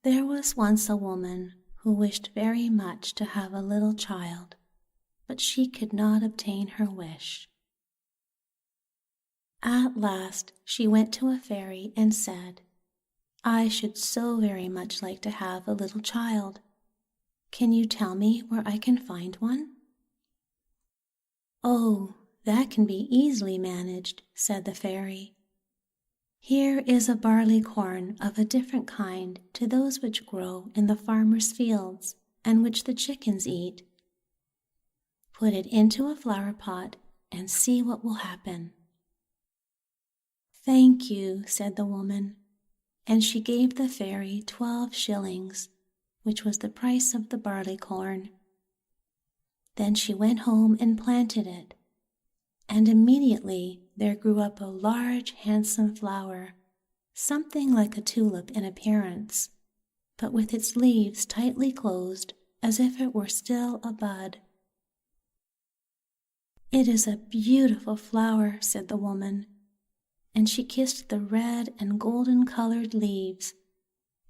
There was once a woman who wished very much to have a little child, but she could not obtain her wish. At last she went to a fairy and said, "I should so very much like to have a little child. Can you tell me where I can find one?" "Oh, that can be easily managed," said the fairy. "Here is a barley corn of a different kind to those which grow in the farmer's fields and which the chickens eat. Put it into a flower pot and see what will happen." "Thank you," said the woman, and she gave the fairy 12 shillings, which was the price of the barley corn. Then she went home and planted it, and immediately there grew up a large, handsome flower, something like a tulip in appearance, but with its leaves tightly closed as if it were still a bud. "It is a beautiful flower," said the woman, and she kissed the red and golden-colored leaves,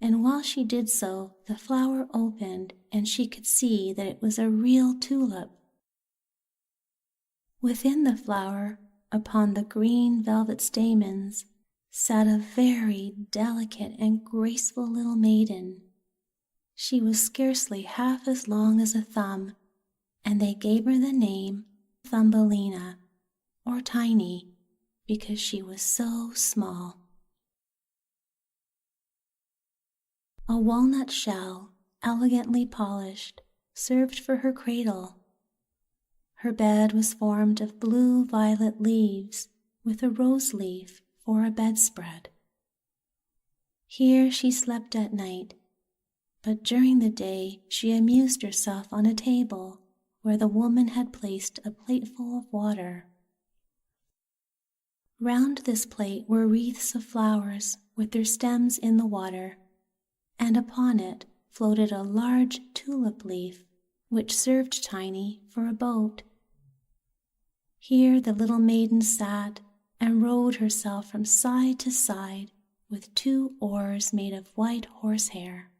and while she did so, the flower opened and she could see that it was a real tulip. Within the flower, upon the green velvet stamens, sat a very delicate and graceful little maiden. She was scarcely half as long as a thumb, and they gave her the name Thumbelina, or Tiny, because she was so small. A walnut shell, elegantly polished, served for her cradle. Her bed was formed of blue-violet leaves, with a rose leaf for a bedspread. Here she slept at night, but during the day she amused herself on a table where the woman had placed a plateful of water. Round this plate were wreaths of flowers with their stems in the water, and upon it floated a large tulip leaf, which served Tiny for a boat. Here the little maiden sat and rowed herself from side to side with 2 oars made of white horsehair.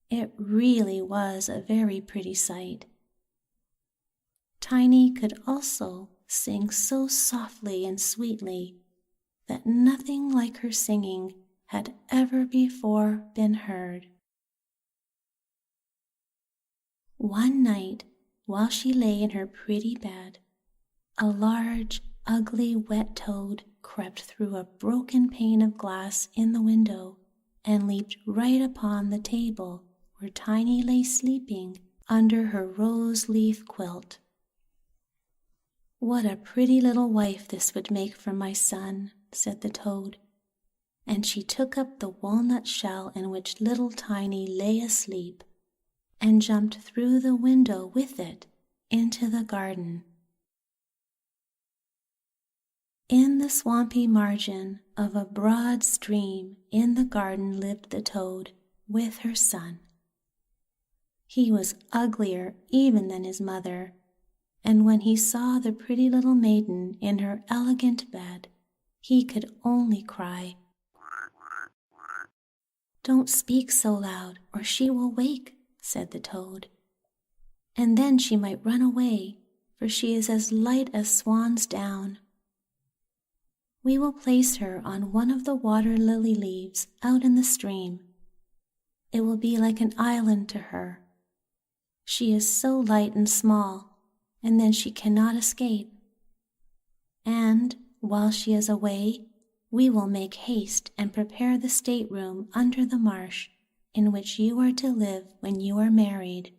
It really was a very pretty sight. Tiny could also sing so softly and sweetly that nothing like her singing had ever before been heard. One night, while she lay in her pretty bed, a large, ugly, wet toad crept through a broken pane of glass in the window and leaped right upon the table where Tiny lay sleeping under her rose-leaf quilt. "What a pretty little wife this would make for my son," said the toad, and she took up the walnut shell in which little Tiny lay asleep and jumped through the window with it into the garden. In the swampy margin of a broad stream in the garden lived the toad with her son. He was uglier even than his mother, and when he saw the pretty little maiden in her elegant bed, he could only cry, "Don't speak so loud, or she will wake," said the toad, "and then she might run away, for she is as light as swan's down. We will place her on one of the water lily leaves out in the stream. It will be like an island to her. She is so light and small, and then she cannot escape. And while she is away, we will make haste and prepare the stateroom under the marsh in which you are to live when you are married."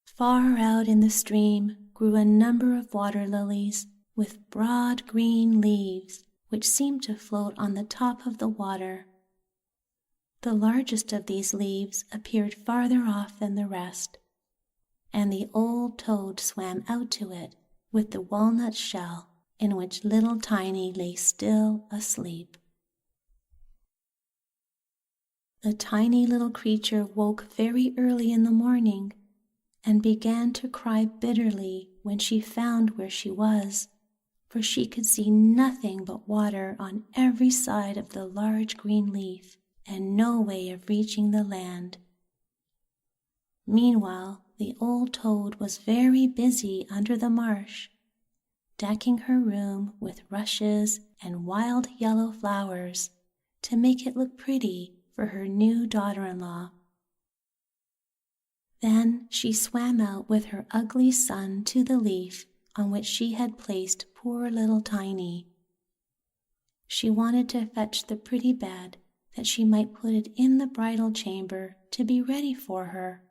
Far out in the stream grew a number of water lilies with broad green leaves which seemed to float on the top of the water. The largest of these leaves appeared farther off than the rest, and the old toad swam out to it with the walnut shell in which little Tiny lay still asleep. The tiny little creature woke very early in the morning and began to cry bitterly when she found where she was. for she could see nothing but water on every side of the large green leaf, and no way of reaching the land. Meanwhile, the old toad was very busy under the marsh, decking her room with rushes and wild yellow flowers to make it look pretty for her new daughter-in-law. Then she swam out with her ugly son to the leaf on which she had placed poor little Tiny. She wanted to fetch the pretty bed that she might put it in the bridal chamber to be ready for her.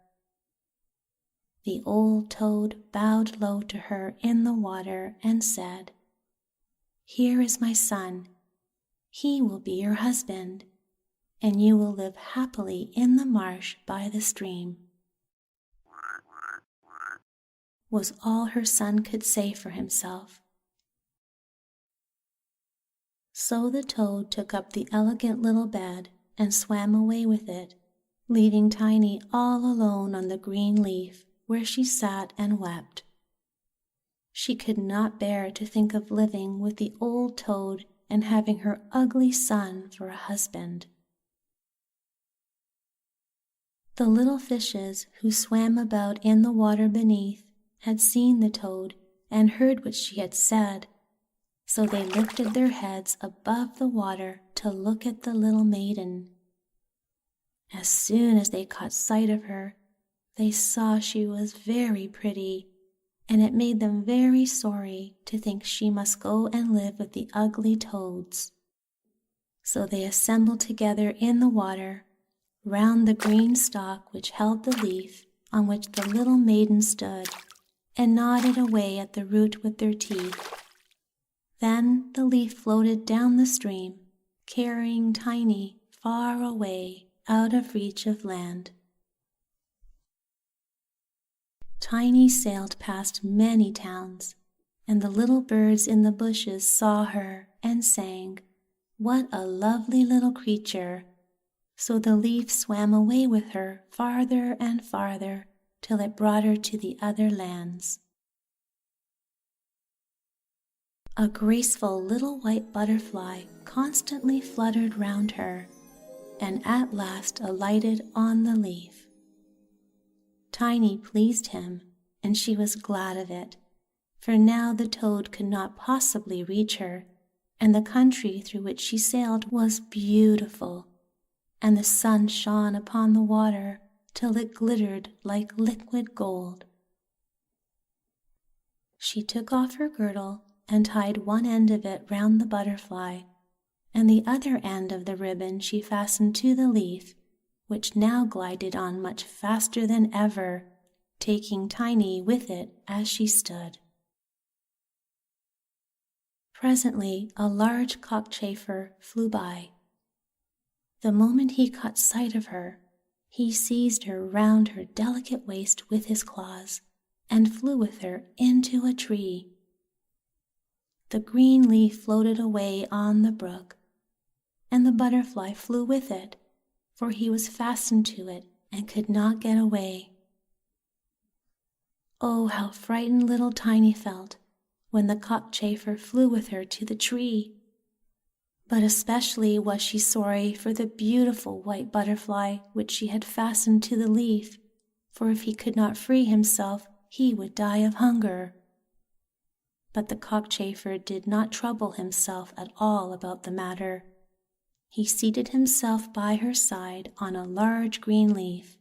The old toad bowed low to her in the water and said, "Here is my son. He will be your husband, and you will live happily in the marsh by the stream," was all her son could say for himself. So the toad took up the elegant little bed and swam away with it, leaving Tiny all alone on the green leaf, where she sat and wept. She could not bear to think of living with the old toad and having her ugly son for a husband. The little fishes who swam about in the water beneath had seen the toad and heard what she had said, so they lifted their heads above the water to look at the little maiden. As soon as they caught sight of her, they saw she was very pretty, and it made them very sorry to think she must go and live with the ugly toads. So they assembled together in the water, round the green stalk which held the leaf on which the little maiden stood, and gnawed away at the root with their teeth. Then the leaf floated down the stream, carrying Tiny far away out of reach of land. Tiny sailed past many towns, and the little birds in the bushes saw her and sang, "What a lovely little creature!" So the leaf swam away with her farther and farther till it brought her to the other lands. A graceful little white butterfly constantly fluttered round her, and at last alighted on the leaf. Tiny pleased him, and she was glad of it, for now the toad could not possibly reach her, and the country through which she sailed was beautiful, and the sun shone upon the water till it glittered like liquid gold. She took off her girdle and tied one end of it round the butterfly, and the other end of the ribbon she fastened to the leaf, which now glided on much faster than ever, taking Tiny with it as she stood. Presently a large cockchafer flew by. The moment he caught sight of her, he seized her round her delicate waist with his claws, and flew with her into a tree. The green leaf floated away on the brook, and the butterfly flew with it, for he was fastened to it and could not get away. Oh, how frightened little Tiny felt when the cockchafer flew with her to the tree! But especially was she sorry for the beautiful white butterfly which she had fastened to the leaf, for if he could not free himself, he would die of hunger. But the cockchafer did not trouble himself at all about the matter. He seated himself by her side on a large green leaf,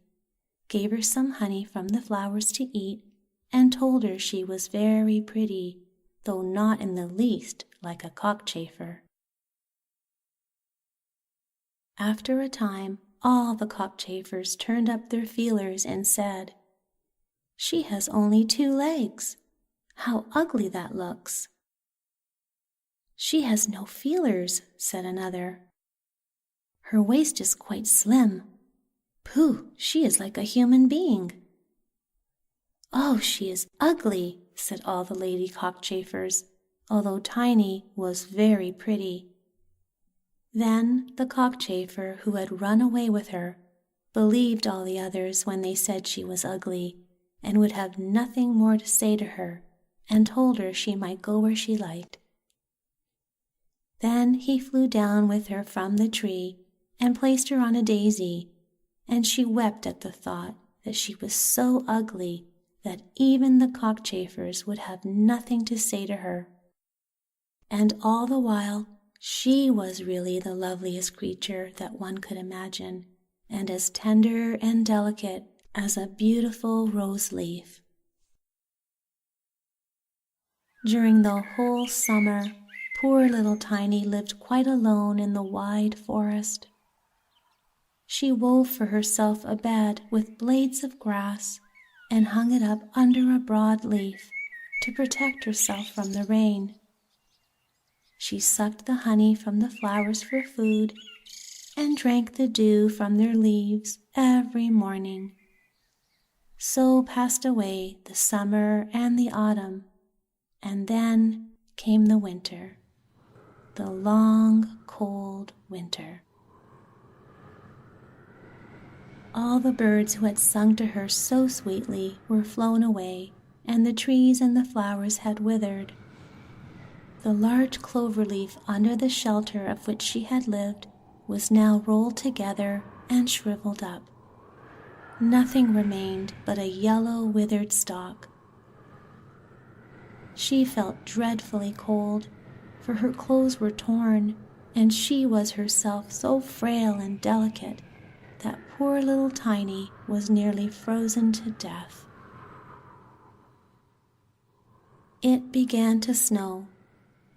gave her some honey from the flowers to eat, and told her she was very pretty, though not in the least like a cockchafer. After a time, all the cockchafers turned up their feelers and said, "She has only 2 legs. How ugly that looks!" "She has no feelers," said another. "Her waist is quite slim. Pooh, she is like a human being." "Oh, she is ugly," said all the lady cockchafers, although Tiny was very pretty. Then the cockchafer who had run away with her believed all the others when they said she was ugly, and would have nothing more to say to her, and told her she might go where she liked, Then he flew down with her from the tree and placed her on a daisy, and she wept at the thought that she was so ugly that even the cockchafers would have nothing to say to her. And all the while, she was really the loveliest creature that one could imagine, and as tender and delicate as a beautiful rose leaf. During the whole summer, poor little Tiny lived quite alone in the wide forest. She wove for herself a bed with blades of grass and hung it up under a broad leaf to protect herself from the rain. She sucked the honey from the flowers for food and drank the dew from their leaves every morning. So passed away the summer and the autumn, and then came the winter, the long, cold winter. All the birds who had sung to her so sweetly were flown away, and the trees and the flowers had withered. The large clover leaf under the shelter of which she had lived was now rolled together and shriveled up. Nothing remained but a yellow, withered stalk. She felt dreadfully cold, for her clothes were torn, and she was herself so frail and delicate that poor little Tiny was nearly frozen to death. It began to snow,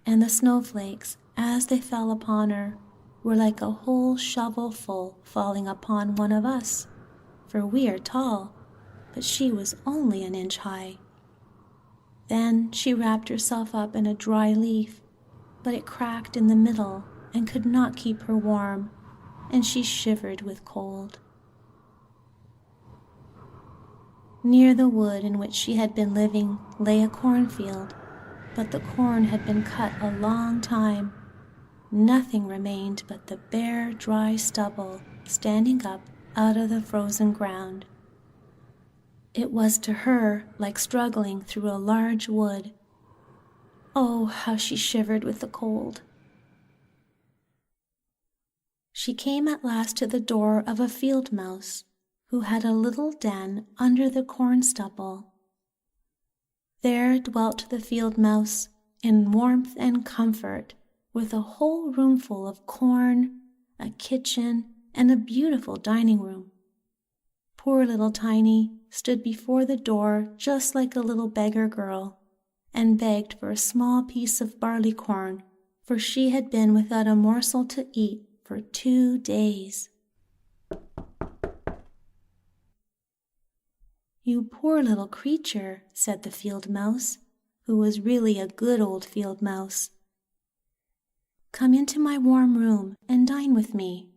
and the snowflakes, as they fell upon her, were like a whole shovelful falling upon one of us, for we are tall, but she was only an inch high. Then she wrapped herself up in a dry leaf, but it cracked in the middle and could not keep her warm, and she shivered with cold. Near the wood in which she had been living lay a cornfield, but the corn had been cut a long time. Nothing remained but the bare, dry stubble standing up out of the frozen ground. It was to her like struggling through a large wood. Oh, how she shivered with the cold. She came at last to the door of a field mouse, who had a little den under the corn stubble. There dwelt the field mouse in warmth and comfort, with a whole roomful of corn, a kitchen, and a beautiful dining room. Poor little Tiny stood before the door just like a little beggar girl, and begged for a small piece of barley corn, for she had been without a morsel to eat for 2 days. "You poor little creature," said the field mouse, who was really a good old field mouse. "Come into my warm room and dine with me."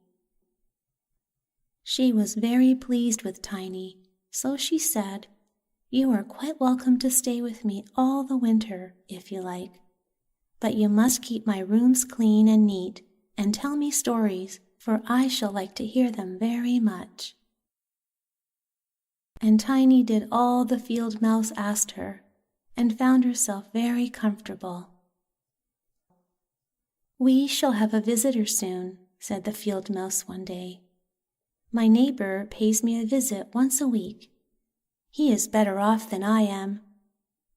She was very pleased with Tiny, so she said, "You are quite welcome to stay with me all the winter, if you like. But you must keep my rooms clean and neat, and tell me stories, for I shall like to hear them very much." And Tiny did all the field mouse asked her, and found herself very comfortable. "We shall have a visitor soon," said the field mouse one day. "My neighbor pays me a visit once a week. He is better off than I am.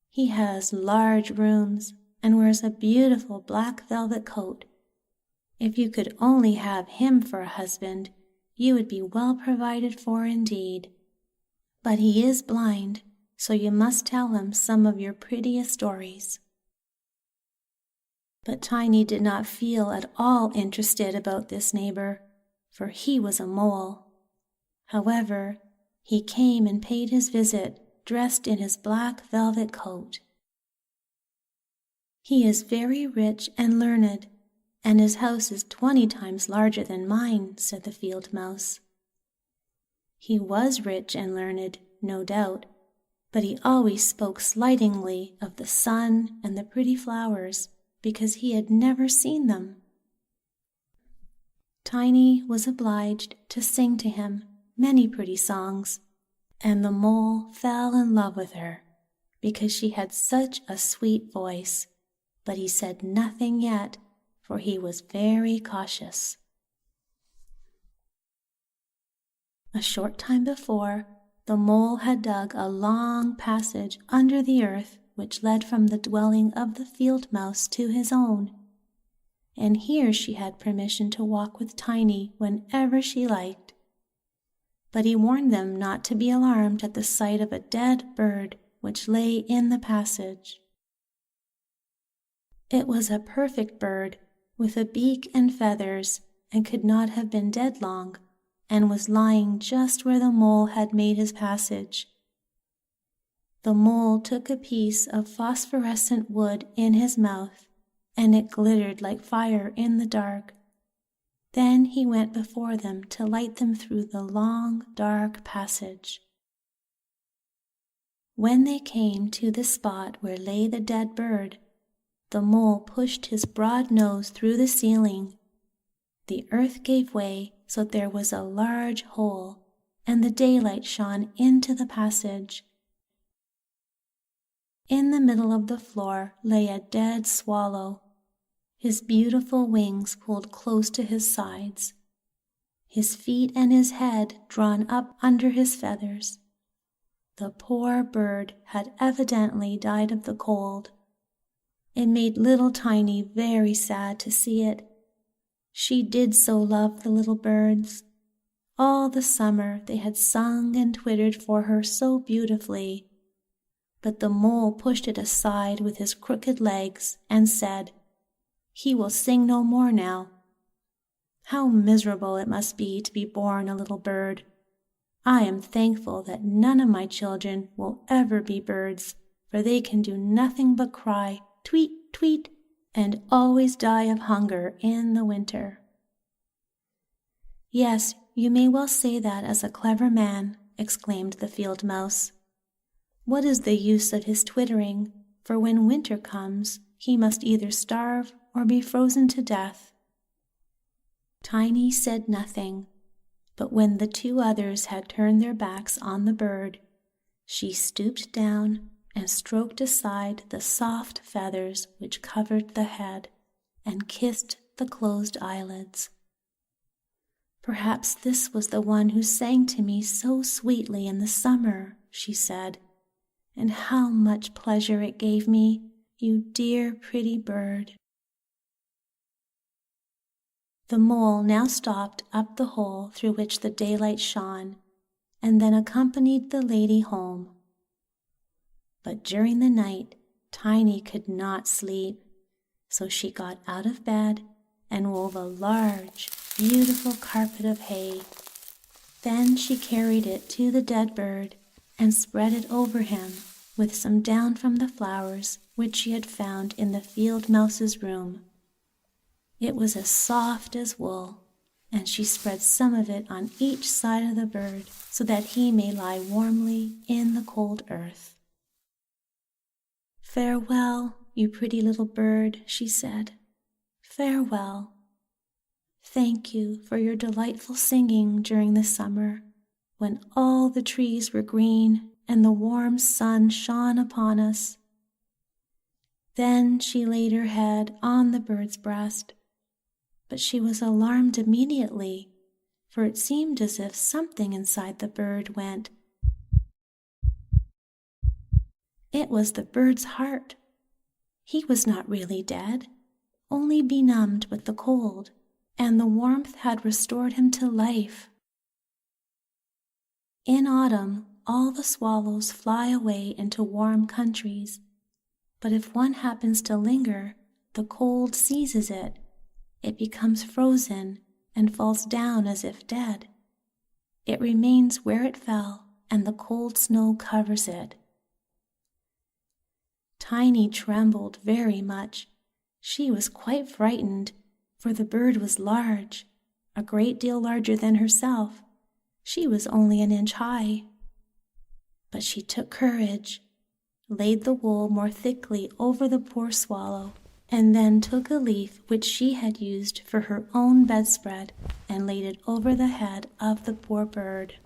He has large rooms and wears a beautiful black velvet coat. If you could only have him for a husband, you would be well provided for indeed. But he is blind, so you must tell him some of your prettiest stories." But Tiny did not feel at all interested about this neighbor, for he was a mole. However, he came and paid his visit dressed in his black velvet coat. "He is very rich and learned, and his house is 20 times larger than mine," said the field mouse. He was rich and learned, no doubt, but he always spoke slightingly of the sun and the pretty flowers, because he had never seen them. Tiny was obliged to sing to him many pretty songs, and the mole fell in love with her, because she had such a sweet voice, but he said nothing yet, for he was very cautious. A short time before, the mole had dug a long passage under the earth which led from the dwelling of the field mouse to his own, and here she had permission to walk with Tiny whenever she liked. But he warned them not to be alarmed at the sight of a dead bird which lay in the passage. It was a perfect bird, with a beak and feathers, and could not have been dead long, and was lying just where the mole had made his passage. The mole took a piece of phosphorescent wood in his mouth, and it glittered like fire in the dark. Then he went before them to light them through the long, dark passage. When they came to the spot where lay the dead bird, the mole pushed his broad nose through the ceiling. The earth gave way so there was a large hole, and the daylight shone into the passage. In the middle of the floor lay a dead swallow, his beautiful wings pulled close to his sides, his feet and his head drawn up under his feathers. The poor bird had evidently died of the cold. It made little Tiny very sad to see it. She did so love the little birds. All the summer they had sung and twittered for her so beautifully. But the mole pushed it aside with his crooked legs and said, "He will sing no more now. How miserable it must be to be born a little bird. I am thankful that none of my children will ever be birds, for they can do nothing but cry, tweet, tweet, and always die of hunger in the winter." "Yes, you may well say that as a clever man," exclaimed the field mouse. "What is the use of his twittering? For when winter comes, he must either starve or be frozen to death." Tiny said nothing, but when the two others had turned their backs on the bird, she stooped down and stroked aside the soft feathers which covered the head, and kissed the closed eyelids. "Perhaps this was the one who sang to me so sweetly in the summer," she said, "and how much pleasure it gave me, you dear pretty bird." The mole now stopped up the hole through which the daylight shone, and then accompanied the lady home. But during the night, Tiny could not sleep, so she got out of bed and wove a large, beautiful carpet of hay. Then she carried it to the dead bird and spread it over him with some down from the flowers which she had found in the field mouse's room. It was as soft as wool, and she spread some of it on each side of the bird so that he may lie warmly in the cold earth. "Farewell, you pretty little bird," she said. "Farewell. Thank you for your delightful singing during the summer, when all the trees were green and the warm sun shone upon us." Then she laid her head on the bird's breast, but she was alarmed immediately, for it seemed as if something inside the bird went. It was the bird's heart. He was not really dead, only benumbed with the cold, and the warmth had restored him to life. In autumn, all the swallows fly away into warm countries, but if one happens to linger, the cold seizes it. It becomes frozen and falls down as if dead. It remains where it fell, and the cold snow covers it. Tiny trembled very much. She was quite frightened, for the bird was large, a great deal larger than herself. She was only an inch high. But she took courage, laid the wool more thickly over the poor swallow, and then took a leaf which she had used for her own bedspread and laid it over the head of the poor bird.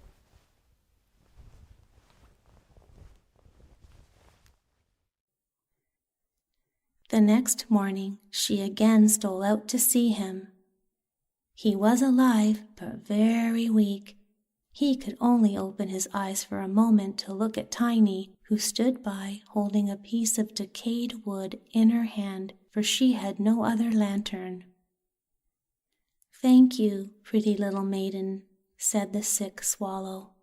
The next morning she again stole out to see him. He was alive, but very weak. He could only open his eyes for a moment to look at Tiny, who stood by holding a piece of decayed wood in her hand, for she had no other lantern. "Thank you, pretty little maiden," said the sick swallow.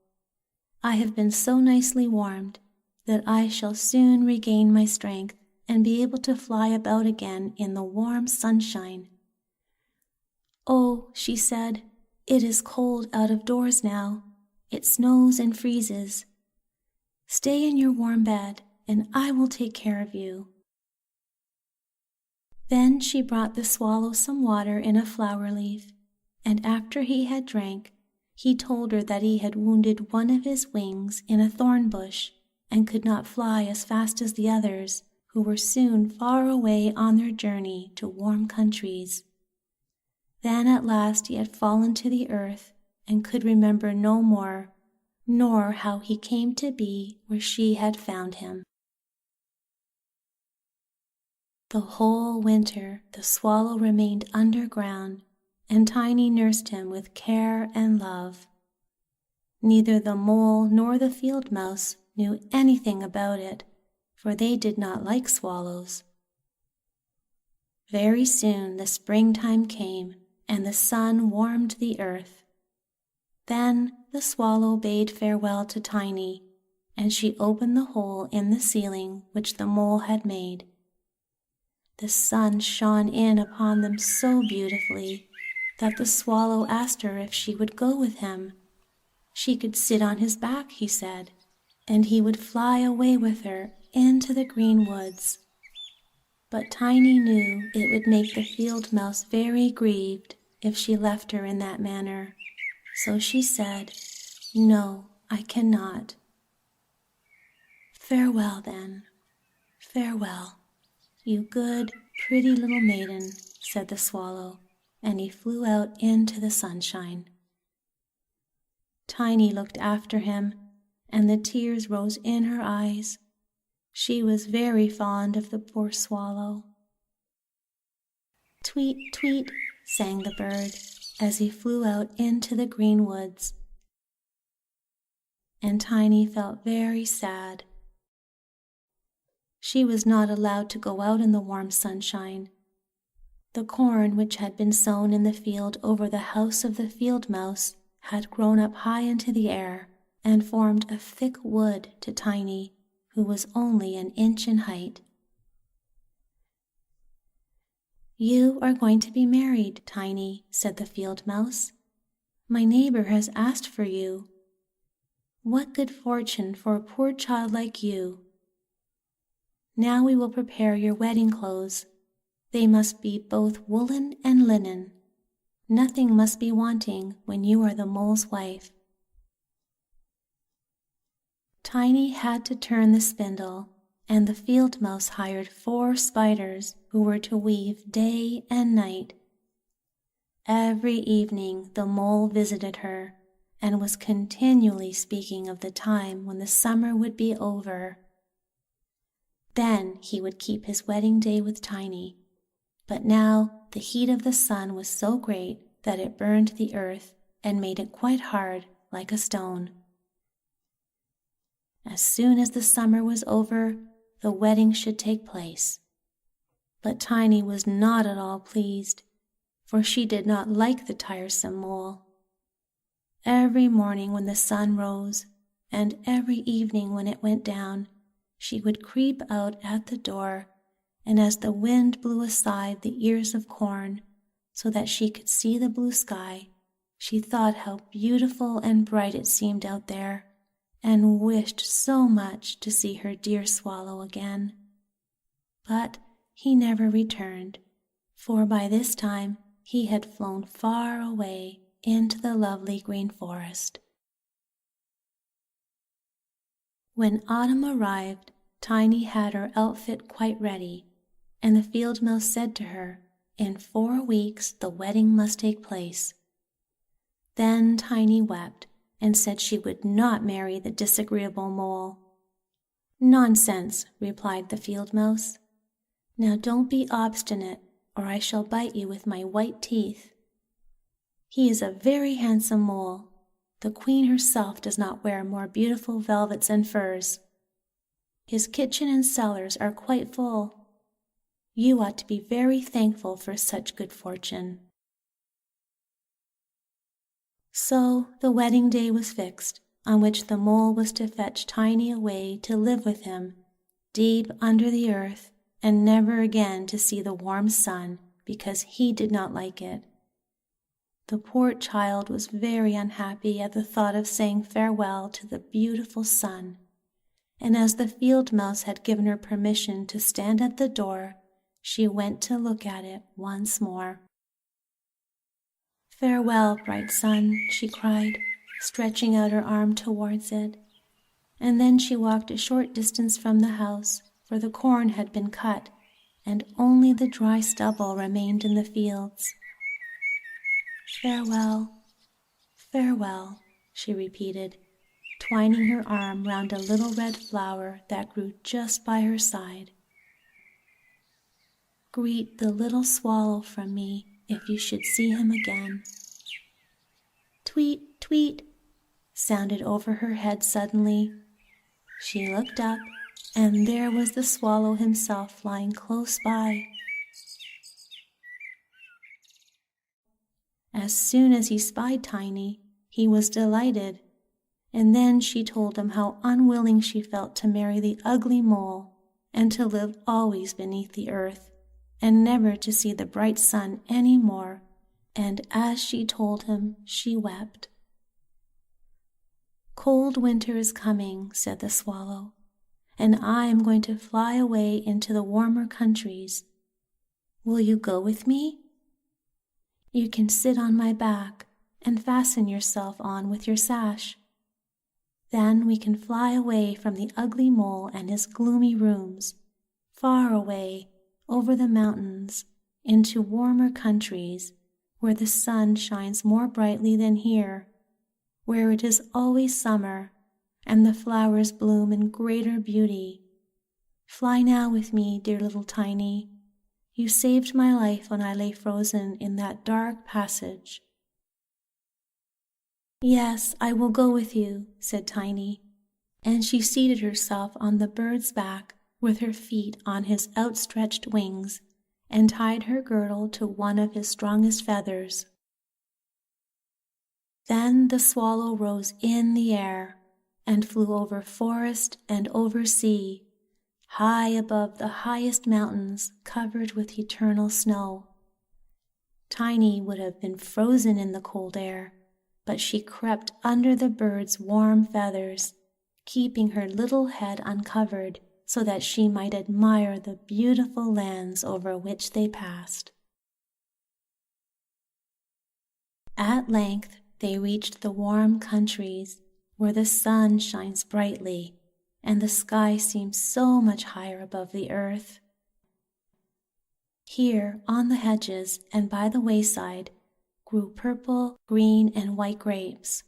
"I have been so nicely warmed that I shall soon regain my strength and be able to fly about again in the warm sunshine." "Oh," she said, "it is cold out of doors now. It snows and freezes. Stay in your warm bed, and I will take care of you." Then she brought the swallow some water in a flower leaf, and after he had drank, he told her that he had wounded one of his wings in a thorn bush and could not fly as fast as the others, who were soon far away on their journey to warm countries. Then at last he had fallen to the earth and could remember no more, nor how he came to be where she had found him. The whole winter the swallow remained underground, and Tiny nursed him with care and love. Neither the mole nor the field mouse knew anything about it, for they did not like swallows. Very soon the springtime came, and the sun warmed the earth. Then the swallow bade farewell to Tiny, and she opened the hole in the ceiling which the mole had made. The sun shone in upon them so beautifully that the swallow asked her if she would go with him. She could sit on his back, he said, and he would fly away with her into the green woods. But Tiny knew it would make the field mouse very grieved if she left her in that manner, so she said, "No, I cannot." "Farewell, then, farewell, you good, pretty little maiden," said the swallow, and he flew out into the sunshine. Tiny looked after him, and the tears rose in her eyes. She was very fond of the poor swallow. "Tweet, tweet," sang the bird as he flew out into the green woods. And Tiny felt very sad. She was not allowed to go out in the warm sunshine. The corn which had been sown in the field over the house of the field mouse had grown up high into the air and formed a thick wood to Tiny, who was only an inch in height. "You are going to be married, Tiny," said the field mouse. "My neighbor has asked for you. What good fortune for a poor child like you! Now we will prepare your wedding clothes. They must be both woolen and linen. Nothing must be wanting when you are the mole's wife." Tiny had to turn the spindle, and the field mouse hired 4 spiders who were to weave day and night. Every evening the mole visited her and was continually speaking of the time when the summer would be over. Then he would keep his wedding day with Tiny, but now the heat of the sun was so great that it burned the earth and made it quite hard, like a stone. As soon as the summer was over, the wedding should take place. But Tiny was not at all pleased, for she did not like the tiresome mole. Every morning when the sun rose, and every evening when it went down, she would creep out at the door, and as the wind blew aside the ears of corn, so that she could see the blue sky, she thought how beautiful and bright it seemed out there, and wished so much to see her dear swallow again. But he never returned, for by this time he had flown far away into the lovely green forest. When autumn arrived, Tiny had her outfit quite ready, and the field mouse said to her, in 4 weeks the wedding must take place. Then Tiny wept and said she would not marry the disagreeable mole. "Nonsense," replied the field mouse. Now don't be obstinate, or I shall bite you with my white teeth. He is a very handsome mole. The queen herself does not wear more beautiful velvets and furs. His kitchen and cellars are quite full. You ought to be very thankful for such good fortune." So the wedding day was fixed, on which the mole was to fetch Tiny away to live with him, deep under the earth, and never again to see the warm sun, because he did not like it. The poor child was very unhappy at the thought of saying farewell to the beautiful sun, and as the field mouse had given her permission to stand at the door, she went to look at it once more. "Farewell, bright sun," she cried, stretching out her arm towards it. And then she walked a short distance from the house, for the corn had been cut, and only the dry stubble remained in the fields. "Farewell, farewell," she repeated, twining her arm round a little red flower that grew just by her side. "Greet the little swallow from me if you should see him again." "Tweet, tweet," sounded over her head suddenly. She looked up, and there was the swallow himself flying close by. As soon as he spied Tiny, he was delighted, and then she told him how unwilling she felt to marry the ugly mole, and to live always beneath the earth, and never to see the bright sun any more, and as she told him, she wept. "Cold winter is coming," said the swallow, "and I am going to fly away into the warmer countries. Will you go with me? You can sit on my back and fasten yourself on with your sash. Then we can fly away from the ugly mole and his gloomy rooms, far away over the mountains into warmer countries where the sun shines more brightly than here, where it is always summer and the flowers bloom in greater beauty. Fly now with me, dear little Tiny. You saved my life when I lay frozen in that dark passage." "Yes, I will go with you," said Tiny, and she seated herself on the bird's back with her feet on his outstretched wings, and tied her girdle to one of his strongest feathers. Then the swallow rose in the air and flew over forest and over sea, high above the highest mountains covered with eternal snow. Tiny would have been frozen in the cold air, but she crept under the bird's warm feathers, keeping her little head uncovered so that she might admire the beautiful lands over which they passed. At length they reached the warm countries where the sun shines brightly and the sky seems so much higher above the earth. Here, on the hedges and by the wayside, grew purple, green, and white grapes.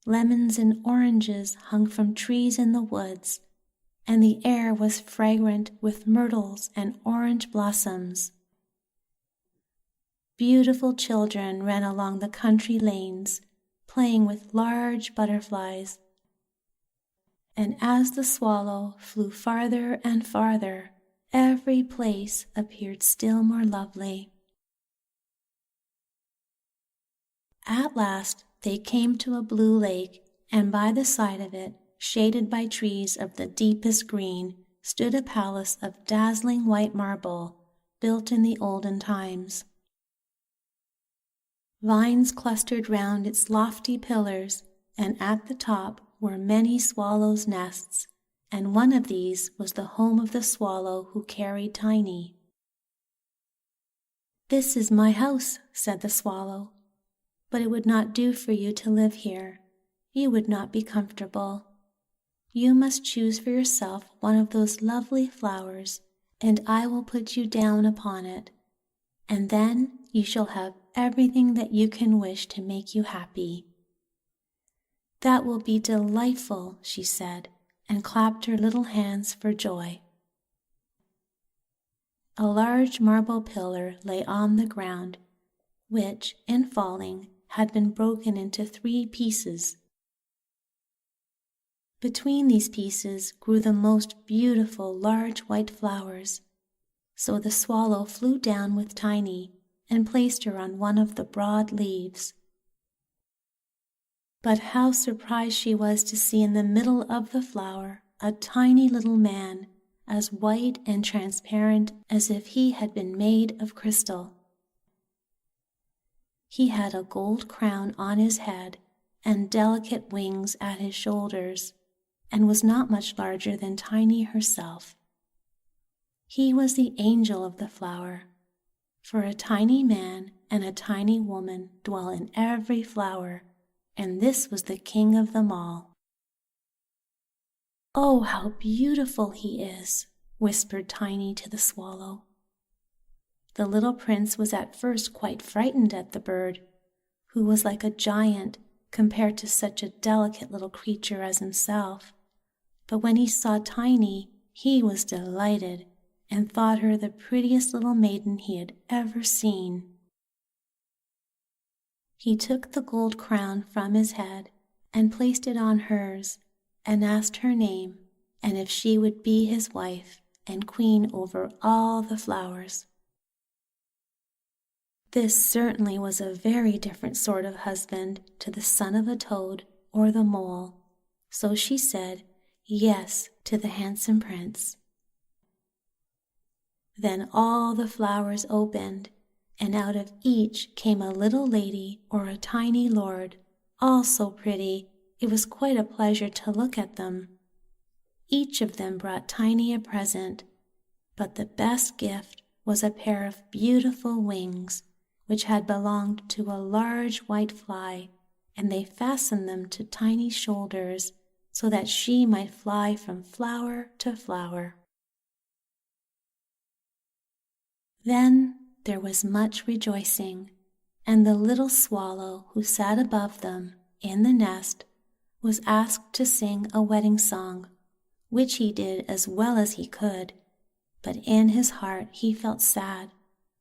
Lemons and oranges hung from trees in the woods, and the air was fragrant with myrtles and orange blossoms. Beautiful children ran along the country lanes, playing with large butterflies. And as the swallow flew farther and farther, every place appeared still more lovely. At last they came to a blue lake, and by the side of it, shaded by trees of the deepest green, stood a palace of dazzling white marble, built in the olden times. Vines clustered round its lofty pillars, and at the top were many swallows' nests, and one of these was the home of the swallow who carried Tiny. "This is my house," said the swallow, "but it would not do for you to live here. You would not be comfortable. You must choose for yourself one of those lovely flowers, and I will put you down upon it, and then you shall have everything that you can wish to make you happy." "That will be delightful," she said, and clapped her little hands for joy. a large marble pillar lay on the ground, which, in falling, had been broken into 3 pieces. Between these pieces grew the most beautiful large white flowers, so the swallow flew down with Tiny and placed her on one of the broad leaves. But how surprised she was to see in the middle of the flower a tiny little man, as white and transparent as if he had been made of crystal. He had a gold crown on his head and delicate wings at his shoulders, and was not much larger than Tiny herself. He was the angel of the flower, for a tiny man and a tiny woman dwell in every flower, and this was the king of them all. "Oh, how beautiful he is," whispered Tiny to the swallow. The little prince was at first quite frightened at the bird, who was like a giant compared to such a delicate little creature as himself. But when he saw Tiny, he was delighted, and thought her the prettiest little maiden he had ever seen. He took the gold crown from his head and placed it on hers, and asked her name, and if she would be his wife and queen over all the flowers. This certainly was a very different sort of husband to the son of a toad or the mole, so she said yes to the handsome prince. Then all the flowers opened, and out of each came a little lady or a tiny lord, all so pretty it was quite a pleasure to look at them. Each of them brought Tiny a present, but the best gift was a pair of beautiful wings, which had belonged to a large white fly, and they fastened them to Tiny's shoulders so that she might fly from flower to flower. Then there was much rejoicing, and the little swallow who sat above them in the nest was asked to sing a wedding song, which he did as well as he could, but in his heart he felt sad,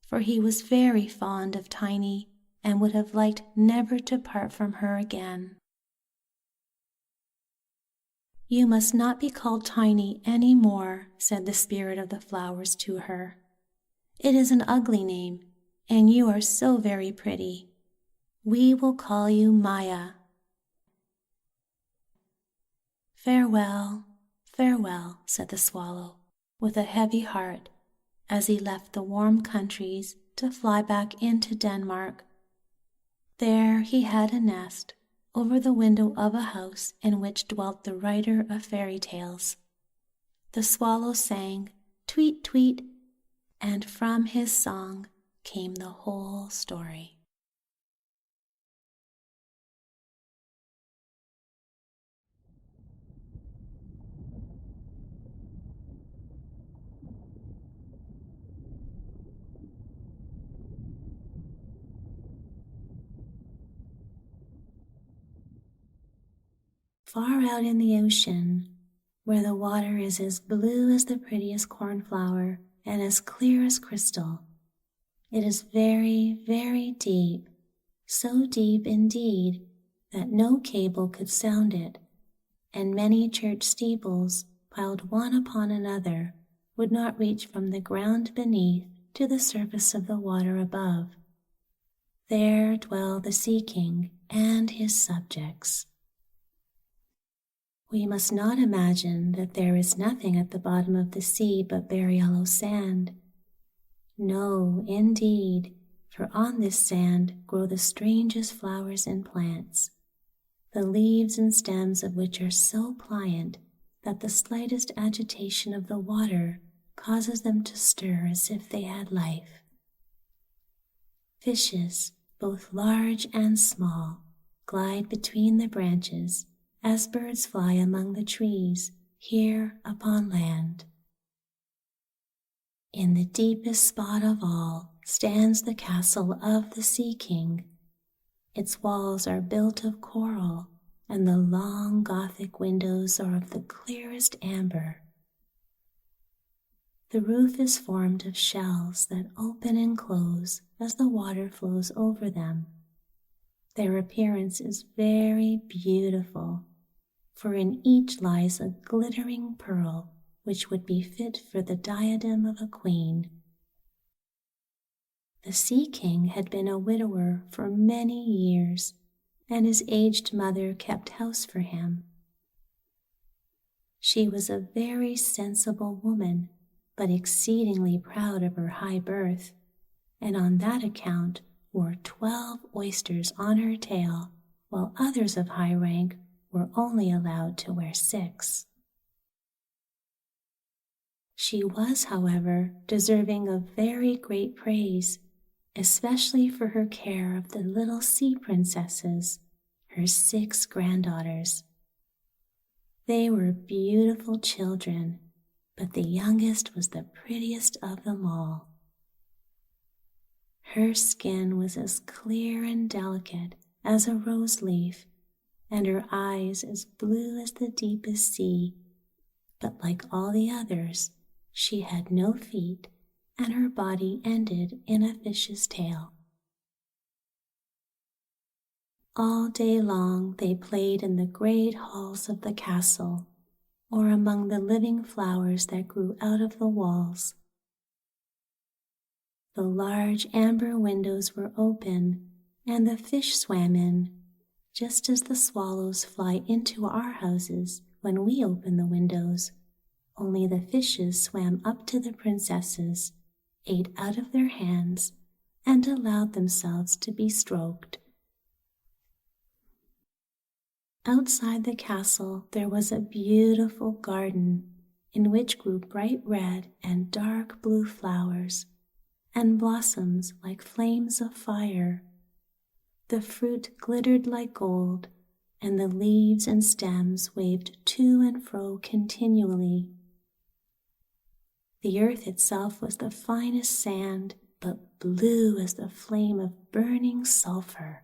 for he was very fond of Tiny and would have liked never to part from her again. "You must not be called Tiny any more," said the spirit of the flowers to her. "It is an ugly name, and you are so very pretty. We will call you Maya." "Farewell, farewell," said the swallow, with a heavy heart, as he left the warm countries to fly back into Denmark. There he had a nest over the window of a house in which dwelt the writer of fairy tales. The swallow sang, "Tweet, tweet," and from his song came the whole story. Far out in the ocean, where the water is as blue as the prettiest cornflower and as clear as crystal, it is very, very deep, so deep indeed that no cable could sound it, and many church steeples, piled one upon another, would not reach from the ground beneath to the surface of the water above. There dwell the Sea King and his subjects. We must not imagine that there is nothing at the bottom of the sea but bare yellow sand. No, indeed, for on this sand grow the strangest flowers and plants, the leaves and stems of which are so pliant that the slightest agitation of the water causes them to stir as if they had life. Fishes, both large and small, glide between the branches, as birds fly among the trees here upon land. In the deepest spot of all stands the castle of the Sea King. Its walls are built of coral, and the long Gothic windows are of the clearest amber. The roof is formed of shells that open and close as the water flows over them. Their appearance is very beautiful, for in each lies a glittering pearl which would be fit for the diadem of a queen. The Sea King had been a widower for many years, and his aged mother kept house for him. She was a very sensible woman, but exceedingly proud of her high birth, and on that account wore 12 oysters on her tail, while others of high rank were only allowed to wear 6. She was, however, deserving of very great praise, especially for her care of the little sea princesses, her 6 granddaughters. They were beautiful children, but the youngest was the prettiest of them all. Her skin was as clear and delicate as a rose leaf, and her eyes as blue as the deepest sea, but like all the others, she had no feet, and her body ended in a fish's tail. All day long they played in the great halls of the castle, or among the living flowers that grew out of the walls. The large amber windows were open, and the fish swam in, just as the swallows fly into our houses when we open the windows, only the fishes swam up to the princesses, ate out of their hands, and allowed themselves to be stroked. Outside the castle there was a beautiful garden in which grew bright red and dark blue flowers, and blossoms like flames of fire. The fruit glittered like gold, and the leaves and stems waved to and fro continually. The earth itself was the finest sand, but blue as the flame of burning sulphur.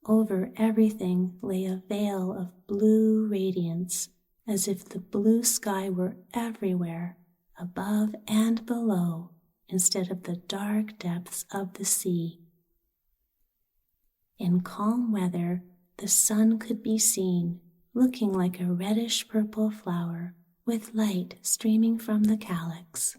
Over everything lay a veil of blue radiance, as if the blue sky were everywhere, above and below, instead of the dark depths of the sea. In calm weather, the sun could be seen, looking like a reddish-purple flower, with light streaming from the calyx.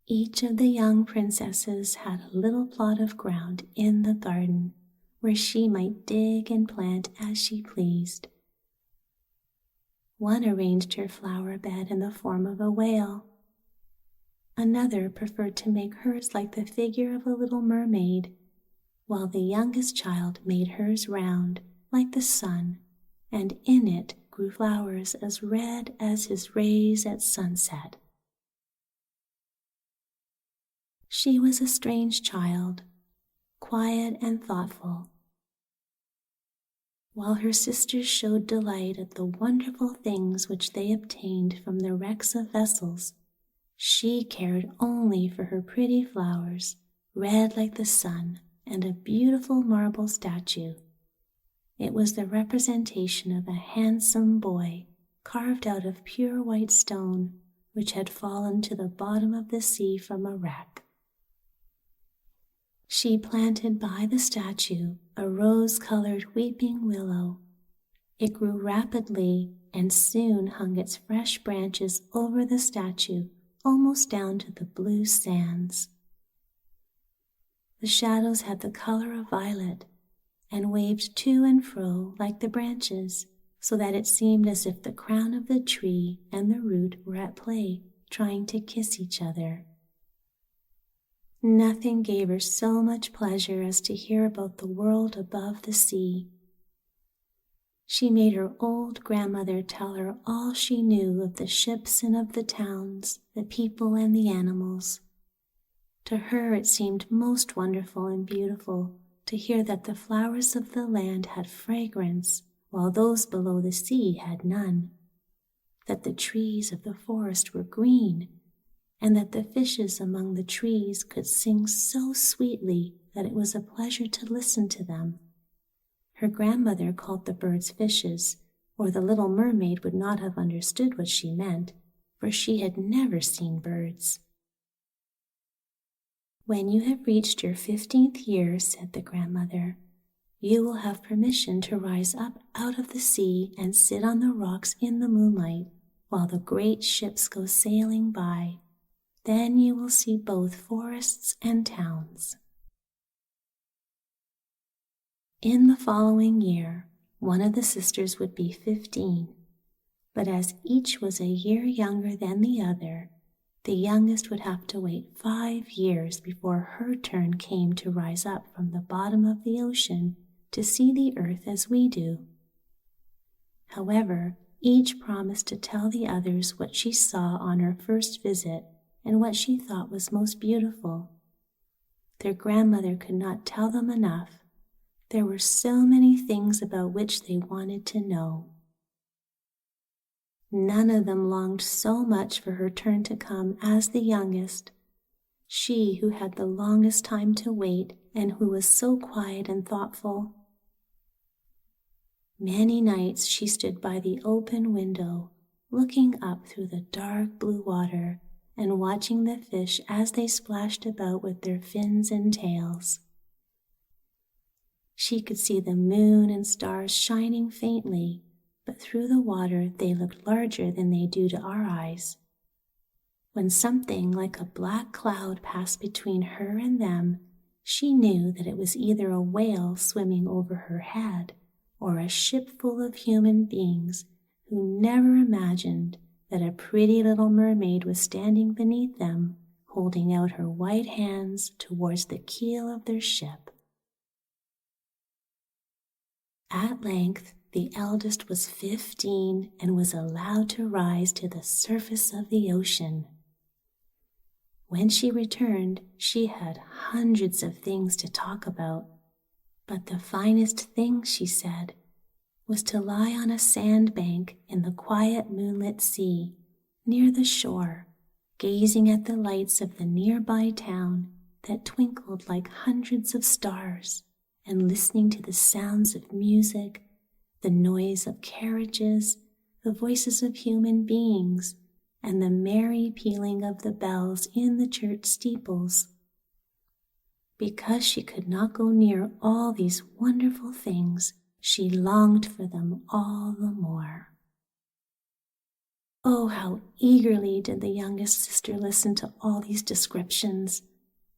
Each of the young princesses had a little plot of ground in the garden, where she might dig and plant as she pleased. One arranged her flower bed in the form of a whale. Another preferred to make hers like the figure of a little mermaid, while the youngest child made hers round, like the sun, and in it grew flowers as red as his rays at sunset. She was a strange child, quiet and thoughtful. While her sisters showed delight at the wonderful things which they obtained from the wrecks of vessels, she cared only for her pretty flowers, red like the sun, and a beautiful marble statue. It was the representation of a handsome boy, carved out of pure white stone, which had fallen to the bottom of the sea from a wreck. She planted by the statue a rose-colored weeping willow. It grew rapidly and soon hung its fresh branches over the statue, almost down to the blue sands. The shadows had the color of violet and waved to and fro like the branches, so that it seemed as if the crown of the tree and the root were at play, trying to kiss each other. Nothing gave her so much pleasure as to hear about the world above the sea. She made her old grandmother tell her all she knew of the ships and of the towns, the people and the animals. To her it seemed most wonderful and beautiful to hear that the flowers of the land had fragrance, while those below the sea had none, that the trees of the forest were green, and that the fishes among the trees could sing so sweetly that it was a pleasure to listen to them. Her grandmother called the birds fishes, or the little mermaid would not have understood what she meant, for she had never seen birds. "When you have reached your 15th year," said the grandmother, "you will have permission to rise up out of the sea and sit on the rocks in the moonlight while the great ships go sailing by. Then you will see both forests and towns." In the following year, one of the sisters would be 15, but as each was a year younger than the other, the youngest would have to wait 5 years before her turn came to rise up from the bottom of the ocean to see the earth as we do. However, each promised to tell the others what she saw on her first visit and what she thought was most beautiful. Their grandmother could not tell them enough. There were so many things about which they wanted to know. None of them longed so much for her turn to come as the youngest, she who had the longest time to wait and who was so quiet and thoughtful. Many nights she stood by the open window, looking up through the dark blue water and watching the fish as they splashed about with their fins and tails. She could see the moon and stars shining faintly, but through the water they looked larger than they do to our eyes. When something like a black cloud passed between her and them, she knew that it was either a whale swimming over her head or a ship full of human beings who never imagined that a pretty little mermaid was standing beneath them, holding out her white hands towards the keel of their ship. At length, the eldest was 15 and was allowed to rise to the surface of the ocean. When she returned, she had hundreds of things to talk about, but the finest thing, she said, was to lie on a sandbank in the quiet moonlit sea near the shore, gazing at the lights of the nearby town that twinkled like hundreds of stars, and listening to the sounds of music, the noise of carriages, the voices of human beings, and the merry pealing of the bells in the church steeples. Because she could not go near all these wonderful things, she longed for them all the more. Oh, how eagerly did the youngest sister listen to all these descriptions,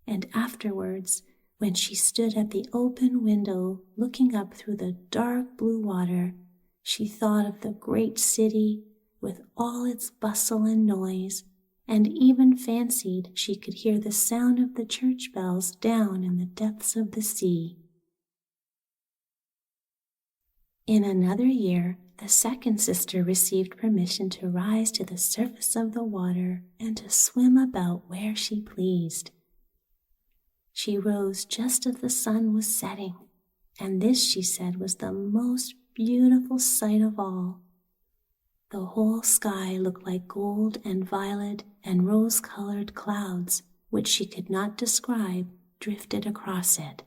and afterwards, when she stood at the open window looking up through the dark blue water, she thought of the great city with all its bustle and noise, and even fancied she could hear the sound of the church bells down in the depths of the sea. In another year, the second sister received permission to rise to the surface of the water and to swim about where she pleased. She rose just as the sun was setting, and this, she said, was the most beautiful sight of all. The whole sky looked like gold and violet and rose-colored clouds, which she could not describe, drifted across it.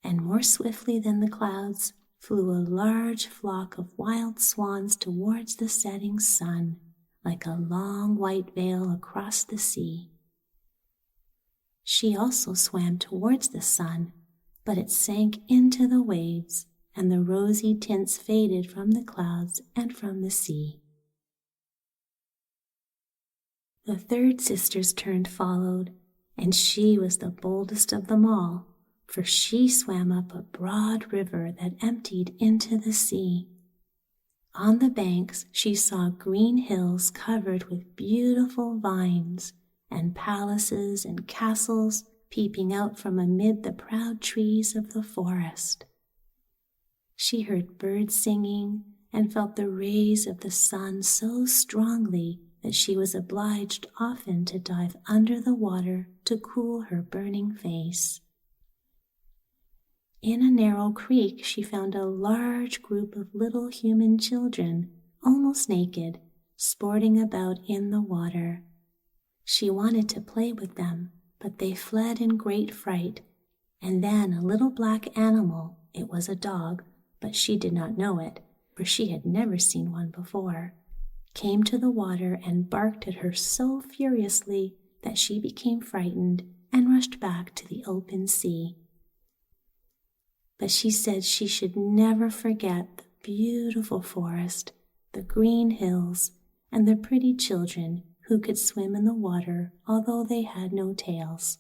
And more swiftly than the clouds flew a large flock of wild swans towards the setting sun, like a long white veil across the sea. She also swam towards the sun, but it sank into the waves, and the rosy tints faded from the clouds and from the sea. The third sister's turn followed, and she was the boldest of them all, for she swam up a broad river that emptied into the sea. On the banks she saw green hills covered with beautiful vines, and palaces and castles peeping out from amid the proud trees of the forest. She heard birds singing and felt the rays of the sun so strongly that she was obliged often to dive under the water to cool her burning face. In a narrow creek she found a large group of little human children, almost naked, sporting about in the water. She wanted to play with them, but they fled in great fright, and then a little black animal, it was a dog, but she did not know it, for she had never seen one before, came to the water and barked at her so furiously that she became frightened and rushed back to the open sea. But she said she should never forget the beautiful forest, the green hills, and the pretty children who could swim in the water although they had no tails.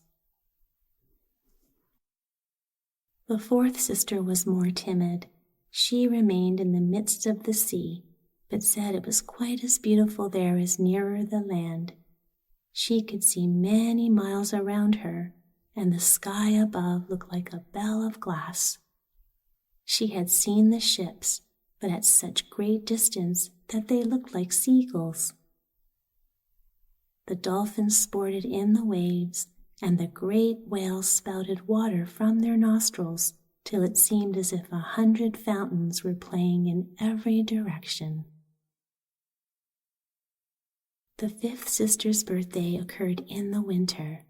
The fourth sister was more timid. She remained in the midst of the sea, but said it was quite as beautiful there as nearer the land. She could see many miles around her, and the sky above looked like a bell of glass. She had seen the ships, but at such great distance that they looked like seagulls. The dolphins sported in the waves, and the great whales spouted water from their nostrils till it seemed as if 100 fountains were playing in every direction. The fifth sister's birthday occurred in the winter.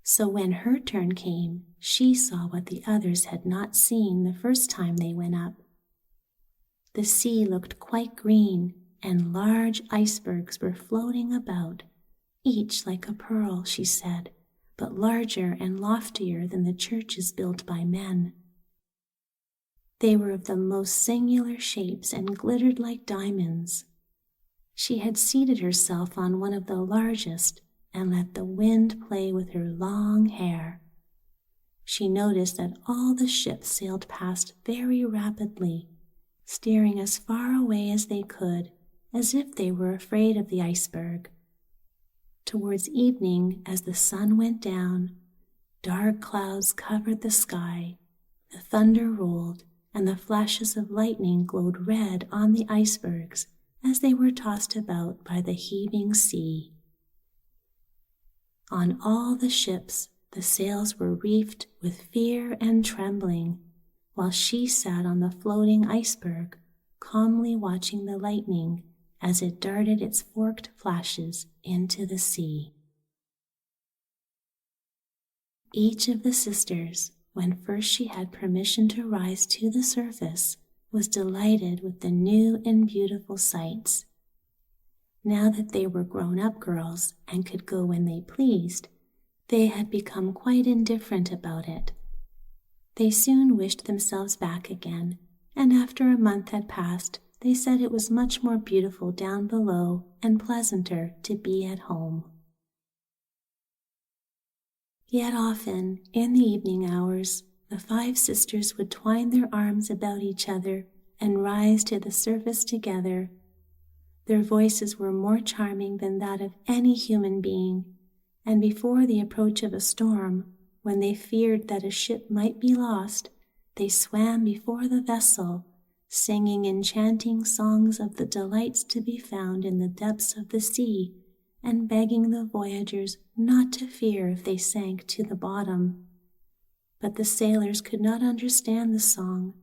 So when her turn came, she saw what the others had not seen the first time they went up. The sea looked quite green, and large icebergs were floating about, each like a pearl, she said, but larger and loftier than the churches built by men. They were of the most singular shapes and glittered like diamonds. She had seated herself on one of the largest and let the wind play with her long hair. She noticed that all the ships sailed past very rapidly, steering as far away as they could, as if they were afraid of the iceberg. Towards evening, as the sun went down, dark clouds covered the sky, the thunder rolled, and the flashes of lightning glowed red on the icebergs as they were tossed about by the heaving sea. On all the ships, the sails were reefed with fear and trembling, while she sat on the floating iceberg, calmly watching the lightning as it darted its forked flashes into the sea. Each of the sisters, when first she had permission to rise to the surface, was delighted with the new and beautiful sights. Now that they were grown-up girls and could go when they pleased, they had become quite indifferent about it. They soon wished themselves back again, and after a month had passed, they said it was much more beautiful down below and pleasanter to be at home. Yet often, in the evening hours, the 5 sisters would twine their arms about each other and rise to the surface together. Their voices were more charming than that of any human being, and before the approach of a storm, when they feared that a ship might be lost, they swam before the vessel, singing enchanting songs of the delights to be found in the depths of the sea, and begging the voyagers not to fear if they sank to the bottom. But the sailors could not understand the song,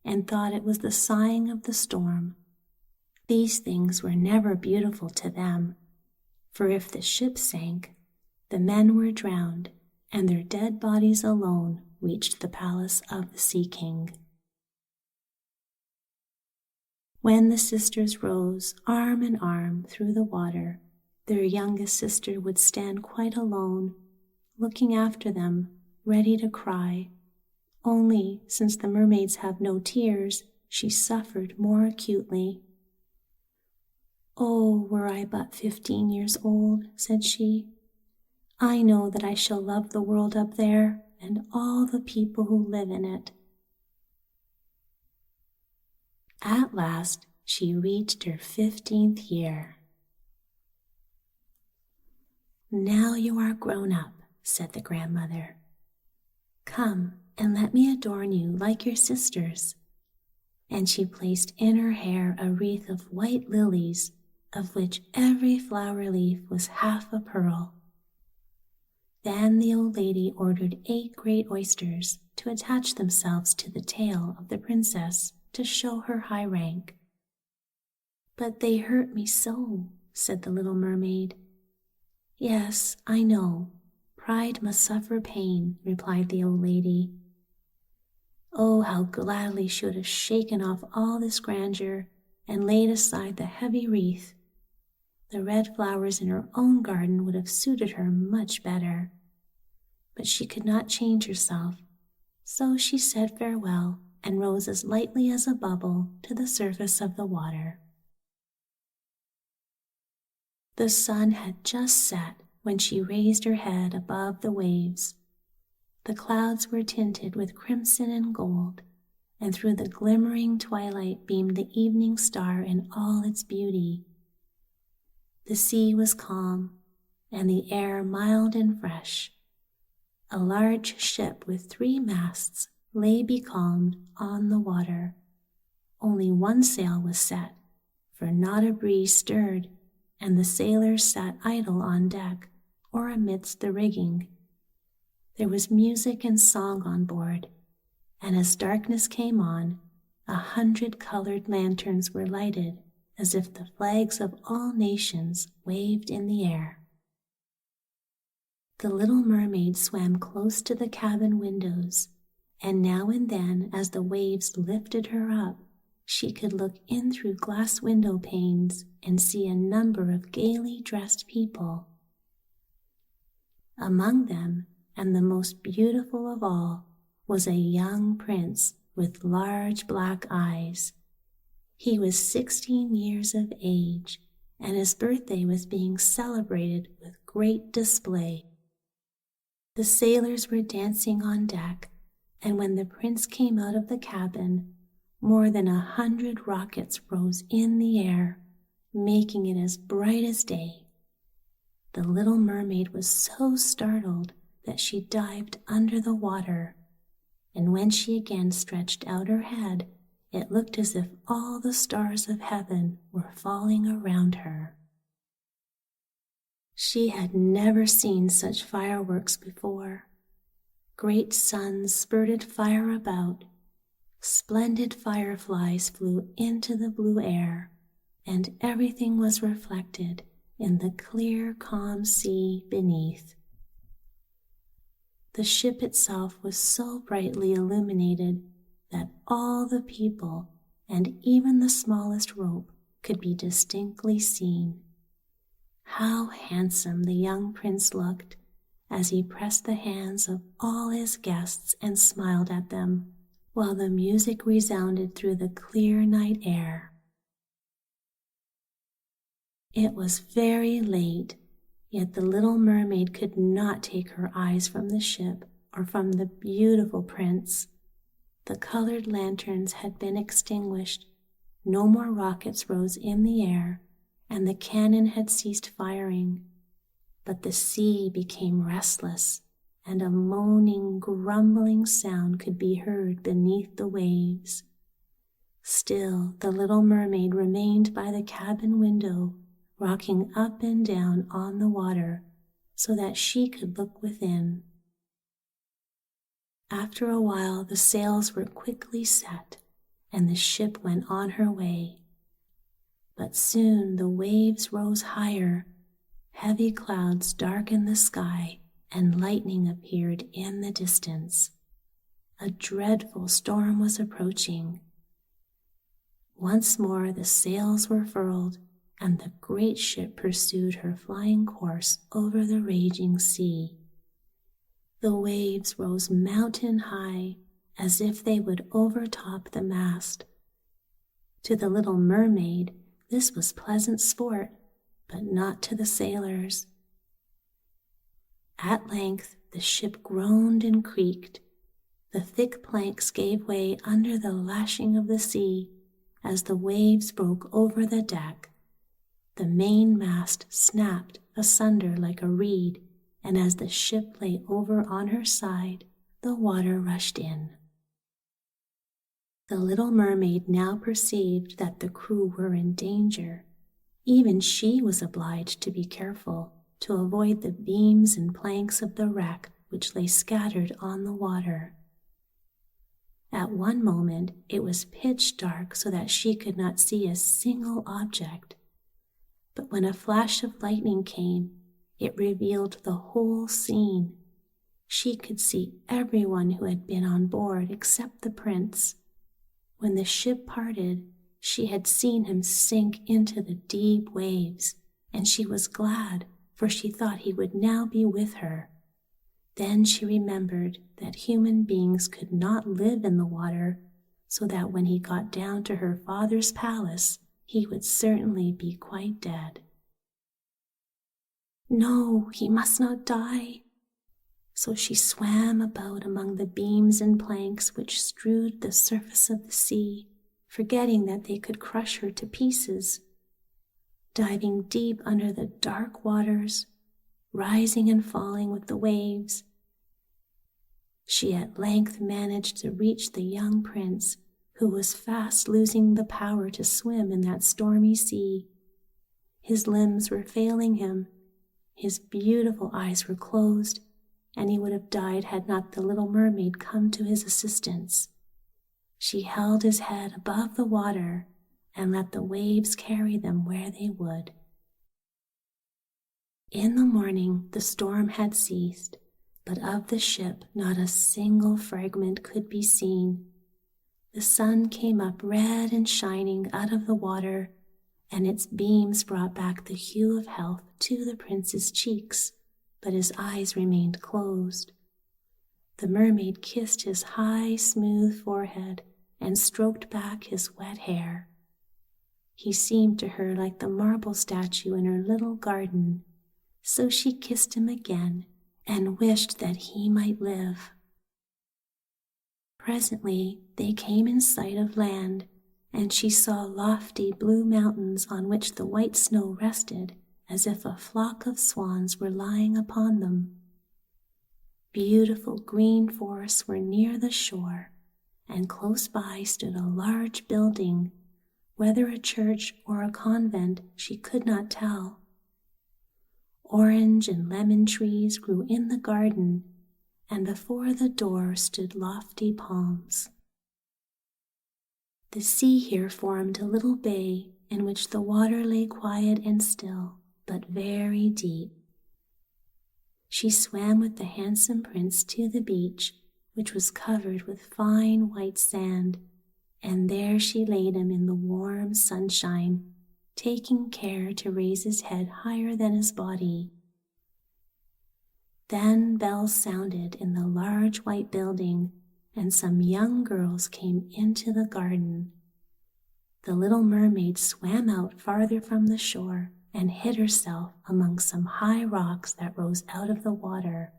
and thought it was the sighing of the storm. These things were never beautiful to them, for if the ship sank, the men were drowned, and their dead bodies alone reached the palace of the Sea King. When the sisters rose arm in arm through the water, their youngest sister would stand quite alone, looking after them, ready to cry. Only, since the mermaids have no tears, she suffered more acutely. "Oh, were I but 15 years old," said she. "I know that I shall love the world up there and all the people who live in it." At last, she reached her 15th year. "Now you are grown up," said the grandmother. "Come and let me adorn you like your sisters." And she placed in her hair a wreath of white lilies, of which every flower leaf was half a pearl. Then the old lady ordered 8 great oysters to attach themselves to the tail of the princess to show her high rank. "But they hurt me so," said the little mermaid. "Yes, I know. Pride must suffer pain," replied the old lady. Oh, how gladly she would have shaken off all this grandeur and laid aside the heavy wreath. The red flowers in her own garden would have suited her much better. But she could not change herself, so she said farewell and rose as lightly as a bubble to the surface of the water. The sun had just set when she raised her head above the waves. The clouds were tinted with crimson and gold, and through the glimmering twilight beamed the evening star in all its beauty. The sea was calm, and the air mild and fresh. A large ship with 3 masts lay becalmed on the water. Only one sail was set, for not a breeze stirred, and the sailors sat idle on deck or amidst the rigging. There was music and song on board, and as darkness came on, 100 colored lanterns were lighted as if the flags of all nations waved in the air. The little mermaid swam close to the cabin windows, and now and then, as the waves lifted her up, she could look in through glass window panes and see a number of gaily dressed people. Among them, and the most beautiful of all, was a young prince with large black eyes. He was 16 years of age, and his birthday was being celebrated with great display. The sailors were dancing on deck, and when the prince came out of the cabin, more than 100 rockets rose in the air, making it as bright as day. The little mermaid was so startled that she dived under the water, and when she again stretched out her head, it looked as if all the stars of heaven were falling around her. She had never seen such fireworks before. Great suns spurted fire about. Splendid fireflies flew into the blue air, and everything was reflected in the clear, calm sea beneath. The ship itself was so brightly illuminated that all the people and even the smallest rope could be distinctly seen. How handsome the young prince looked as he pressed the hands of all his guests and smiled at them, while the music resounded through the clear night air. It was very late, yet the little mermaid could not take her eyes from the ship or from the beautiful prince. The colored lanterns had been extinguished, no more rockets rose in the air, and the cannon had ceased firing. But the sea became restless, and a moaning, grumbling sound could be heard beneath the waves. Still, the little mermaid remained by the cabin window, rocking up and down on the water so that she could look within. After a while, the sails were quickly set, and the ship went on her way. But soon the waves rose higher, heavy clouds darkened the sky, and lightning appeared in the distance. A dreadful storm was approaching. Once more the sails were furled, and the great ship pursued her flying course over the raging sea. The waves rose mountain high, as if they would overtop the mast. To the little mermaid, this was pleasant sport, but not to the sailors. At length the ship groaned and creaked. The thick planks gave way under the lashing of the sea as the waves broke over the deck. The main mast snapped asunder like a reed, and as the ship lay over on her side, the water rushed in. The little mermaid now perceived that the crew were in danger. Even she was obliged to be careful to avoid the beams and planks of the wreck which lay scattered on the water. At one moment it was pitch dark so that she could not see a single object. But when a flash of lightning came, it revealed the whole scene. She could see everyone who had been on board except the prince. When the ship parted, she had seen him sink into the deep waves, and she was glad, for she thought he would now be with her. Then she remembered that human beings could not live in the water, so that when he got down to her father's palace, he would certainly be quite dead. No, he must not die. So she swam about among the beams and planks which strewed the surface of the sea, forgetting that they could crush her to pieces. Diving deep under the dark waters, rising and falling with the waves, she at length managed to reach the young prince, who was fast losing the power to swim in that stormy sea. His limbs were failing him, his beautiful eyes were closed, and he would have died had not the little mermaid come to his assistance. She held his head above the water and let the waves carry them where they would. In the morning the storm had ceased, but of the ship not a single fragment could be seen. The sun came up red and shining out of the water, and its beams brought back the hue of health to the prince's cheeks, but his eyes remained closed. The mermaid kissed his high, smooth forehead and stroked back his wet hair. He seemed to her like the marble statue in her little garden, so she kissed him again and wished that he might live. Presently they came in sight of land, and she saw lofty blue mountains on which the white snow rested as if a flock of swans were lying upon them. Beautiful green forests were near the shore, and close by stood a large building, whether a church or a convent she could not tell. Orange and lemon trees grew in the garden, and before the door stood lofty palms. The sea here formed a little bay in which the water lay quiet and still, but very deep. She swam with the handsome prince to the beach, which was covered with fine white sand, and there she laid him in the warm sunshine, taking care to raise his head higher than his body. Then bells sounded in the large white building, and some young girls came into the garden. The little mermaid swam out farther from the shore and hid herself among some high rocks that rose out of the water.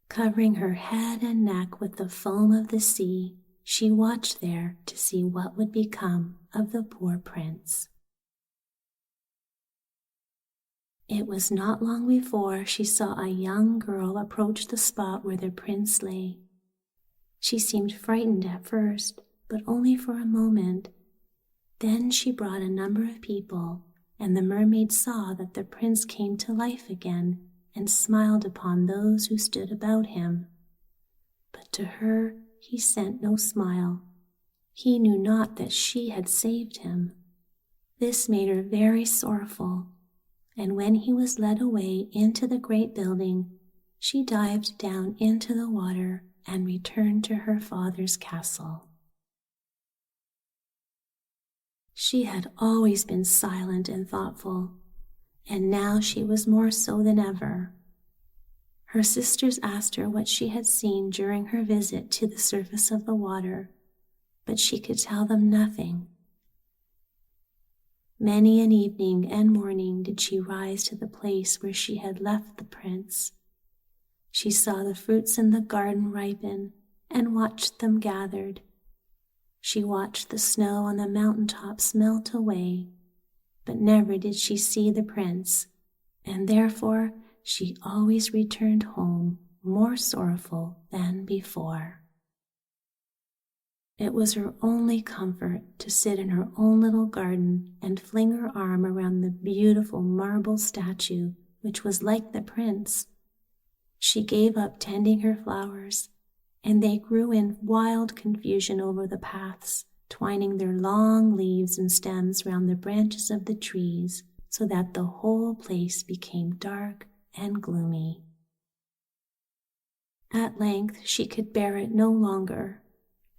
Covering her head and neck with the foam of the sea, she watched there to see what would become of the poor prince. It was not long before she saw a young girl approach the spot where the prince lay. She seemed frightened at first, but only for a moment. Then she brought a number of people, and the mermaid saw that the prince came to life again and smiled upon those who stood about him. But to her he sent no smile. He knew not that she had saved him. This made her very sorrowful, and when he was led away into the great building, she dived down into the water and returned to her father's castle. She had always been silent and thoughtful, and now she was more so than ever. Her sisters asked her what she had seen during her visit to the surface of the water, but she could tell them nothing. Many an evening and morning did she rise to the place where she had left the prince. She saw the fruits in the garden ripen and watched them gathered. She watched the snow on the mountain tops melt away, but never did she see the prince, and therefore she always returned home more sorrowful than before. It was her only comfort to sit in her own little garden and fling her arm around the beautiful marble statue which was like the prince. She gave up tending her flowers, and they grew in wild confusion over the paths, twining their long leaves and stems round the branches of the trees, so that the whole place became dark and gloomy. At length she could bear it no longer,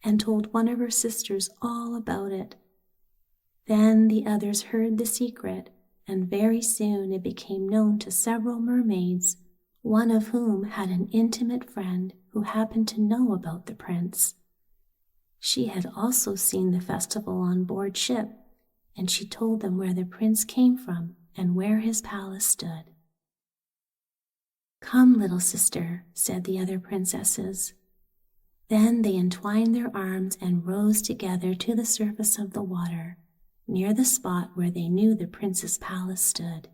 and told one of her sisters all about it. Then the others heard the secret, and very soon it became known to several mermaids, one of whom had an intimate friend who happened to know about the prince. She had also seen the festival on board ship, and she told them where the prince came from and where his palace stood. "Come, little sister," said the other princesses. Then they entwined their arms and rose together to the surface of the water, near the spot where they knew the prince's palace stood.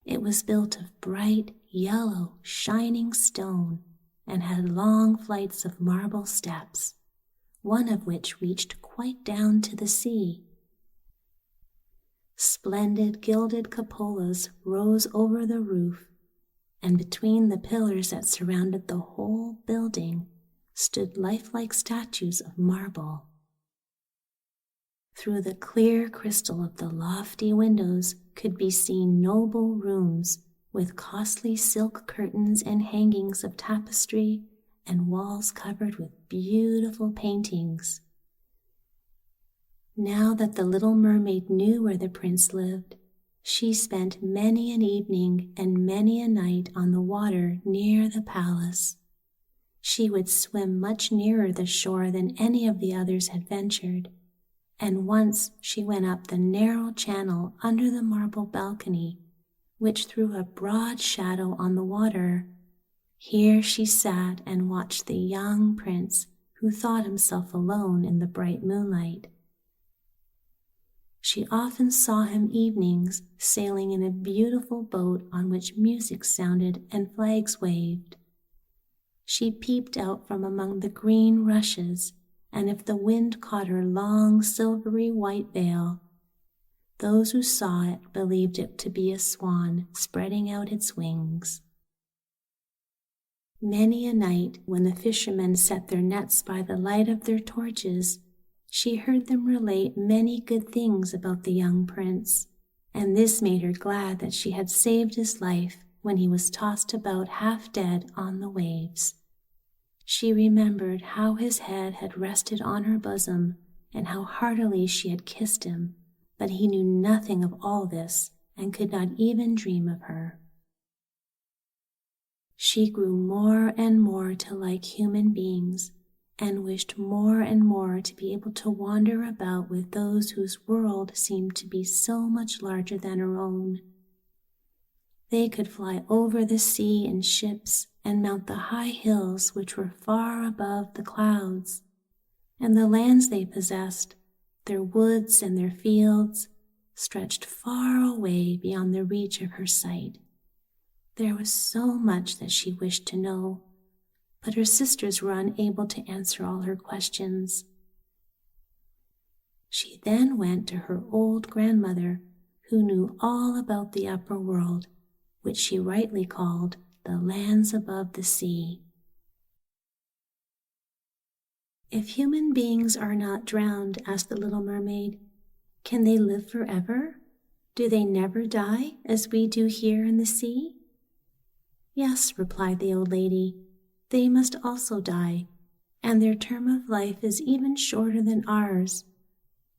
It was built of bright, yellow, shining stone, and had long flights of marble steps, one of which reached quite down to the sea. Splendid gilded cupolas rose over the roof, and between the pillars that surrounded the whole building stood lifelike statues of marble. Through the clear crystal of the lofty windows could be seen noble rooms with costly silk curtains and hangings of tapestry and walls covered with beautiful paintings. Now that the little mermaid knew where the prince lived, she spent many an evening and many a night on the water near the palace. She would swim much nearer the shore than any of the others had ventured, and once she went up the narrow channel under the marble balcony, which threw a broad shadow on the water. Here she sat and watched the young prince, who thought himself alone in the bright moonlight. She often saw him evenings sailing in a beautiful boat on which music sounded and flags waved. She peeped out from among the green rushes, and if the wind caught her long silvery white veil, those who saw it believed it to be a swan spreading out its wings. Many a night, when the fishermen set their nets by the light of their torches, she heard them relate many good things about the young prince, and this made her glad that she had saved his life when he was tossed about half dead on the waves. She remembered how his head had rested on her bosom, and how heartily she had kissed him, but he knew nothing of all this and could not even dream of her. She grew more and more to like human beings, and wished more and more to be able to wander about with those whose world seemed to be so much larger than her own. They could fly over the sea in ships and mount the high hills which were far above the clouds, and the lands they possessed, their woods and their fields, stretched far away beyond the reach of her sight. There was so much that she wished to know, but her sisters were unable to answer all her questions. She then went to her old grandmother, who knew all about the upper world, which she rightly called the lands above the sea. "If human beings are not drowned," asked the little mermaid, "can they live forever? Do they never die, as we do here in the sea?" "Yes," replied the old lady, "they must also die, and their term of life is even shorter than ours.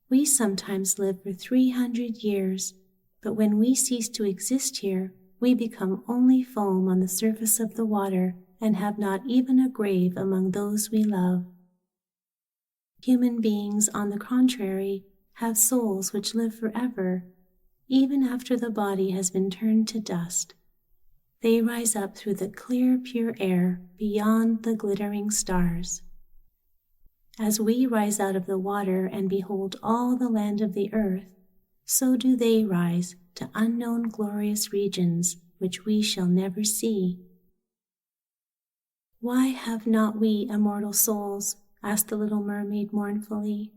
We sometimes live for 300 years, but when we cease to exist here, we become only foam on the surface of the water and have not even a grave among those we love. Human beings, on the contrary, have souls which live forever, even after the body has been turned to dust. They rise up through the clear, pure air beyond the glittering stars. As we rise out of the water and behold all the land of the earth, so do they rise to unknown glorious regions which we shall never see." "Why have not we immortal souls?" asked the little mermaid mournfully.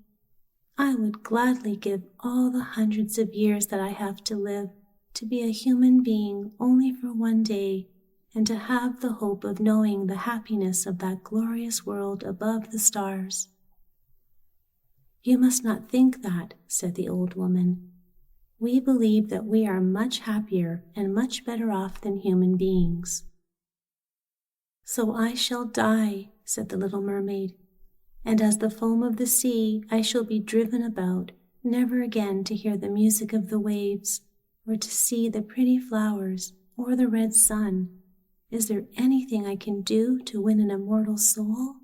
"I would gladly give all the hundreds of years that I have to live to be a human being only for one day, and to have the hope of knowing the happiness of that glorious world above the stars." "You must not think that," said the old woman. "We believe that we are much happier and much better off than human beings." "So I shall die," said the little mermaid, "and as the foam of the sea I shall be driven about, never again to hear the music of the waves, or to see the pretty flowers or the red sun. Is there anything I can do to win an immortal soul?"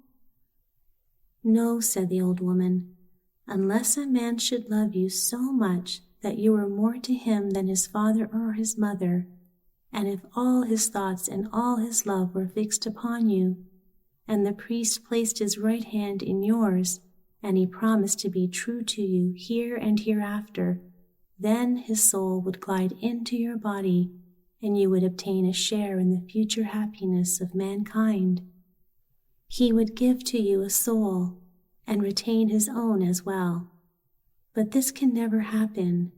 "No," said the old woman, "unless a man should love you so much that you were more to him than his father or his mother, and if all his thoughts and all his love were fixed upon you, and the priest placed his right hand in yours, and he promised to be true to you here and hereafter, then his soul would glide into your body, and you would obtain a share in the future happiness of mankind. He would give to you a soul, and retain his own as well. But this can never happen.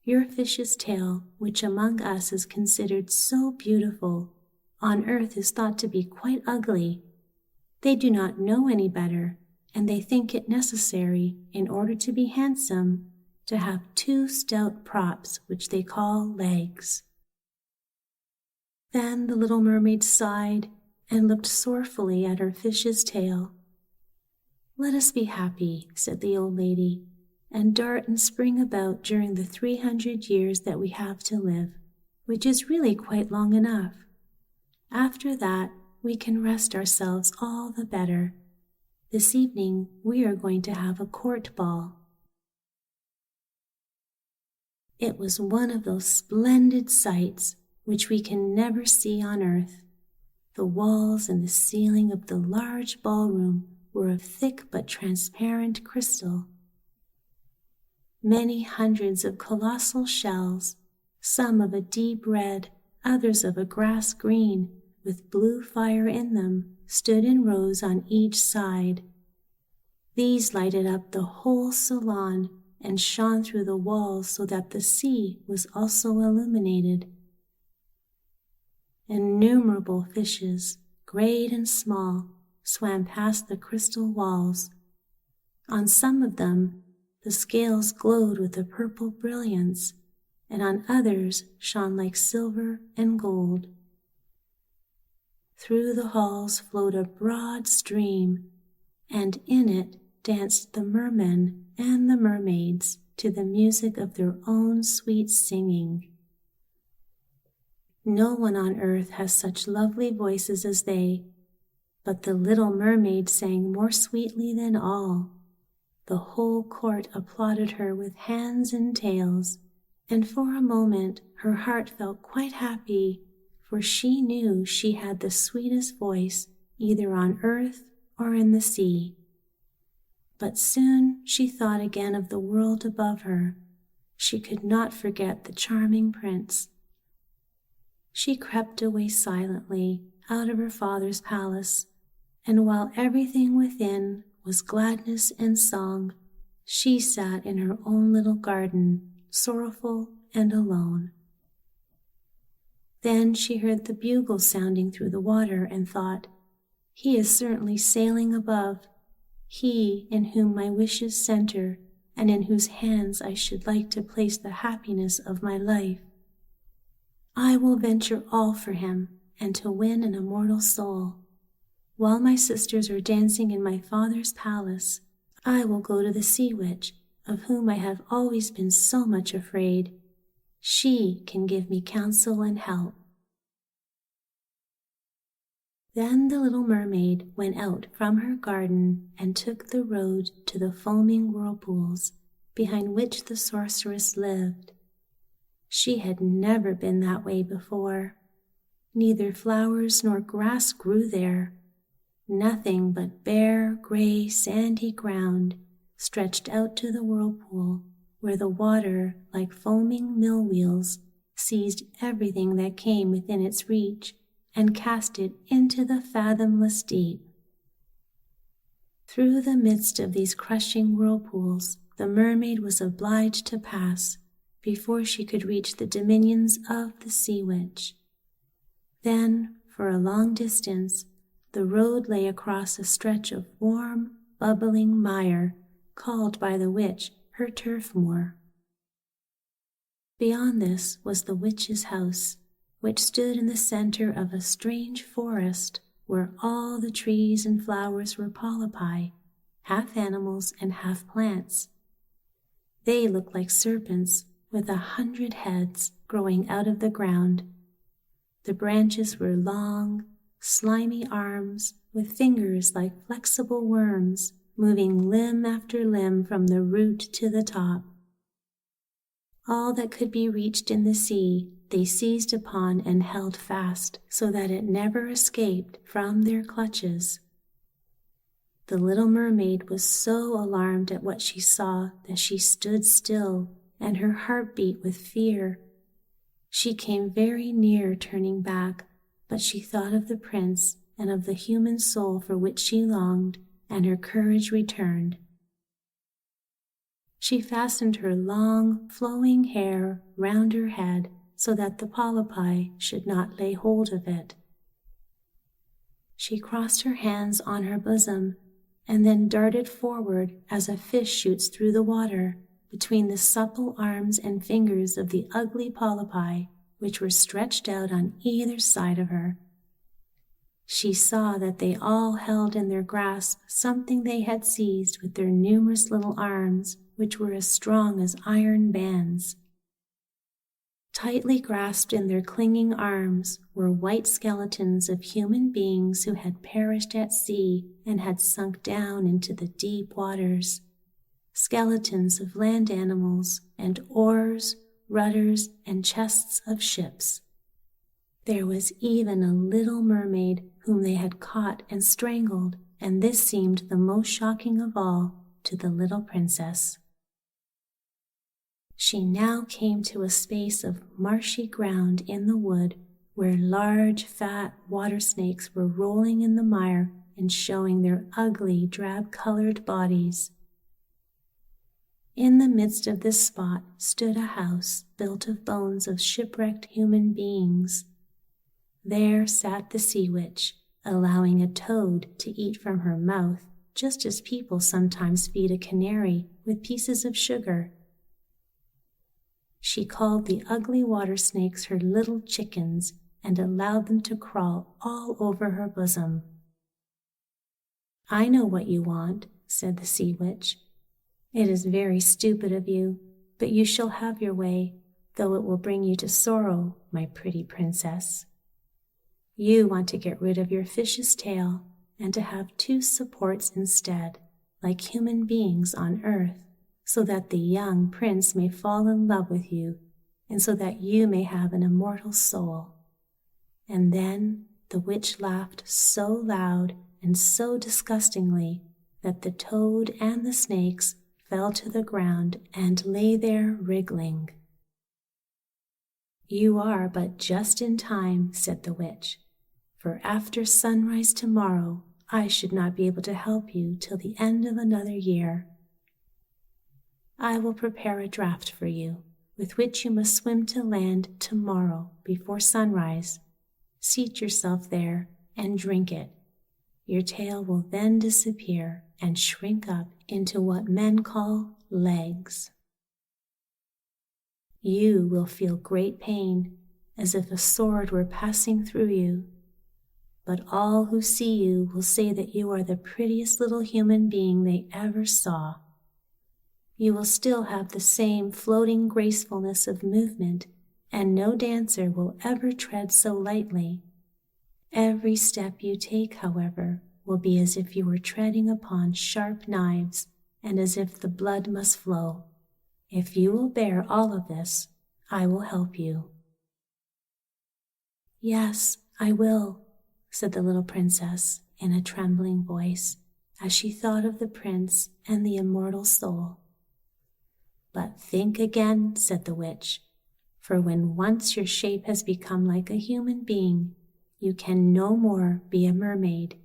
Your fish's tail, which among us is considered so beautiful, on earth is thought to be quite ugly. They do not know any better, and they think it necessary, in order to be handsome, to have 2 stout props which they call legs." Then the little mermaid sighed and looked sorrowfully at her fish's tail. "Let us be happy," said the old lady, "and dart and spring about during the 300 years that we have to live, which is really quite long enough. After that, we can rest ourselves all the better. This evening we are going to have a court ball." It was one of those splendid sights which we can never see on earth. The walls and the ceiling of the large ballroom were of thick but transparent crystal. Many hundreds of colossal shells, some of a deep red, others of a grass green, with blue fire in them, stood in rows on each side. These lighted up the whole salon and shone through the walls so that the sea was also illuminated. Innumerable fishes, great and small, swam past the crystal walls. On some of them, the scales glowed with a purple brilliance, and on others shone like silver and gold. Through the halls flowed a broad stream, and in it danced the mermen and the mermaids to the music of their own sweet singing. No one on earth has such lovely voices as they, but the little mermaid sang more sweetly than all. The whole court applauded her with hands and tails, and for a moment her heart felt quite happy, for she knew she had the sweetest voice either on earth or in the sea. But soon she thought again of the world above her. She could not forget the charming prince. She crept away silently out of her father's palace, and while everything within was gladness and song, she sat in her own little garden, sorrowful and alone. Then she heard the bugles sounding through the water and thought, "He is certainly sailing above, he in whom my wishes center, and in whose hands I should like to place the happiness of my life. I will venture all for him, and to win an immortal soul. While my sisters are dancing in my father's palace, I will go to the sea witch, of whom I have always been so much afraid. She can give me counsel and help." Then the little mermaid went out from her garden and took the road to the foaming whirlpools, behind which the sorceress lived. She had never been that way before. Neither flowers nor grass grew there. Nothing but bare, gray, sandy ground stretched out to the whirlpool, where the water, like foaming mill wheels, seized everything that came within its reach and cast it into the fathomless deep. Through the midst of these crushing whirlpools, the mermaid was obliged to pass before she could reach the dominions of the sea witch. Then, for a long distance, the road lay across a stretch of warm, bubbling mire, called by the witch her turf moor. Beyond this was the witch's house, which stood in the center of a strange forest where all the trees and flowers were polypi, half animals and half plants. They looked like serpents with 100 heads growing out of the ground. The branches were long, slimy arms with fingers like flexible worms, moving limb after limb from the root to the top. All that could be reached in the sea they seized upon and held fast so that it never escaped from their clutches. The little mermaid was so alarmed at what she saw that she stood still, and her heart beat with fear. She came very near turning back, but she thought of the prince and of the human soul for which she longed, and her courage returned. She fastened her long, flowing hair round her head so that the polypi should not lay hold of it. She crossed her hands on her bosom and then darted forward as a fish shoots through the water between the supple arms and fingers of the ugly polypi which were stretched out on either side of her. She saw that they all held in their grasp something they had seized with their numerous little arms, which were as strong as iron bands. Tightly grasped in their clinging arms were white skeletons of human beings who had perished at sea and had sunk down into the deep waters. Skeletons of land animals and oars, rudders, and chests of ships. There was even a little mermaid whom they had caught and strangled, and this seemed the most shocking of all to the little princess. She now came to a space of marshy ground in the wood where large, fat water snakes were rolling in the mire and showing their ugly, drab-colored bodies. In the midst of this spot stood a house built of bones of shipwrecked human beings. There sat the sea witch, allowing a toad to eat from her mouth, just as people sometimes feed a canary with pieces of sugar. She called the ugly water snakes her little chickens and allowed them to crawl all over her bosom. "I know what you want," said the sea witch. "It is very stupid of you, but you shall have your way, though it will bring you to sorrow, my pretty princess. You want to get rid of your fish's tail and to have 2 supports instead, like human beings on earth, so that the young prince may fall in love with you, and so that you may have an immortal soul." And then the witch laughed so loud and so disgustingly that the toad and the snakes fell to the ground and lay there wriggling. "You are but just in time," said the witch, "for after sunrise tomorrow I should not be able to help you till the end of another year. I will prepare a draught for you, with which you must swim to land tomorrow before sunrise. Seat yourself there and drink it. Your tail will then disappear and shrink up into what men call legs. You will feel great pain, as if a sword were passing through you, but all who see you will say that you are the prettiest little human being they ever saw. You will still have the same floating gracefulness of movement, and no dancer will ever tread so lightly. Every step you take, however, will be as if you were treading upon sharp knives, and as if the blood must flow. If you will bear all of this, I will help you." "Yes, I will," said the little princess in a trembling voice, as she thought of the prince and the immortal soul. "But think again," said the witch, "for when once your shape has become like a human being, you can no more be a mermaid.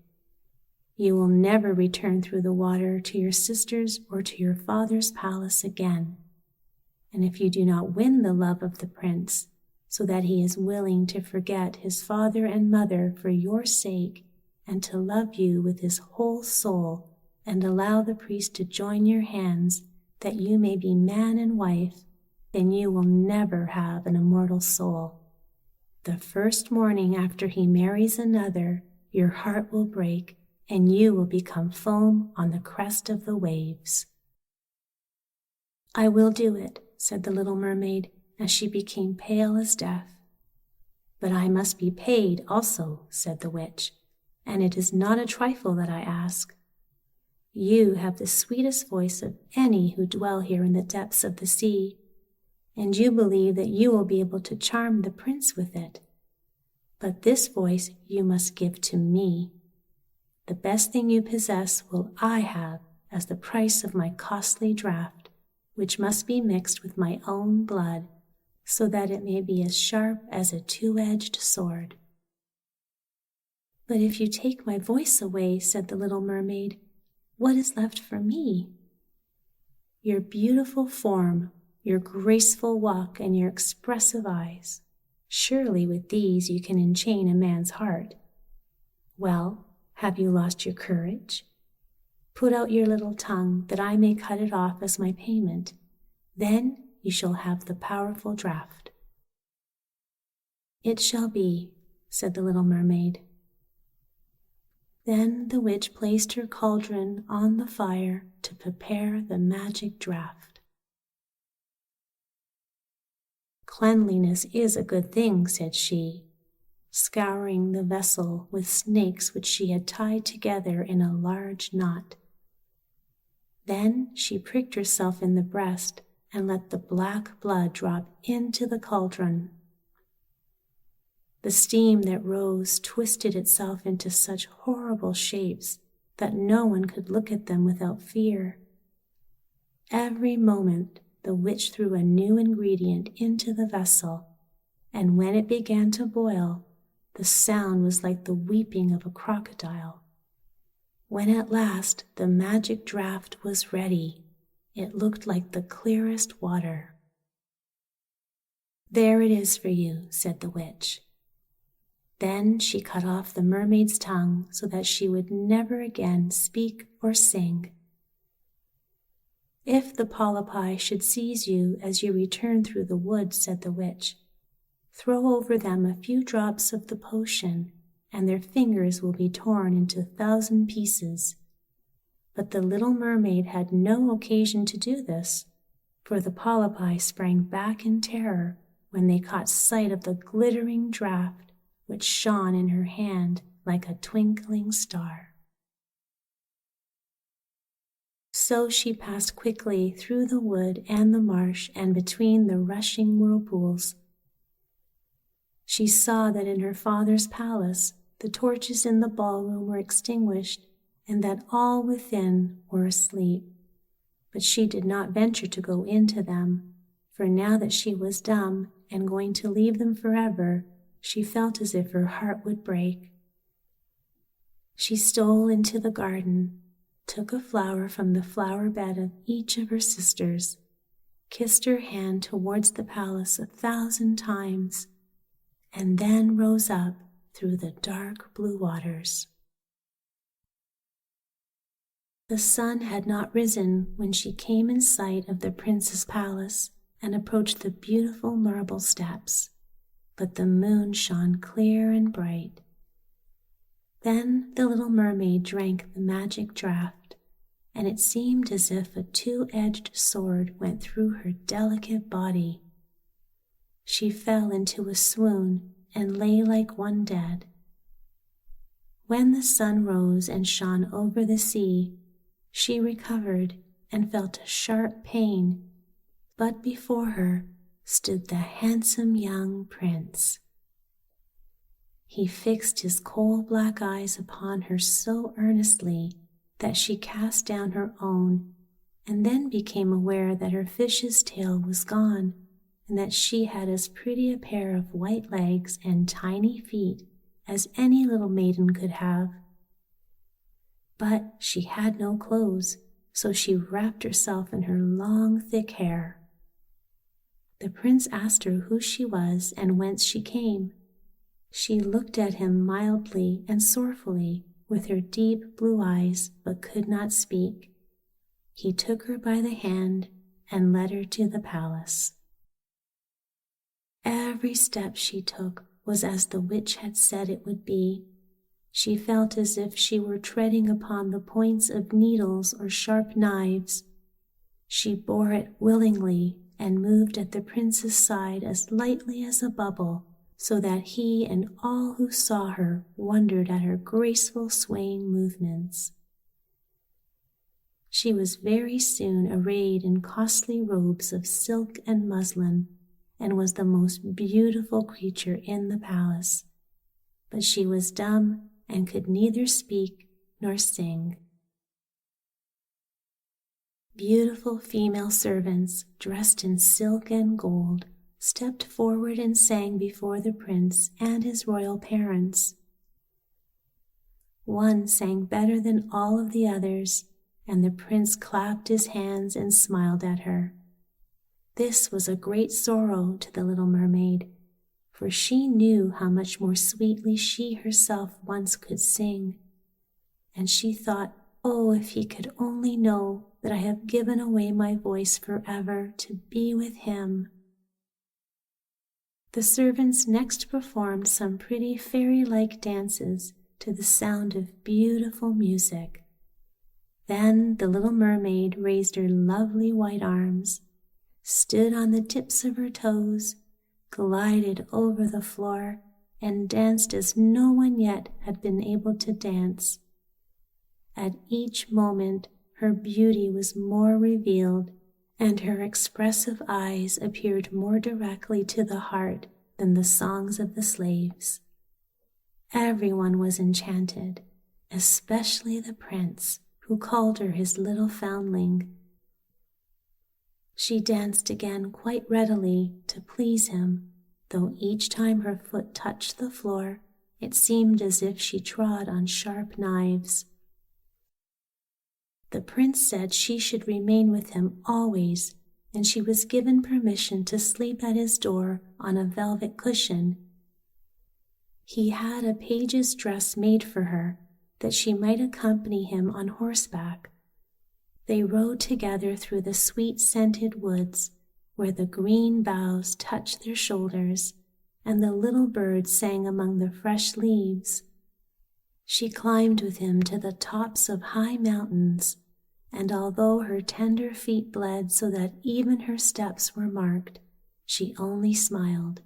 You will never return through the water to your sisters or to your father's palace again. And if you do not win the love of the prince, so that he is willing to forget his father and mother for your sake, and to love you with his whole soul, and allow the priest to join your hands, that you may be man and wife, then you will never have an immortal soul. The first morning after he marries another, your heart will break, and you will become foam on the crest of the waves." "I will do it," said the little mermaid, as she became pale as death. "But I must be paid also," said the witch, "and it is not a trifle that I ask. You have the sweetest voice of any who dwell here in the depths of the sea, and you believe that you will be able to charm the prince with it. But this voice you must give to me. The best thing you possess will I have as the price of my costly draught, which must be mixed with my own blood, so that it may be as sharp as a two-edged sword." "But if you take my voice away," said the little mermaid, "what is left for me?" "Your beautiful form, your graceful walk, and your expressive eyes. Surely with these you can enchain a man's heart. Well, have you lost your courage? Put out your little tongue, that I may cut it off as my payment. Then you shall have the powerful draught." "It shall be," said the little mermaid. Then the witch placed her cauldron on the fire to prepare the magic draught. "Cleanliness is a good thing," said she, scouring the vessel with snakes which she had tied together in a large knot. Then she pricked herself in the breast and let the black blood drop into the cauldron. The steam that rose twisted itself into such horrible shapes that no one could look at them without fear. Every moment the witch threw a new ingredient into the vessel, and when it began to boil, the sound was like the weeping of a crocodile. When at last the magic draught was ready, it looked like the clearest water. "There it is for you," said the witch. Then she cut off the mermaid's tongue so that she would never again speak or sing. "If the polypi should seize you as you return through the wood," said the witch, "throw over them a few drops of the potion, and their fingers will be torn into 1,000 pieces." But the little mermaid had no occasion to do this, for the polypi sprang back in terror when they caught sight of the glittering draught which shone in her hand like a twinkling star. So she passed quickly through the wood and the marsh and between the rushing whirlpools. She saw that in her father's palace the torches in the ballroom were extinguished, and that all within were asleep. But she did not venture to go into them, for now that she was dumb and going to leave them forever, she felt as if her heart would break. She stole into the garden, took a flower from the flower bed of each of her sisters, kissed her hand towards the palace 1,000 times, and then rose up through the dark blue waters. The sun had not risen when she came in sight of the prince's palace and approached the beautiful marble steps, but the moon shone clear and bright. Then the little mermaid drank the magic draught, and it seemed as if a two-edged sword went through her delicate body. She fell into a swoon and lay like one dead. When the sun rose and shone over the sea, she recovered and felt a sharp pain, but before her stood the handsome young prince. He fixed his coal-black eyes upon her so earnestly that she cast down her own, and then became aware that her fish's tail was gone, and that she had as pretty a pair of white legs and tiny feet as any little maiden could have. But she had no clothes, so she wrapped herself in her long, thick hair. The prince asked her who she was and whence she came. She looked at him mildly and sorrowfully with her deep blue eyes, but could not speak. He took her by the hand and led her to the palace. Every step she took was as the witch had said it would be. She felt as if she were treading upon the points of needles or sharp knives. She bore it willingly and moved at the prince's side as lightly as a bubble, so that he and all who saw her wondered at her graceful swaying movements. She was very soon arrayed in costly robes of silk and muslin, and was the most beautiful creature in the palace. But she was dumb and could neither speak nor sing. Beautiful female servants, dressed in silk and gold, stepped forward and sang before the prince and his royal parents. One sang better than all of the others, and the prince clapped his hands and smiled at her. This was a great sorrow to the little mermaid, for she knew how much more sweetly she herself once could sing, and she thought, "Oh, if he could only know that I have given away my voice forever to be with him." The servants next performed some pretty fairy-like dances to the sound of beautiful music. Then the little mermaid raised her lovely white arms, stood on the tips of her toes, glided over the floor, and danced as no one yet had been able to dance. At each moment her beauty was more revealed, and her expressive eyes appeared more directly to the heart than the songs of the slaves. Everyone was enchanted, especially the prince, who called her his little foundling. She danced again quite readily to please him, though each time her foot touched the floor, it seemed as if she trod on sharp knives. The prince said she should remain with him always, and she was given permission to sleep at his door on a velvet cushion. He had a page's dress made for her, that she might accompany him on horseback. They rode together through the sweet-scented woods, where the green boughs touched their shoulders, and the little birds sang among the fresh leaves. She climbed with him to the tops of high mountains, and although her tender feet bled so that even her steps were marked, she only smiled.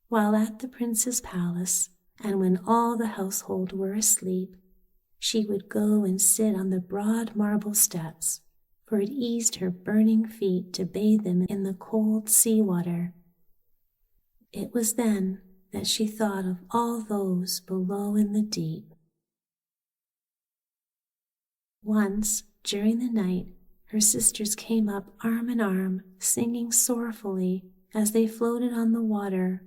While at the prince's palace, and when all the household were asleep, she would go and sit on the broad marble steps, for it eased her burning feet to bathe them in the cold sea water. It was then that she thought of all those below in the deep. Once, during the night, her sisters came up arm in arm, singing sorrowfully as they floated on the water.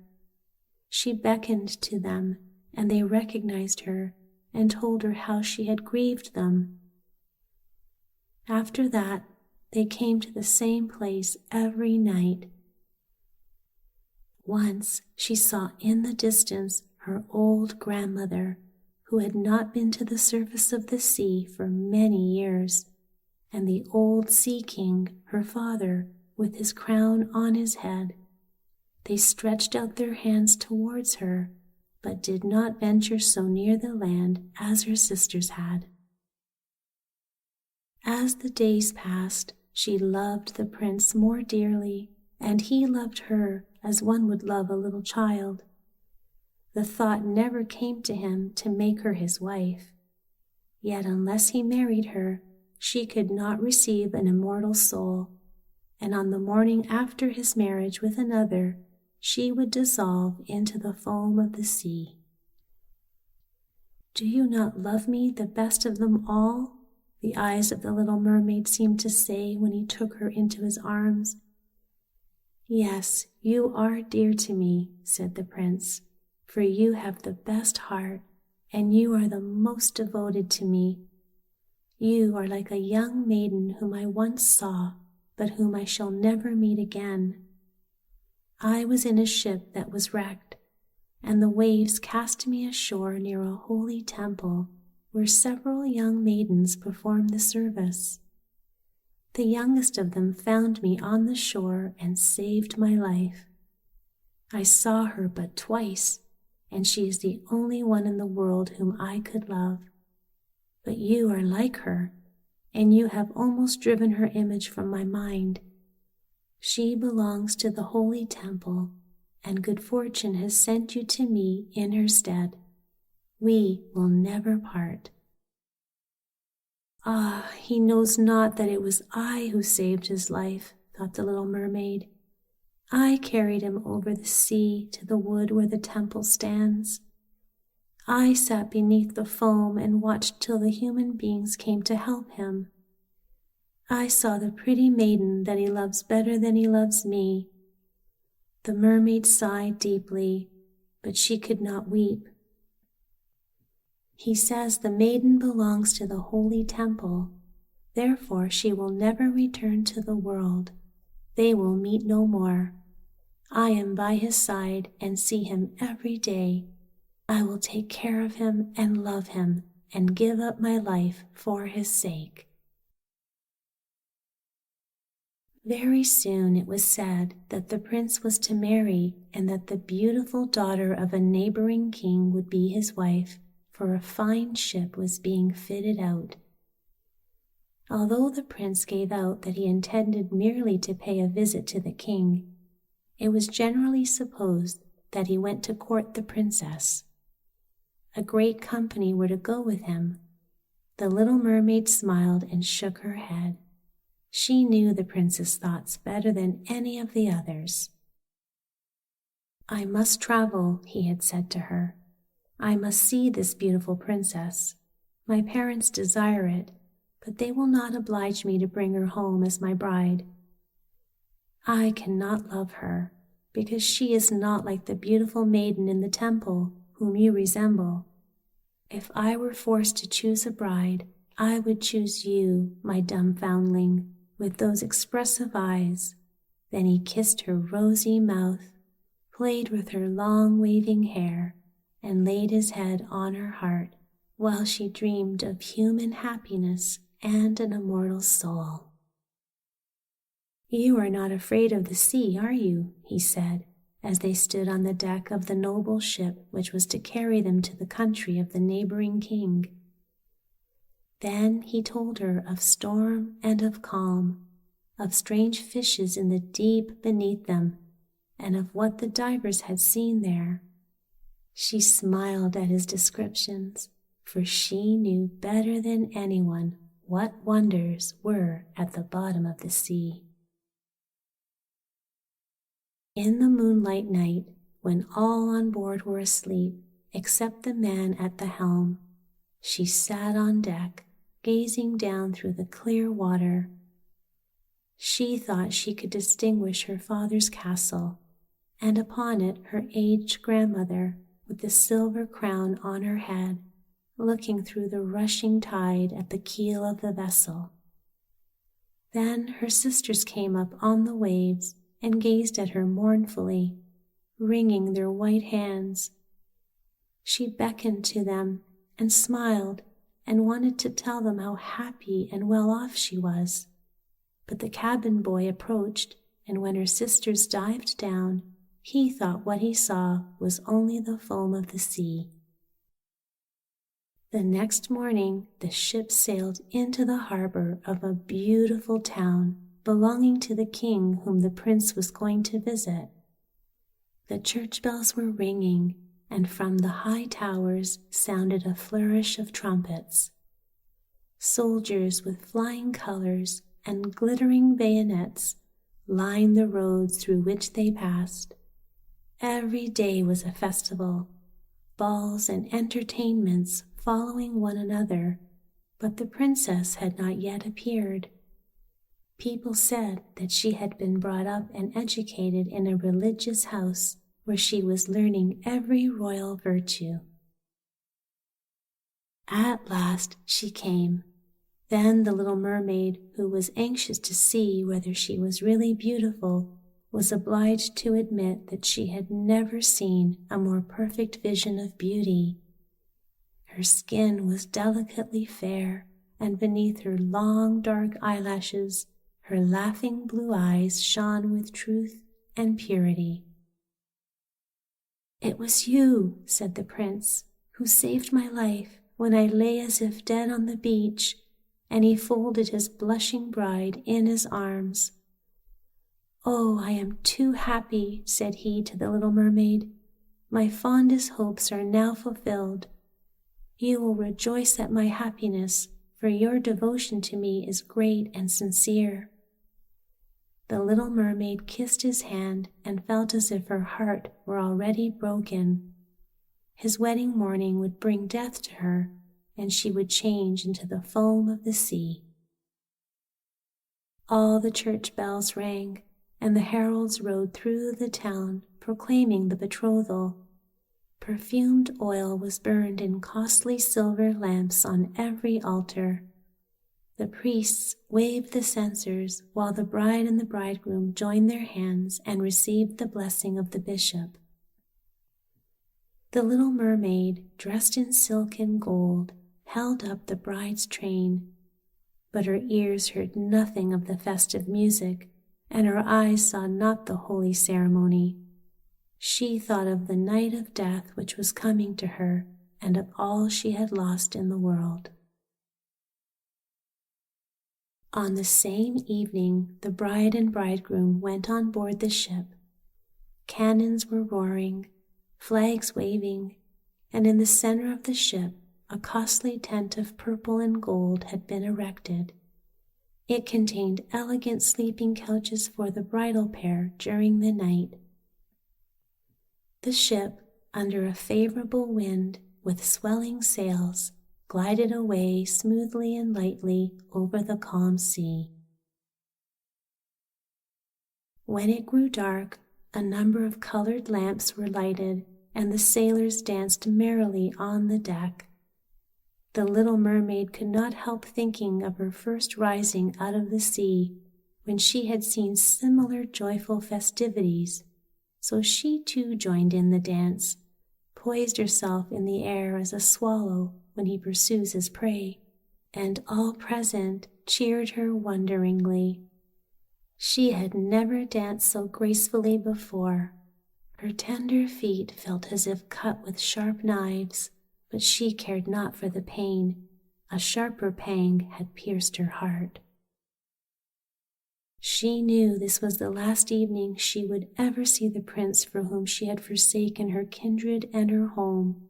She beckoned to them, and they recognized her and told her how she had grieved them. After that, they came to the same place every night. Once she saw in the distance her old grandmother, who had not been to the surface of the sea for many years, and the old sea king, her father, with his crown on his head. They stretched out their hands towards her, but did not venture so near the land as her sisters had. As the days passed, she loved the prince more dearly, and he loved her as one would love a little child. The thought never came to him to make her his wife. Yet unless he married her, she could not receive an immortal soul, and on the morning after his marriage with another, she would dissolve into the foam of the sea. "Do you not love me the best of them all?" the eyes of the little mermaid seemed to say when he took her into his arms. "Yes, you are dear to me," said the prince, "for you have the best heart, and you are the most devoted to me. You are like a young maiden whom I once saw, but whom I shall never meet again. I was in a ship that was wrecked, and the waves cast me ashore near a holy temple where several young maidens performed the service. The youngest of them found me on the shore and saved my life. I saw her but twice, and she is the only one in the world whom I could love. But you are like her, and you have almost driven her image from my mind. She belongs to the holy temple, and good fortune has sent you to me in her stead. We will never part." "Ah, he knows not that it was I who saved his life," thought the little mermaid. "I carried him over the sea to the wood where the temple stands. I sat beneath the foam and watched till the human beings came to help him. I saw the pretty maiden that he loves better than he loves me." The mermaid sighed deeply, but she could not weep. "He says the maiden belongs to the holy temple. Therefore she will never return to the world. They will meet no more. I am by his side and see him every day. I will take care of him and love him and give up my life for his sake." Very soon it was said that the prince was to marry and that the beautiful daughter of a neighboring king would be his wife, for a fine ship was being fitted out. Although the prince gave out that he intended merely to pay a visit to the king, it was generally supposed that he went to court the princess. A great company were to go with him. The little mermaid smiled and shook her head. She knew the prince's thoughts better than any of the others. "I must travel," he had said to her. "I must see this beautiful princess. My parents desire it, but they will not oblige me to bring her home as my bride. I cannot love her, because she is not like the beautiful maiden in the temple whom you resemble. If I were forced to choose a bride, I would choose you, my dumb foundling, with those expressive eyes." Then he kissed her rosy mouth, played with her long waving hair, and laid his head on her heart while she dreamed of human happiness and an immortal soul. "You are not afraid of the sea, are you?" he said, as they stood on the deck of the noble ship which was to carry them to the country of the neighboring king. Then he told her of storm and of calm, of strange fishes in the deep beneath them, and of what the divers had seen there. She smiled at his descriptions, for she knew better than anyone what wonders were at the bottom of the sea. In the moonlight night, when all on board were asleep, except the man at the helm, she sat on deck, gazing down through the clear water. She thought she could distinguish her father's castle, and upon it her aged grandmother, with the silver crown on her head, looking through the rushing tide at the keel of the vessel. Then her sisters came up on the waves and gazed at her mournfully, wringing their white hands. She beckoned to them and smiled and wanted to tell them how happy and well off she was. But the cabin boy approached, and when her sisters dived down, he thought what he saw was only the foam of the sea. The next morning, the ship sailed into the harbor of a beautiful town belonging to the king whom the prince was going to visit. The church bells were ringing, and from the high towers sounded a flourish of trumpets. Soldiers with flying colors and glittering bayonets lined the roads through which they passed. Every day was a festival, balls and entertainments following one another, but the princess had not yet appeared. People said that she had been brought up and educated in a religious house where she was learning every royal virtue. At last she came. Then the little mermaid, who was anxious to see whether she was really beautiful, was obliged to admit that she had never seen a more perfect vision of beauty. Her skin was delicately fair, and beneath her long dark eyelashes, her laughing blue eyes shone with truth and purity. "It was you," said the prince, "who saved my life when I lay as if dead on the beach," and he folded his blushing bride in his arms. "Oh, I am too happy," said he to the little mermaid. "My fondest hopes are now fulfilled. You will rejoice at my happiness, for your devotion to me is great and sincere." The little mermaid kissed his hand and felt as if her heart were already broken. His wedding morning would bring death to her, and she would change into the foam of the sea. All the church bells rang, and the heralds rode through the town proclaiming the betrothal. Perfumed oil was burned in costly silver lamps on every altar. The priests waved the censers while the bride and the bridegroom joined their hands and received the blessing of the bishop. The little mermaid, dressed in silk and gold, held up the bride's train, but her ears heard nothing of the festive music, and her eyes saw not the holy ceremony. She thought of the night of death which was coming to her, and of all she had lost in the world. On the same evening, the bride and bridegroom went on board the ship. Cannons were roaring, flags waving, and in the center of the ship a costly tent of purple and gold had been erected. It contained elegant sleeping couches for the bridal pair during the night. The ship, under a favorable wind with swelling sails, glided away smoothly and lightly over the calm sea. When it grew dark, a number of colored lamps were lighted, and the sailors danced merrily on the deck. The little mermaid could not help thinking of her first rising out of the sea, when she had seen similar joyful festivities, so she too joined in the dance, poised herself in the air as a swallow when he pursues his prey, and all present cheered her wonderingly. She had never danced so gracefully before. Her tender feet felt as if cut with sharp knives, but she cared not for the pain. A sharper pang had pierced her heart. She knew this was the last evening she would ever see the prince for whom she had forsaken her kindred and her home.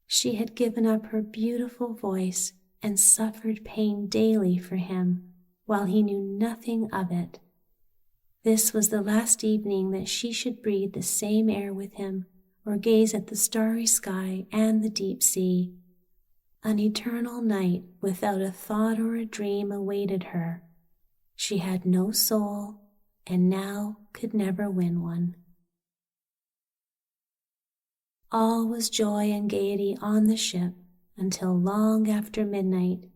She had given up her beautiful voice and suffered pain daily for him, while he knew nothing of it. This was the last evening that she should breathe the same air with him, or gaze at the starry sky and the deep sea. An eternal night without a thought or a dream awaited her. She had no soul, and now could never win one. All was joy and gaiety on the ship until long after midnight.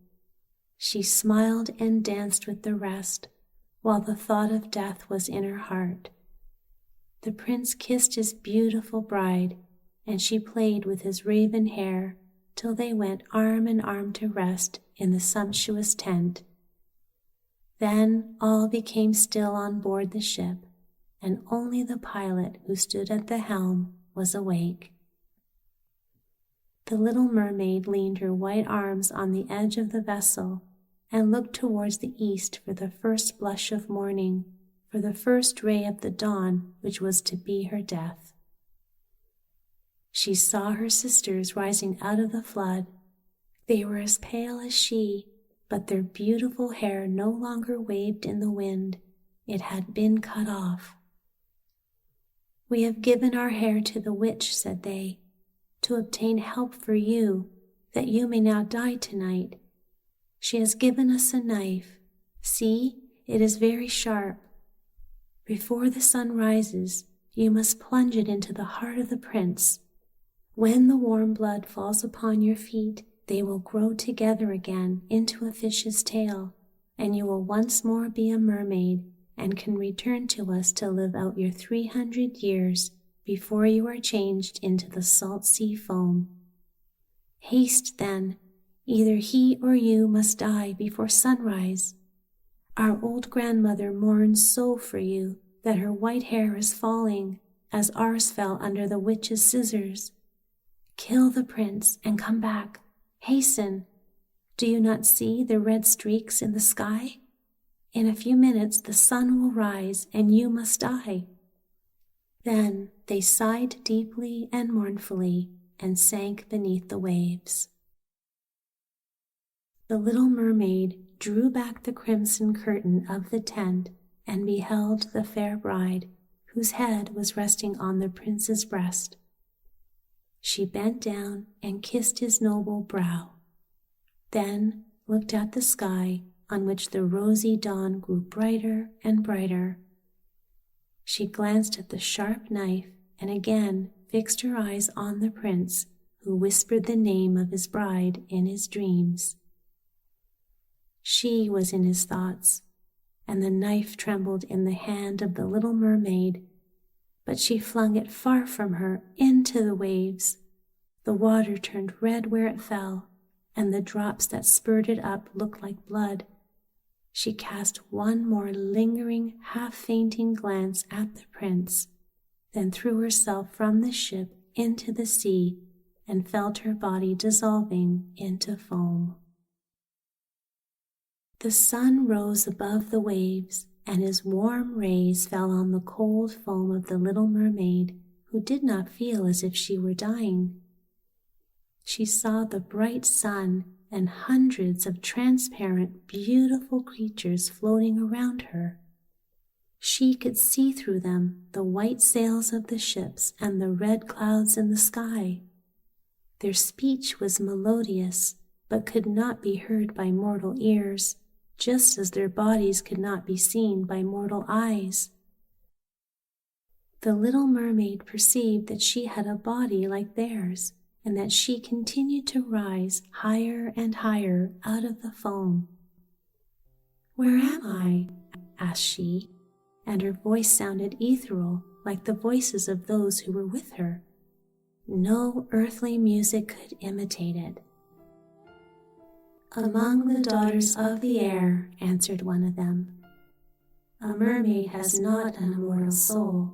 She smiled and danced with the rest, while the thought of death was in her heart. The prince kissed his beautiful bride, and she played with his raven hair till they went arm in arm to rest in the sumptuous tent. Then all became still on board the ship, and only the pilot who stood at the helm was awake. The little mermaid leaned her white arms on the edge of the vessel and looked towards the east for the first blush of morning, for the first ray of the dawn which was to be her death. She saw her sisters rising out of the flood. They were as pale as she, but their beautiful hair no longer waved in the wind. It had been cut off. "We have given our hair to the witch," said they, "to obtain help for you, that you may not die tonight. She has given us a knife. See, it is very sharp. Before the sun rises, you must plunge it into the heart of the prince. When the warm blood falls upon your feet, they will grow together again into a fish's tail, and you will once more be a mermaid and can return to us to live out your 300 years before you are changed into the salt sea foam. Haste, then, either he or you must die before sunrise. Our old grandmother mourns so for you that her white hair is falling as ours fell under the witch's scissors. Kill the prince and come back. Hasten. Do you not see the red streaks in the sky? In a few minutes the sun will rise and you must die." Then they sighed deeply and mournfully and sank beneath the waves. The little mermaid drew back the crimson curtain of the tent and beheld the fair bride, whose head was resting on the prince's breast. She bent down and kissed his noble brow, then looked at the sky, on which the rosy dawn grew brighter and brighter. She glanced at the sharp knife and again fixed her eyes on the prince, who whispered the name of his bride in his dreams. She was in his thoughts, and the knife trembled in the hand of the little mermaid, but she flung it far from her into the waves. The water turned red where it fell, and the drops that spurted up looked like blood. She cast one more lingering, half-fainting glance at the prince, then threw herself from the ship into the sea and felt her body dissolving into foam. The sun rose above the waves, and his warm rays fell on the cold foam of the little mermaid, who did not feel as if she were dying. She saw the bright sun and hundreds of transparent, beautiful creatures floating around her. She could see through them the white sails of the ships and the red clouds in the sky. Their speech was melodious, but could not be heard by mortal ears, just as their bodies could not be seen by mortal eyes. The little mermaid perceived that she had a body like theirs, and that she continued to rise higher and higher out of the foam. "Where am I?" asked she, and her voice sounded ethereal, like the voices of those who were with her. No earthly music could imitate it. "Among the daughters of the air," answered one of them. "A mermaid has not an immortal soul,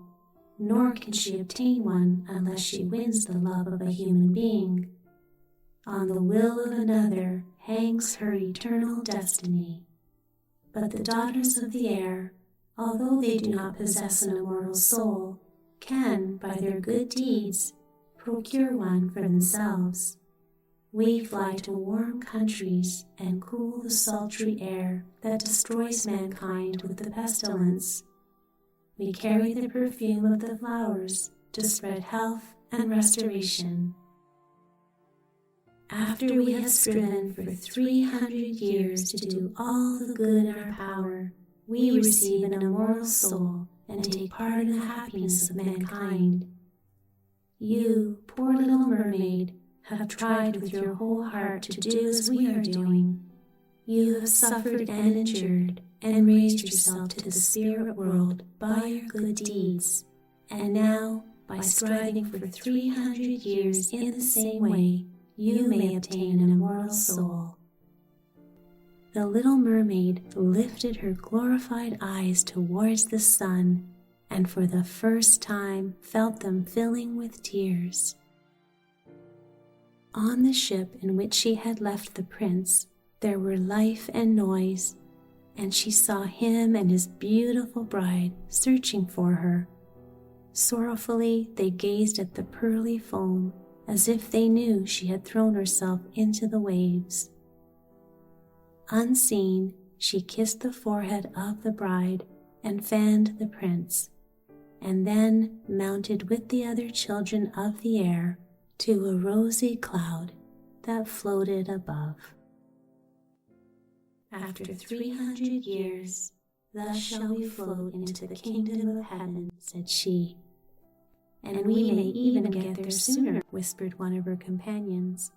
nor can she obtain one unless she wins the love of a human being. On the will of another hangs her eternal destiny. But the daughters of the air, although they do not possess an immortal soul, can, by their good deeds, procure one for themselves. We fly to warm countries and cool the sultry air that destroys mankind with the pestilence. We carry the perfume of the flowers to spread health and restoration. After we have striven for 300 years to do all the good in our power, we receive an immortal soul and take part in the happiness of mankind. You, poor little mermaid, have tried with your whole heart to do as we are doing. You have suffered and endured, and raised yourself to the spirit world by your good deeds, and now, by striving for 300 years in the same way, you may obtain an immortal soul." The little mermaid lifted her glorified eyes towards the sun, and for the first time felt them filling with tears. On the ship in which she had left the prince, there were life and noise, and she saw him and his beautiful bride searching for her. Sorrowfully they gazed at the pearly foam, as if they knew she had thrown herself into the waves. Unseen, she kissed the forehead of the bride and fanned the prince, and then mounted with the other children of the air to a rosy cloud that floated above. After 300 years, thus shall we float into the kingdom of heaven, said she. And we may even get there sooner, whispered one of her companions.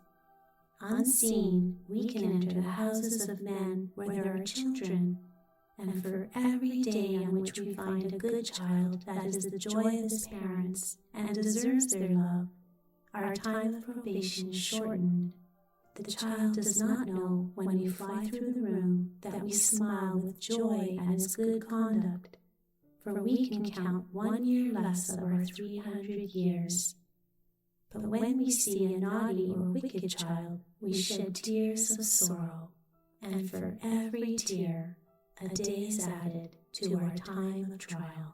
Unseen, we can enter the houses of men where there are children, and for every day on which we find a good child that is the joy of his parents and deserves their love, our time of probation is shortened. The child does not know when we fly through the room that we smile with joy at his good conduct, for we can count 1 year less of our 300 years. But when we see a naughty or wicked child, we shed tears of sorrow, and for every tear, a day is added to our time of trial.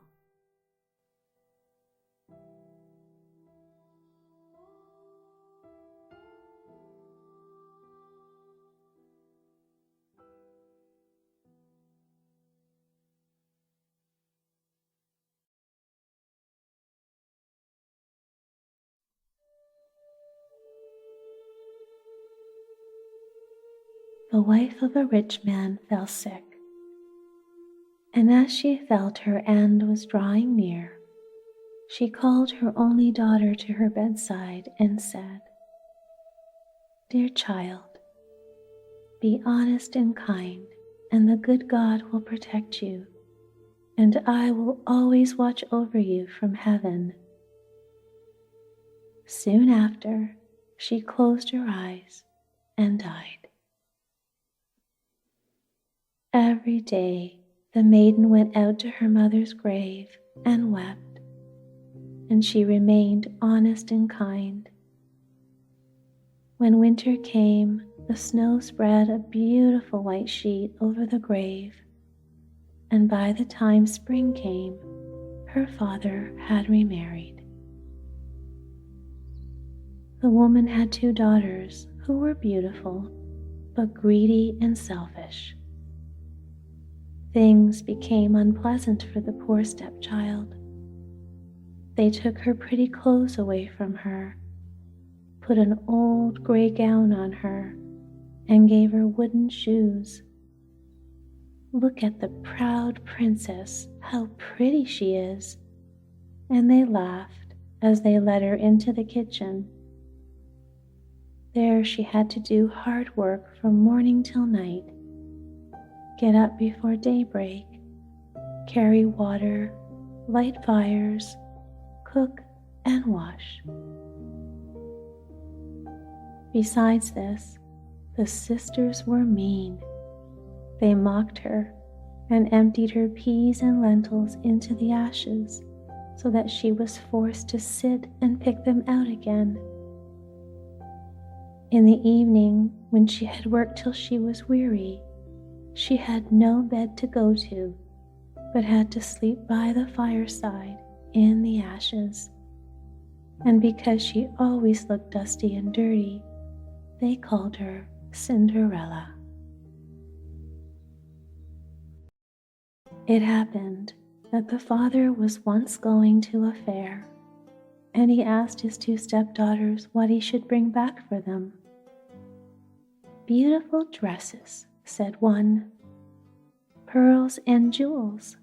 The wife of a rich man fell sick, and as she felt her end was drawing near, she called her only daughter to her bedside and said, "Dear child, be honest and kind, and the good God will protect you, and I will always watch over you from heaven." Soon after, she closed her eyes and died. Every day, the maiden went out to her mother's grave and wept, and she remained honest and kind. When winter came, the snow spread a beautiful white sheet over the grave, and by the time spring came, her father had remarried. The woman had 2 daughters who were beautiful, but greedy and selfish. Things became unpleasant for the poor stepchild. They took her pretty clothes away from her, put an old gray gown on her, and gave her wooden shoes. "Look at the proud princess, how pretty she is," and they laughed as they led her into the kitchen. There she had to do hard work from morning till night, get up before daybreak, carry water, light fires, cook, and wash. Besides this, the sisters were mean. They mocked her and emptied her peas and lentils into the ashes so that she was forced to sit and pick them out again. In the evening, when she had worked till she was weary, she had no bed to go to, but had to sleep by the fireside in the ashes. And because she always looked dusty and dirty, they called her Cinderella. It happened that the father was once going to a fair, and he asked his 2 stepdaughters what he should bring back for them. "Beautiful dresses," said one. "Pearls and jewels,"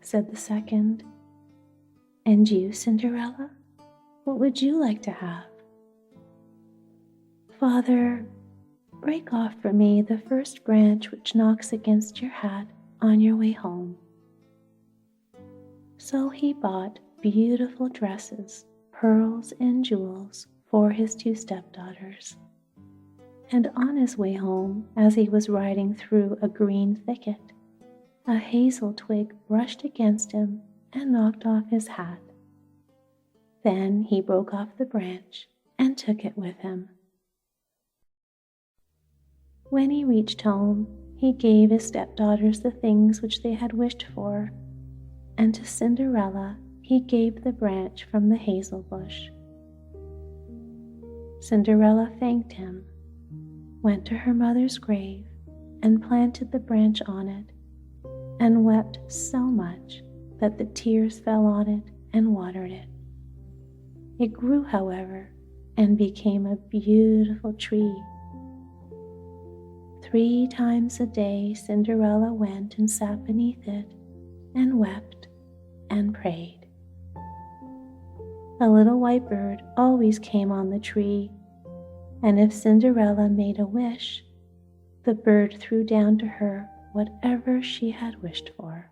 said the second. "And you, Cinderella, what would you like to have?" "Father, break off for me the first branch which knocks against your hat on your way home." So he bought beautiful dresses, pearls, and jewels for his 2 stepdaughters. And on his way home, as he was riding through a green thicket, a hazel twig brushed against him and knocked off his hat. Then he broke off the branch and took it with him. When he reached home, he gave his stepdaughters the things which they had wished for, and to Cinderella he gave the branch from the hazel bush. Cinderella thanked him, went to her mother's grave, and planted the branch on it, and wept so much that the tears fell on it and watered it. It grew, however, and became a beautiful tree. 3 times a day Cinderella went and sat beneath it, and wept and prayed. A little white bird always came on the tree, and if Cinderella made a wish, the bird threw down to her whatever she had wished for.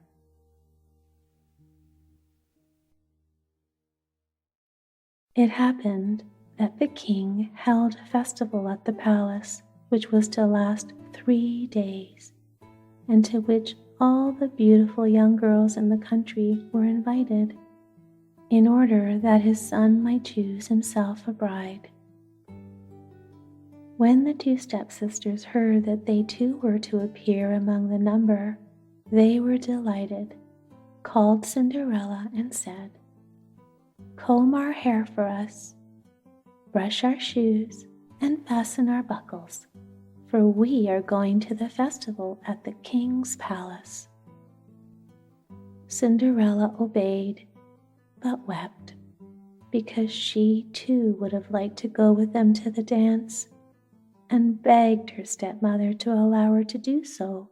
It happened that the king held a festival at the palace, which was to last 3 days, and to which all the beautiful young girls in the country were invited, in order that his son might choose himself a bride. When the two stepsisters heard that they too were to appear among the number, they were delighted, called Cinderella and said, "Comb our hair for us, brush our shoes, and fasten our buckles, for we are going to the festival at the king's palace." Cinderella obeyed, but wept, because she too would have liked to go with them to the dance, and begged her stepmother to allow her to do so.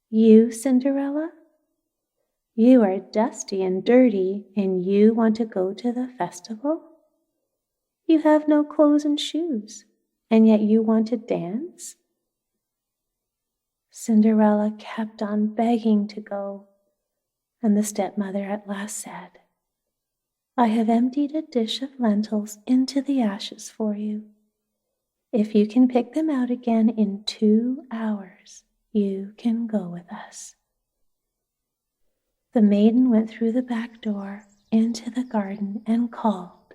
"You, Cinderella? You are dusty and dirty, and you want to go to the festival? You have no clothes and shoes, and yet you want to dance?" Cinderella kept on begging to go, and the stepmother at last said, "I have emptied a dish of lentils into the ashes for you. If you can pick them out again in 2 hours, you can go with us." The maiden went through the back door into the garden and called,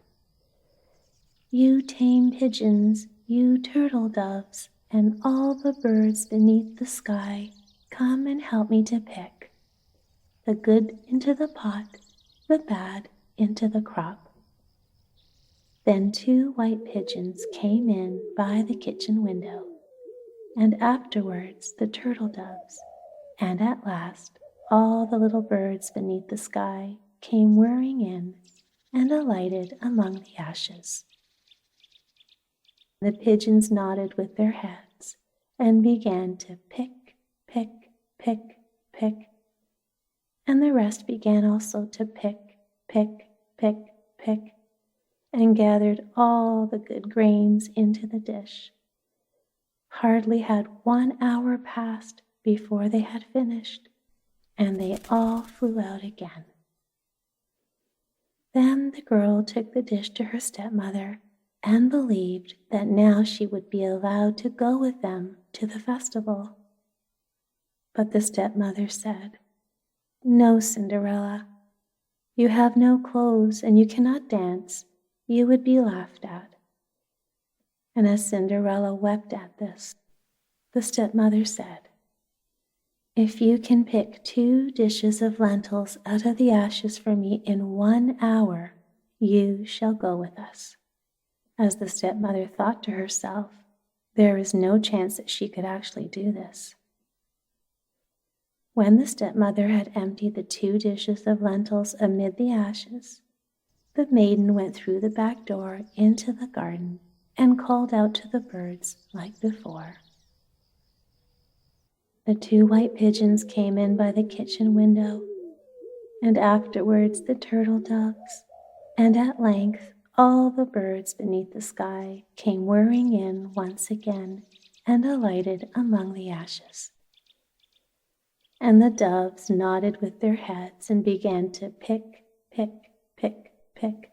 "You tame pigeons, you turtle doves, and all the birds beneath the sky, come and help me to pick the good into the pot, the bad into the crop." Then 2 white pigeons came in by the kitchen window, and afterwards the turtle doves, and at last all the little birds beneath the sky came whirring in and alighted among the ashes. The pigeons nodded with their heads and began to pick, pick, pick, pick, and the rest began also to pick, pick, pick, pick, and gathered all the good grains into the dish. Hardly had 1 hour passed before they had finished, and they all flew out again. Then the girl took the dish to her stepmother and believed that now she would be allowed to go with them to the festival. But the stepmother said, "No, Cinderella, you have no clothes and you cannot dance. You would be laughed at." And as Cinderella wept at this, the stepmother said, "If you can pick 2 dishes of lentils out of the ashes for me in 1 hour, you shall go with us." As the stepmother thought to herself, there is no chance that she could actually do this. When the stepmother had emptied the 2 dishes of lentils amid the ashes, the maiden went through the back door into the garden and called out to the birds like before. The 2 white pigeons came in by the kitchen window, and afterwards the turtle doves, and at length all the birds beneath the sky came whirring in once again and alighted among the ashes. And the doves nodded with their heads and began to pick, pick, pick, pick,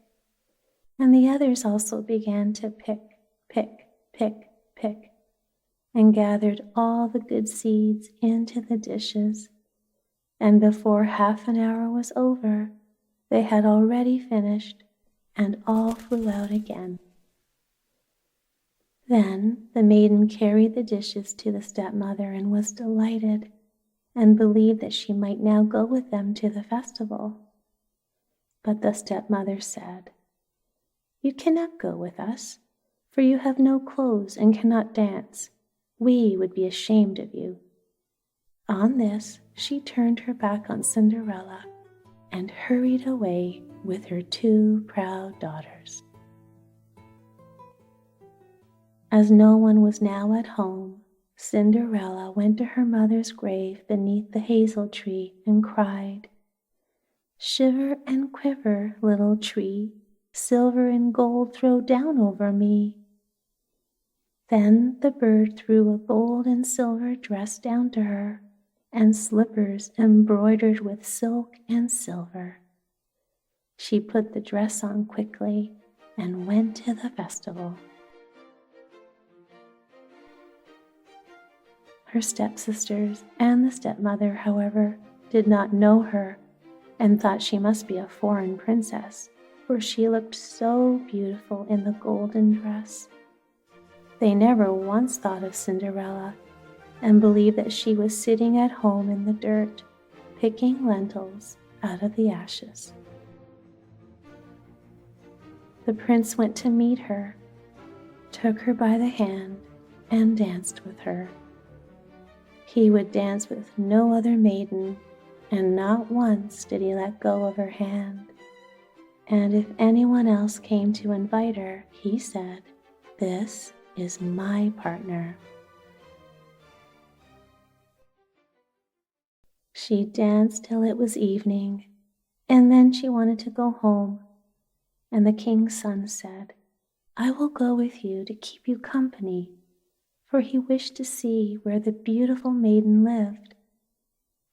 and the others also began to pick, pick, pick, pick, and gathered all the good seeds into the dishes, and before half an hour was over, they had already finished, and all flew out again. Then the maiden carried the dishes to the stepmother and was delighted, and believed that she might now go with them to the festival. But the stepmother said, "You cannot go with us, for you have no clothes and cannot dance. We would be ashamed of you." On this, she turned her back on Cinderella and hurried away with her 2 proud daughters. As no one was now at home, Cinderella went to her mother's grave beneath the hazel tree and cried, "Shiver and quiver, little tree, silver and gold throw down over me." Then the bird threw a gold and silver dress down to her, and slippers embroidered with silk and silver. She put the dress on quickly and went to the festival. Her stepsisters and the stepmother, however, did not know her and thought she must be a foreign princess, for she looked so beautiful in the golden dress. They never once thought of Cinderella and believed that she was sitting at home in the dirt, picking lentils out of the ashes. The prince went to meet her, took her by the hand, and danced with her. He would dance with no other maiden, and not once did he let go of her hand. And if anyone else came to invite her, he said, "This is my partner." She danced till it was evening, and then she wanted to go home. And the king's son said, "I will go with you to keep you company," for he wished to see where the beautiful maiden lived.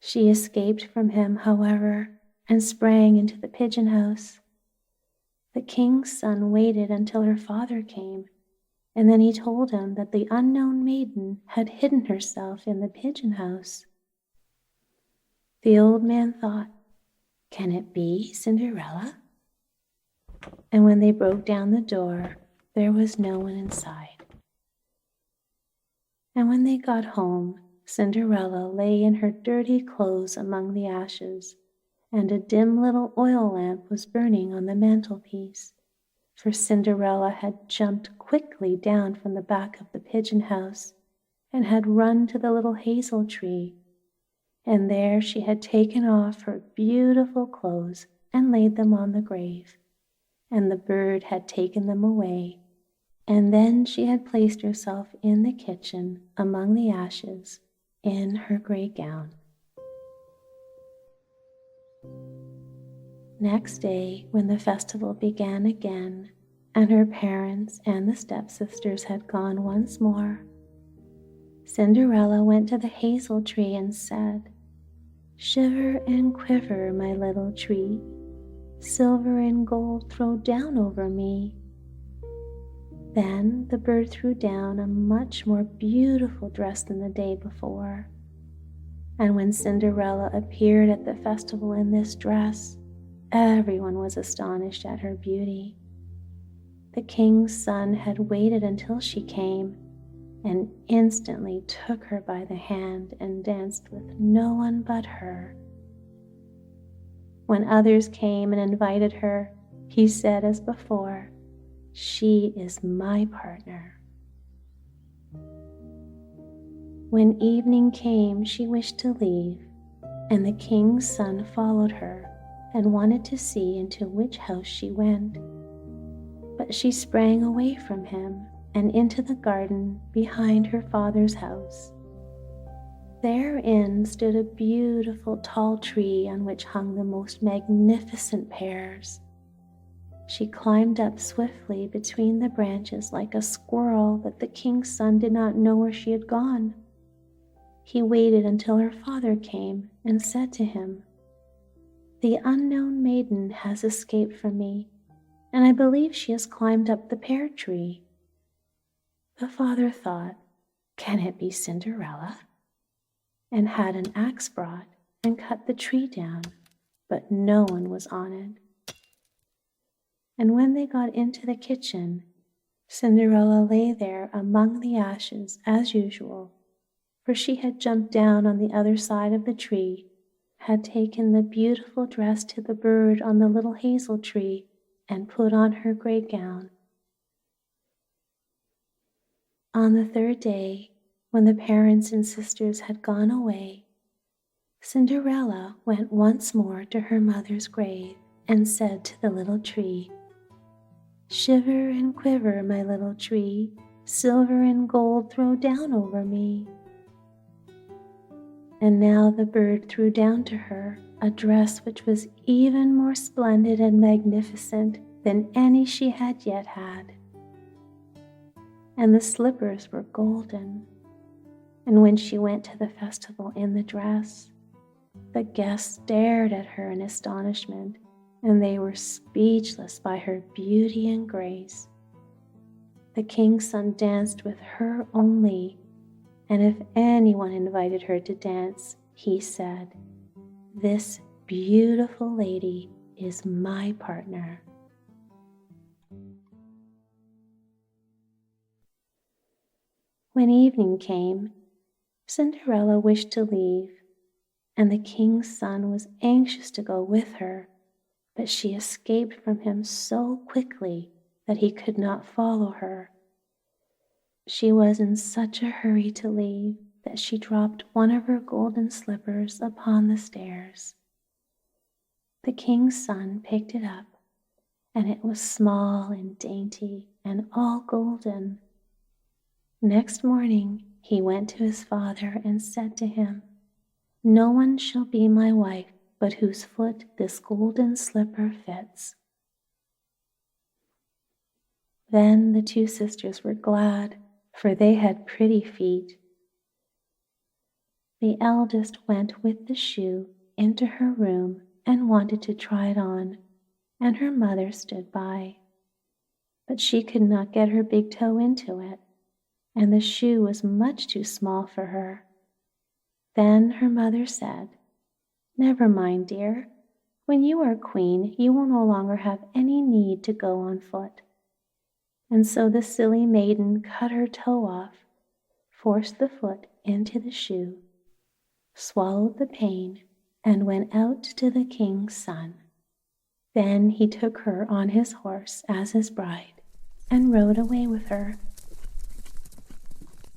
She escaped from him, however, and sprang into the pigeon house. The king's son waited until her father came, and then he told him that the unknown maiden had hidden herself in the pigeon house. The old man thought, "Can it be Cinderella?" And when they broke down the door, there was no one inside. And when they got home, Cinderella lay in her dirty clothes among the ashes, and a dim little oil lamp was burning on the mantelpiece, for Cinderella had jumped quickly down from the back of the pigeon house and had run to the little hazel tree, and there she had taken off her beautiful clothes and laid them on the grave, and the bird had taken them away. And then she had placed herself in the kitchen among the ashes in her gray gown. Next day, when the festival began again, and her parents and the stepsisters had gone once more, Cinderella went to the hazel tree and said, "Shiver and quiver, my little tree, silver and gold throw down over me." Then the bird threw down a much more beautiful dress than the day before. And when Cinderella appeared at the festival in this dress, everyone was astonished at her beauty. The king's son had waited until she came, and instantly took her by the hand and danced with no one but her. When others came and invited her, he said as before, "She is my partner." When evening came, she wished to leave, and the king's son followed her and wanted to see into which house she went. But she sprang away from him and into the garden behind her father's house. Therein stood a beautiful tall tree on which hung the most magnificent pears. She climbed up swiftly between the branches like a squirrel that the king's son did not know where she had gone. He waited until her father came and said to him, "The unknown maiden has escaped from me, and I believe she has climbed up the pear tree." The father thought, "Can it be Cinderella?" and had an axe brought and cut the tree down, but no one was on it. And when they got into the kitchen, Cinderella lay there among the ashes as usual, for she had jumped down on the other side of the tree, had taken the beautiful dress to the bird on the little hazel tree, and put on her gray gown. On the third day, when the parents and sisters had gone away, Cinderella went once more to her mother's grave and said to the little tree, "Shiver and quiver, my little tree, silver and gold throw down over me." And now the bird threw down to her a dress which was even more splendid and magnificent than any she had yet had. And the slippers were golden. And when she went to the festival in the dress, the guests stared at her in astonishment, and they were speechless by her beauty and grace. The king's son danced with her only, and if anyone invited her to dance, he said, "This beautiful lady is my partner." When evening came, Cinderella wished to leave, and the king's son was anxious to go with her, but she escaped from him so quickly that he could not follow her. She was in such a hurry to leave that she dropped one of her golden slippers upon the stairs. The king's son picked it up, and it was small and dainty and all golden. Next morning he went to his father and said to him, "No one shall be my wife but whose foot this golden slipper fits." Then the two sisters were glad, for they had pretty feet. The eldest went with the shoe into her room and wanted to try it on, and her mother stood by. But she could not get her big toe into it, and the shoe was much too small for her. Then her mother said, "Never mind, dear. When you are queen, you will no longer have any need to go on foot." And so the silly maiden cut her toe off, forced the foot into the shoe, swallowed the pain, and went out to the king's son. Then he took her on his horse as his bride and rode away with her.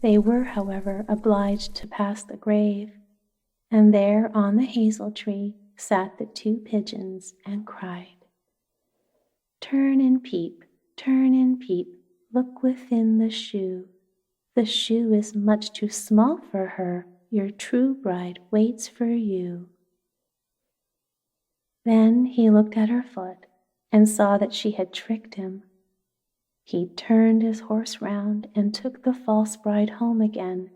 They were, however, obliged to pass the grave, and there on the hazel tree sat the two pigeons and cried, "Turn and peep, turn and peep, look within the shoe. The shoe is much too small for her, your true bride waits for you." Then he looked at her foot and saw that she had tricked him. He turned his horse round and took the false bride home again,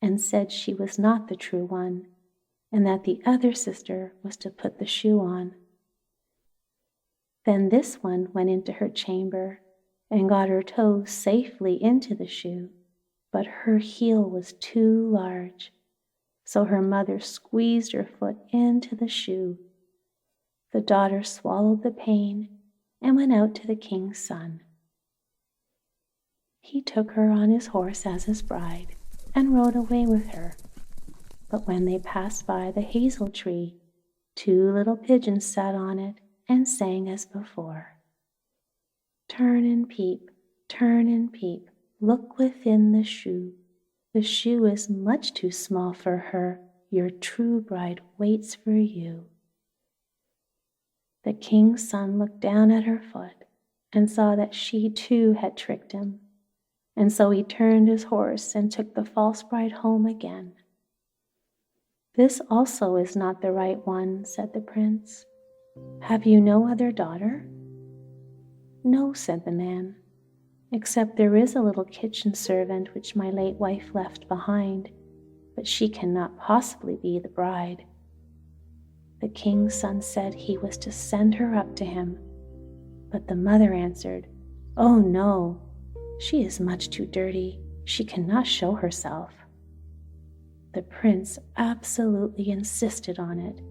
and said she was not the true one, and that the other sister was to put the shoe on. Then this one went into her chamber and got her toe safely into the shoe, but her heel was too large, so her mother squeezed her foot into the shoe. The daughter swallowed the pain and went out to the king's son. He took her on his horse as his bride and rode away with her. But when they passed by the hazel tree, two little pigeons sat on it and sang as before, "Turn and peep, look within the shoe. The shoe is much too small for her, your true bride waits for you." The king's son looked down at her foot and saw that she too had tricked him, and so he turned his horse and took the false bride home again. "This also is not the right one," said the prince. "Have you no other daughter?" "No," said the man, "except there is a little kitchen servant which my late wife left behind, but she cannot possibly be the bride." The king's son said he was to send her up to him, but the mother answered, "Oh no, she is much too dirty. She cannot show herself." The prince absolutely insisted on it,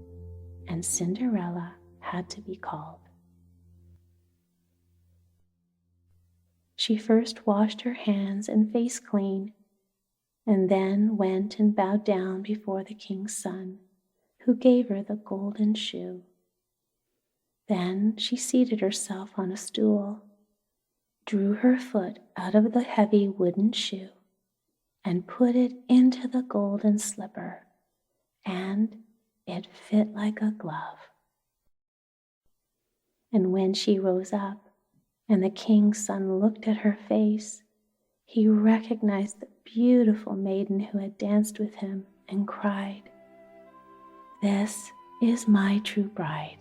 and Cinderella had to be called. She first washed her hands and face clean, and then went and bowed down before the king's son, who gave her the golden shoe. Then she seated herself on a stool, drew her foot out of the heavy wooden shoe, and put it into the golden slipper, and it fit like a glove. And when she rose up, and the king's son looked at her face, he recognized the beautiful maiden who had danced with him and cried, "This is my true bride."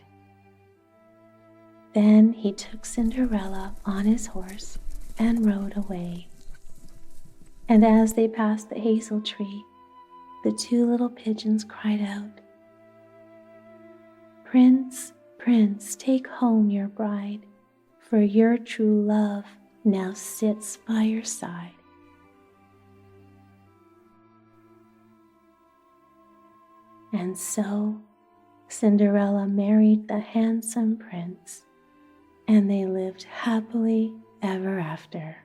Then he took Cinderella on his horse and rode away. And as they passed the hazel tree, the two little pigeons cried out, "Prince, Prince, take home your bride, for your true love now sits by your side." And so Cinderella married the handsome prince, and they lived happily ever after.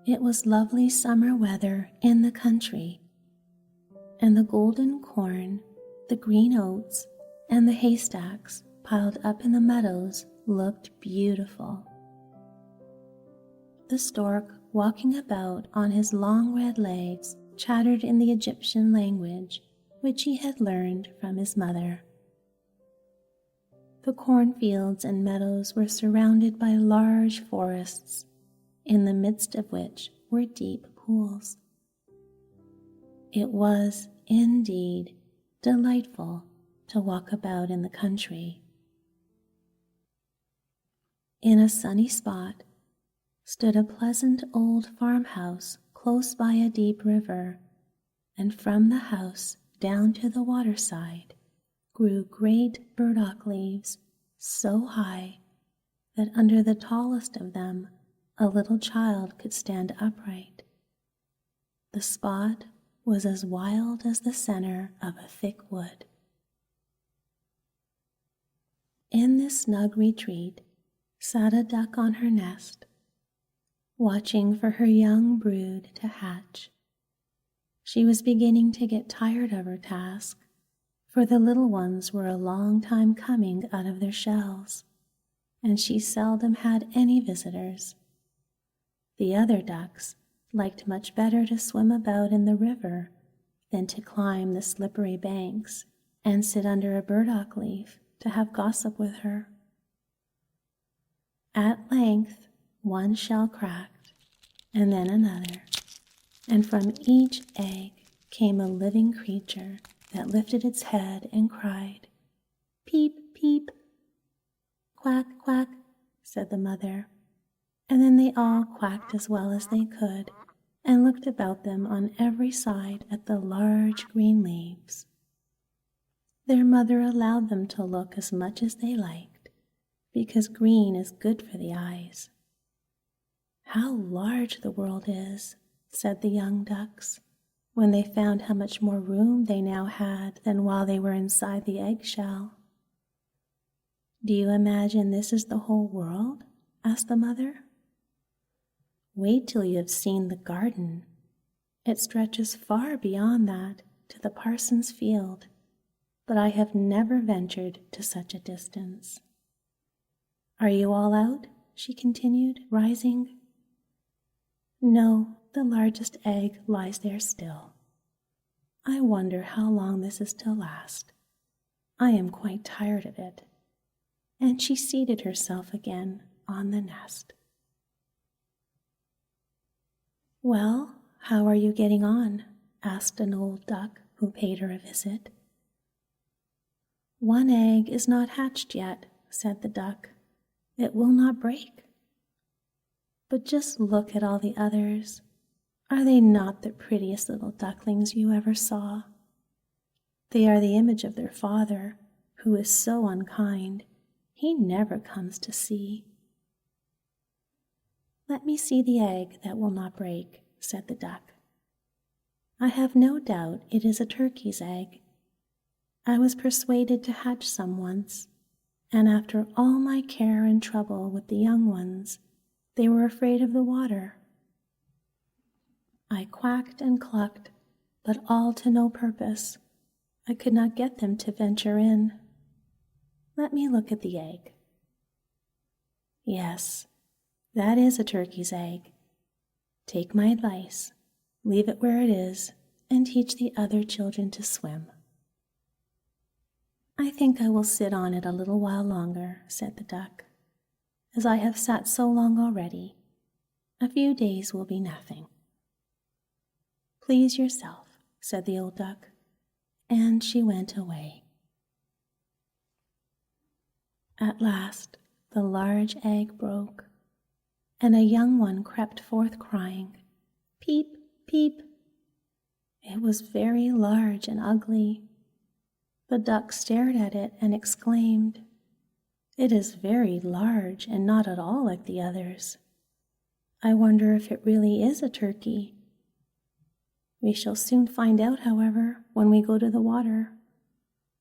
It was lovely summer weather in the country, and the golden corn, the green oats, and the haystacks piled up in the meadows looked beautiful. The stork, walking about on his long red legs, chattered in the Egyptian language, which he had learned from his mother. The cornfields and meadows were surrounded by large forests, in the midst of which were deep pools. It was, indeed, delightful to walk about in the country. In a sunny spot stood a pleasant old farmhouse close by a deep river, and from the house down to the waterside grew great burdock leaves so high that under the tallest of them a little child could stand upright. The spot was as wild as the center of a thick wood. In this snug retreat sat a duck on her nest, watching for her young brood to hatch. She was beginning to get tired of her task, for the little ones were a long time coming out of their shells, and she seldom had any visitors. The other ducks liked much better to swim about in the river than to climb the slippery banks and sit under a burdock leaf to have gossip with her. At length, one shell cracked, and then another, and from each egg came a living creature that lifted its head and cried, "Peep, peep." "Quack, quack," said the mother, and then they all quacked as well as they could and looked about them on every side at the large green leaves. Their mother allowed them to look as much as they liked, because green is good for the eyes. "How large the world is," said the young ducks, when they found how much more room they now had than while they were inside the eggshell. "Do you imagine this is the whole world?" asked the mother. "Wait till you have seen the garden. It stretches far beyond that to the parson's field, but I have never ventured to such a distance. Are you all out?" she continued, rising. "No, the largest egg lies there still. I wonder how long this is to last. I am quite tired of it." And she seated herself again on the nest. "Well, how are you getting on?" asked an old duck who paid her a visit. "One egg is not hatched yet," said the duck. "It will not break. But just look at all the others. Are they not the prettiest little ducklings you ever saw? They are the image of their father, who is so unkind. He never comes to see." "Let me see the egg that will not break," said the duck. "I have no doubt it is a turkey's egg. I was persuaded to hatch some once, and after all my care and trouble with the young ones, they were afraid of the water. I quacked and clucked, but all to no purpose. I could not get them to venture in. Let me look at the egg. Yes, that is a turkey's egg. Take my advice, leave it where it is, and teach the other children to swim." "I think I will sit on it a little while longer," said the duck, "as I have sat so long already. A few days will be nothing." "Please yourself," said the old duck, and she went away. At last the large egg broke, and a young one crept forth crying, "Peep, peep." It was very large and ugly. The duck stared at it and exclaimed, It is very large and not at all like the others. I wonder if it really is a turkey. We shall soon find out, however, when we go to the water.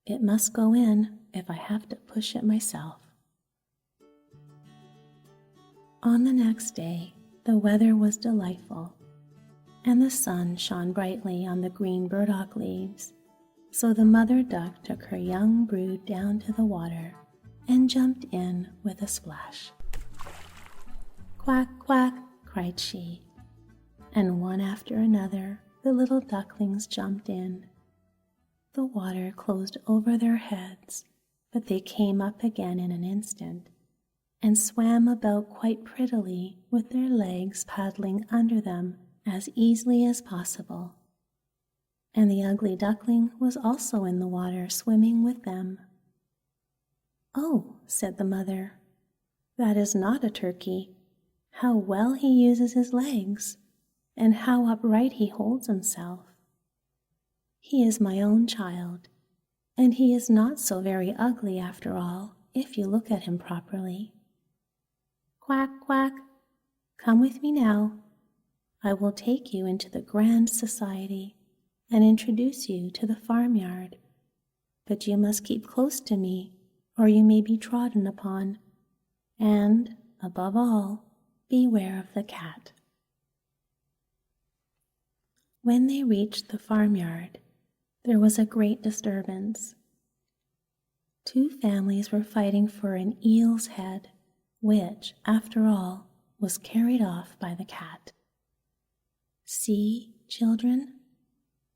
It must go in if I have to push it myself. On the next day, the weather was delightful, and the sun shone brightly on the green burdock leaves. So the mother duck took her young brood down to the water and jumped in with a splash. "Quack, quack," cried she, and one after another the little ducklings jumped in. The water closed over their heads, but they came up again in an instant and swam about quite prettily with their legs paddling under them as easily as possible. And the ugly duckling was also in the water swimming with them. "Oh," said the mother, "that is not a turkey. How well he uses his legs, and how upright he holds himself. He is my own child, and he is not so very ugly after all, if you look at him properly. Quack, quack, come with me now. I will take you into the grand society and introduce you to the farmyard, but you must keep close to me, or you may be trodden upon, and, above all, beware of the cat." When they reached the farmyard, there was a great disturbance. 2 families were fighting for an eel's head, which, after all, was carried off by the cat. "See, children,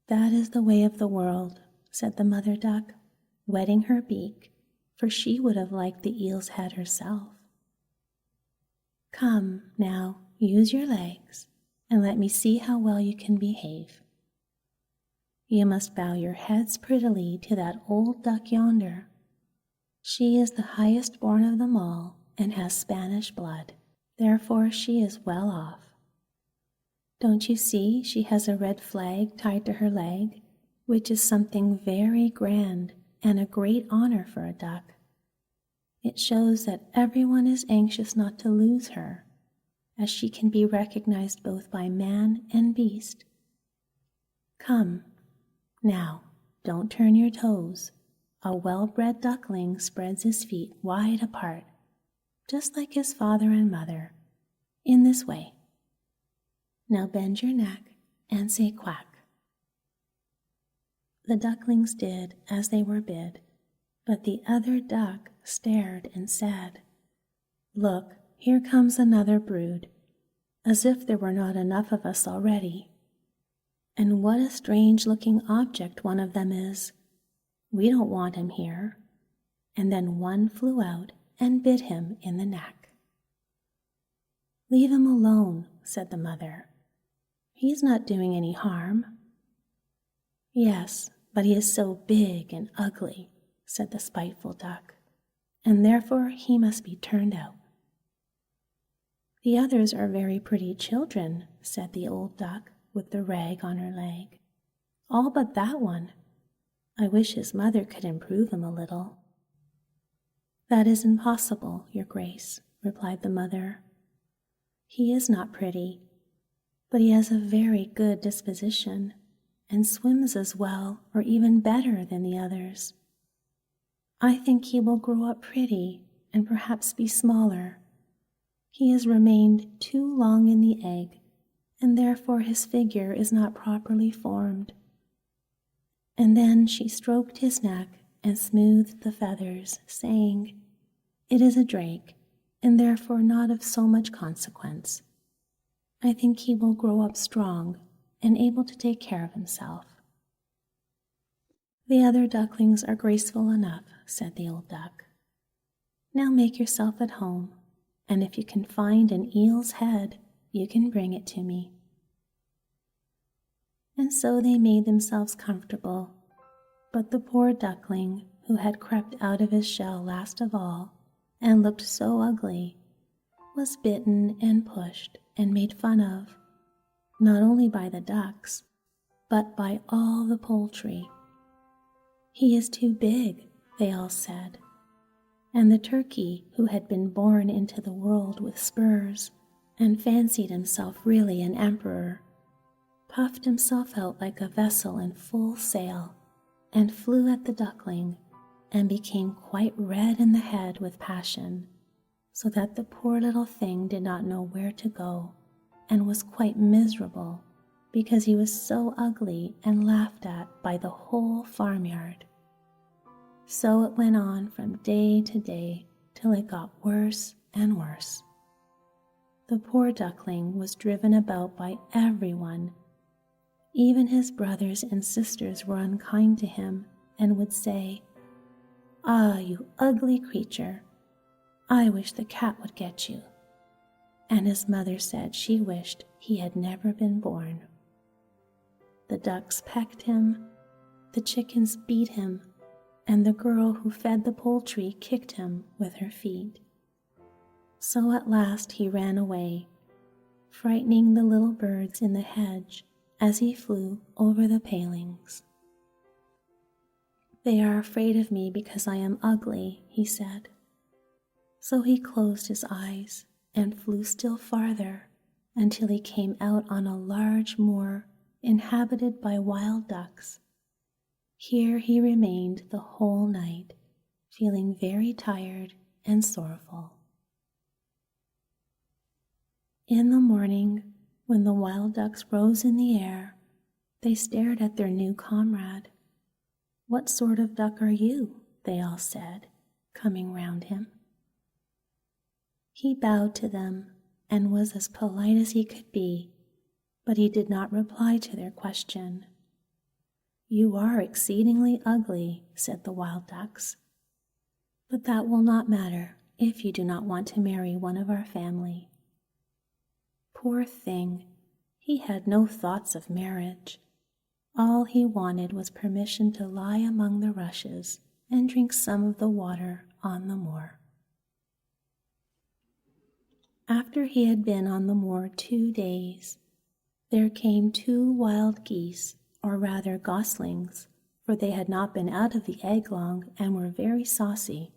that is the way of the world," said the mother duck, wetting her beak, for she would have liked the eel's head herself. "Come, now, use your legs, and let me see how well you can behave. You must bow your heads prettily to that old duck yonder. She is the highest born of them all and has Spanish blood, therefore she is well off. Don't you see she has a red flag tied to her leg, which is something very grand and a great honor for a duck? It shows that everyone is anxious not to lose her, as she can be recognized both by man and beast. Come, now, don't turn your toes. A well-bred duckling spreads his feet wide apart, just like his father and mother, in this way. Now bend your neck and say quack." The ducklings did as they were bid, but the other duck stared and said, "Look, here comes another brood, as if there were not enough of us already. And what a strange-looking object one of them is. We don't want him here." And then one flew out and bit him in the neck. "Leave him alone," said the mother. "He's not doing any harm." "Yes, but he is so big and ugly," said the spiteful duck, "and therefore he must be turned out." "The others are very pretty children," said the old duck with the rag on her leg. "All but that one. I wish his mother could improve him a little." "That is impossible, your grace," replied the mother. "He is not pretty, but he has a very good disposition, and swims as well or even better than the others. I think he will grow up pretty and perhaps be smaller. He has remained too long in the egg, and therefore his figure is not properly formed." And then she stroked his neck and smoothed the feathers, saying, "It is a drake, and therefore not of so much consequence. I think he will grow up strong and able to take care of himself." "The other ducklings are graceful enough," said the old duck. "Now make yourself at home, and if you can find an eel's head, you can bring it to me." And so they made themselves comfortable, but the poor duckling, who had crept out of his shell last of all, and looked so ugly, was bitten and pushed and made fun of, not only by the ducks, but by all the poultry. "He is too big," they all said, And the turkey, who had been born into the world with spurs and fancied himself really an emperor, puffed himself out like a vessel in full sail and flew at the duckling and became quite red in the head with passion, so that the poor little thing did not know where to go and was quite miserable because he was so ugly and laughed at by the whole farmyard. So it went on from day to day till it got worse and worse. The poor duckling was driven about by everyone. Even his brothers and sisters were unkind to him and would say, "Ah, you ugly creature, I wish the cat would get you." And his mother said she wished he had never been born. The ducks pecked him, the chickens beat him, and the girl who fed the poultry kicked him with her feet. So at last he ran away, frightening the little birds in the hedge as he flew over the palings. "They are afraid of me because I am ugly," he said. So he closed his eyes and flew still farther until he came out on a large moor inhabited by wild ducks. Here he remained the whole night, feeling very tired and sorrowful. In the morning, when the wild ducks rose in the air, they stared at their new comrade. "What sort of duck are you?" they all said, coming round him. He bowed to them and was as polite as he could be, but he did not reply to their question. "You are exceedingly ugly," said the wild ducks, "but that will not matter if you do not want to marry one of our family." Poor thing, he had no thoughts of marriage. All he wanted was permission to lie among the rushes and drink some of the water on the moor. After he had been on the moor 2 days, there came 2 wild geese, or rather goslings, for they had not been out of the egg long and were very saucy.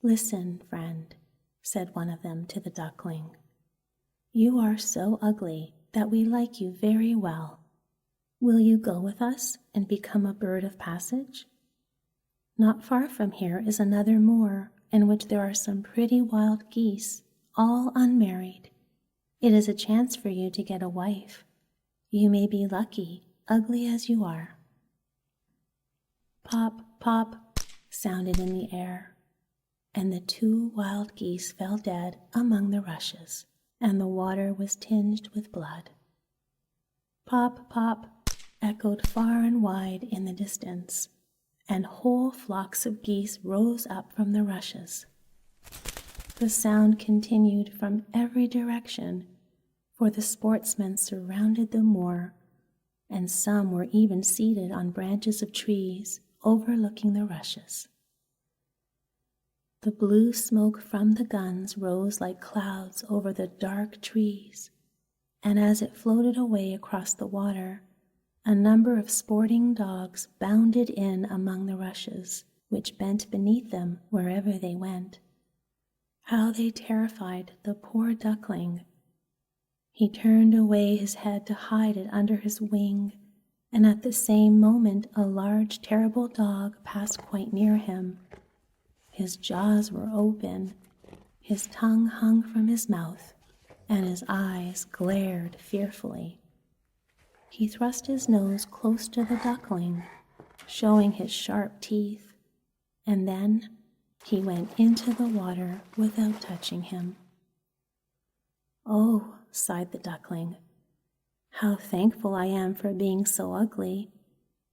"Listen, friend," said one of them to the duckling. "You are so ugly that we like you very well. Will you go with us and become a bird of passage? Not far from here is another moor in which there are some pretty wild geese, all unmarried. It is a chance for you to get a wife. You may be lucky, ugly as you are." Pop, pop sounded in the air, and the 2 wild geese fell dead among the rushes, and the water was tinged with blood. Pop, pop echoed far and wide in the distance, and whole flocks of geese rose up from the rushes. The sound continued from every direction, for the sportsmen surrounded the moor, and some were even seated on branches of trees overlooking the rushes. The blue smoke from the guns rose like clouds over the dark trees, and as it floated away across the water, a number of sporting dogs bounded in among the rushes, which bent beneath them wherever they went. How they terrified the poor duckling! He turned away his head to hide it under his wing, and at the same moment a large, terrible dog passed quite near him. His jaws were open, his tongue hung from his mouth, and his eyes glared fearfully. He thrust his nose close to the duckling, showing his sharp teeth, and then he went into the water without touching him. "Oh," sighed the duckling, "how thankful I am for being so ugly.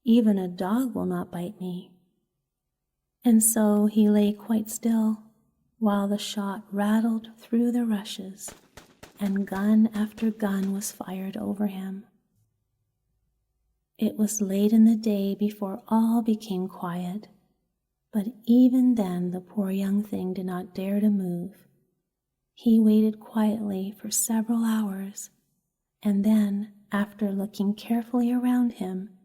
Even a dog will not bite me." And so he lay quite still, while the shot rattled through the rushes, and gun after gun was fired over him. It was late in the day before all became quiet, but even then the poor young thing did not dare to move. He waited quietly for several hours, and then, after looking carefully around him,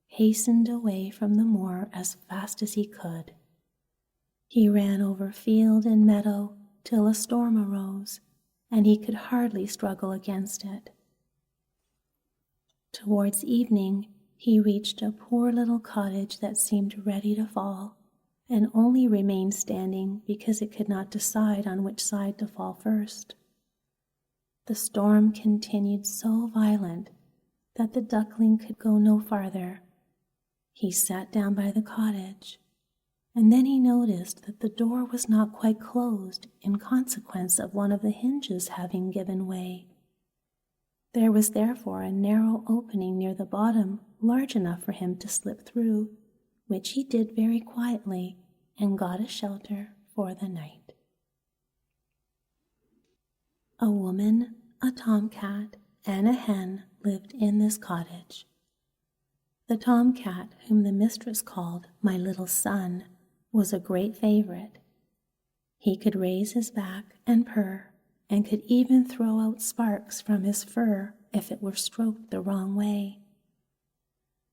hastened away from the moor as fast as he could. He ran over field and meadow till a storm arose, and he could hardly struggle against it. Towards evening, he reached a poor little cottage that seemed ready to fall, and only remained standing because it could not decide on which side to fall first. The storm continued so violent that the duckling could go no farther. He sat down by the cottage, and then he noticed that the door was not quite closed in consequence of one of the hinges having given way. There was therefore a narrow opening near the bottom large enough for him to slip through, which he did very quietly and got a shelter for the night. A woman, a tomcat, and a hen lived in this cottage. The tomcat, whom the mistress called my little son, was a great favorite. He could raise his back and purr, and could even throw out sparks from his fur if it were stroked the wrong way.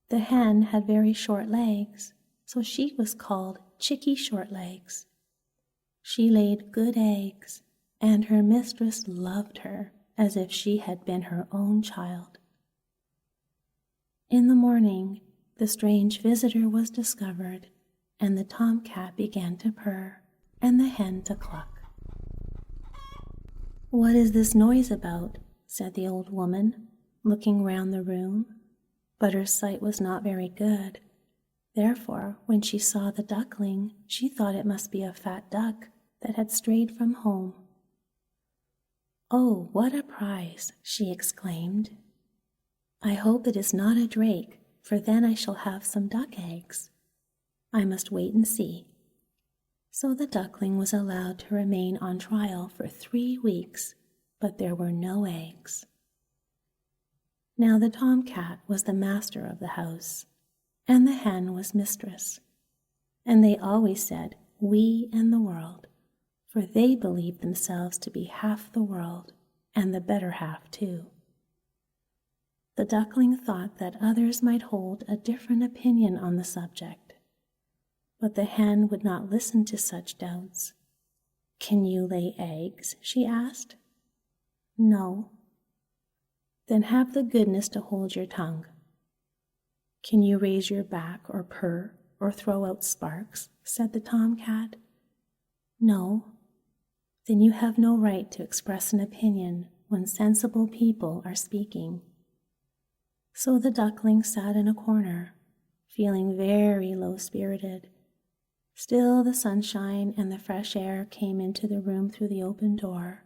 The hen had very short legs, so she was called Chickie Shortlegs. She laid good eggs, and her mistress loved her as if she had been her own child. In the morning, the strange visitor was discovered, and the tomcat began to purr, and the hen to cluck. "What is this noise about?" said the old woman, looking round the room, but her sight was not very good. Therefore, when she saw the duckling, she thought it must be a fat duck that had strayed from home. "Oh, what a prize!" she exclaimed. "I hope it is not a drake, for then I shall have some duck eggs. I must wait and see." So the duckling was allowed to remain on trial for 3 weeks, but there were no eggs. Now the tomcat was the master of the house, and the hen was mistress, and they always said "we and the world," for they believed themselves to be half the world, and the better half too. The duckling thought that others might hold a different opinion on the subject, but the hen would not listen to such doubts. "Can you lay eggs?" she asked. "No." "Then have the goodness to hold your tongue." "Can you raise your back or purr or throw out sparks?" said the tomcat. "No." "Then you have no right to express an opinion when sensible people are speaking." So the duckling sat in a corner, feeling very low-spirited. Still the sunshine and the fresh air came into the room through the open door,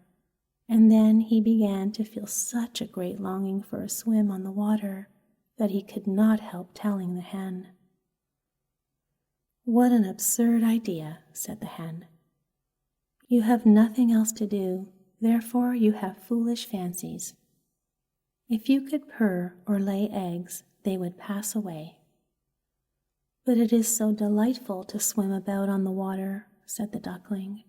and then he began to feel such a great longing for a swim on the water that he could not help telling the hen. "What an absurd idea," said the hen. "You have nothing else to do, therefore you have foolish fancies. If you could purr or lay eggs, they would pass away." "But it is so delightful to swim about on the water," said the duckling,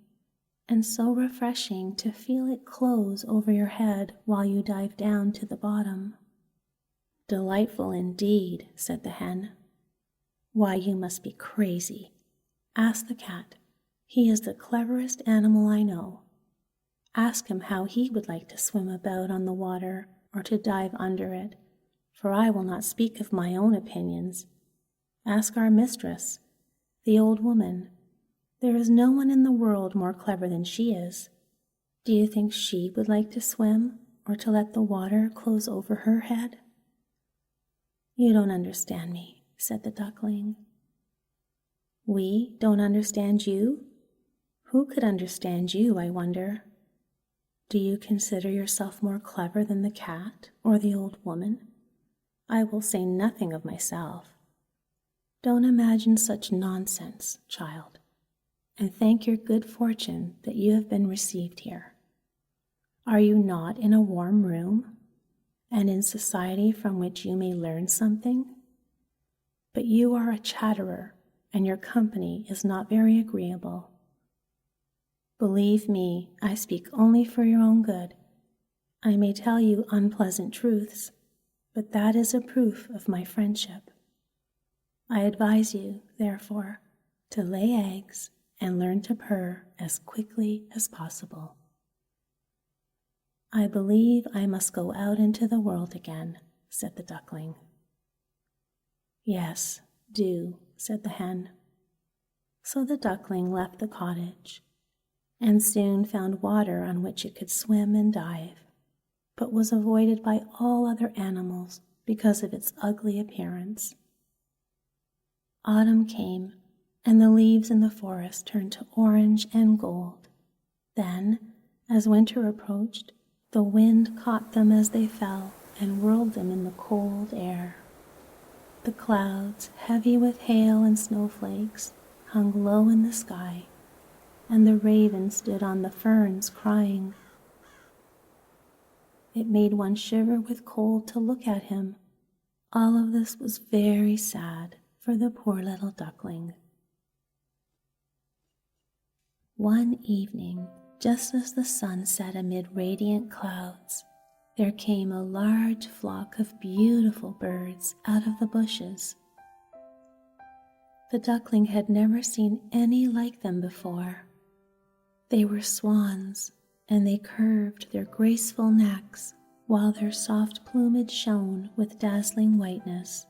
"and so refreshing to feel it close over your head while you dive down to the bottom." "Delightful indeed," said the hen. "Why, you must be crazy. Ask the cat. He is the cleverest animal I know. Ask him how he would like to swim about on the water or to dive under it, for I will not speak of my own opinions. Ask our mistress, the old woman. There is no one in the world more clever than she is. Do you think she would like to swim or to let the water close over her head?" "You don't understand me," said the duckling. "We don't understand you? Who could understand you, I wonder? Do you consider yourself more clever than the cat or the old woman? I will say nothing of myself. Don't imagine such nonsense, child, and thank your good fortune that you have been received here. Are you not in a warm room, and in society from which you may learn something? But you are a chatterer, and your company is not very agreeable. Believe me, I speak only for your own good. I may tell you unpleasant truths, but that is a proof of my friendship. I advise you, therefore, to lay eggs and learned to purr as quickly as possible. "I believe I must go out into the world again," said the duckling. "Yes, do," said the hen. So the duckling left the cottage and soon found water on which it could swim and dive, but was avoided by all other animals because of its ugly appearance. Autumn came, and the leaves in the forest turned to orange and gold. Then, as winter approached, the wind caught them as they fell and whirled them in the cold air. The clouds, heavy with hail and snowflakes, hung low in the sky, and the raven stood on the ferns crying. It made one shiver with cold to look at him. All of this was very sad for the poor little duckling. One evening, just as the sun set amid radiant clouds, there came a large flock of beautiful birds out of the bushes. The duckling had never seen any like them before. They were swans, and they curved their graceful necks while their soft plumage shone with dazzling whiteness.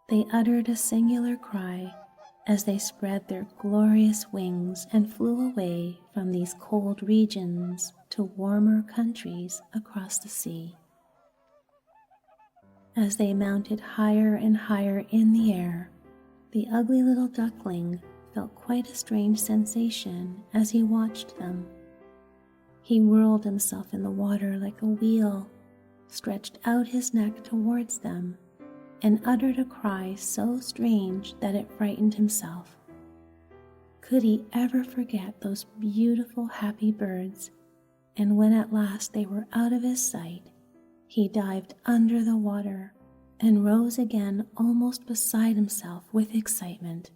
They uttered a singular cry as they spread their glorious wings and flew away from these cold regions to warmer countries across the sea. As they mounted higher and higher in the air, the ugly little duckling felt quite a strange sensation as he watched them. He whirled himself in the water like a wheel, stretched out his neck towards them, and uttered a cry so strange that it frightened himself. Could he ever forget those beautiful, happy birds? And when at last they were out of his sight, he dived under the water and rose again almost beside himself with excitement.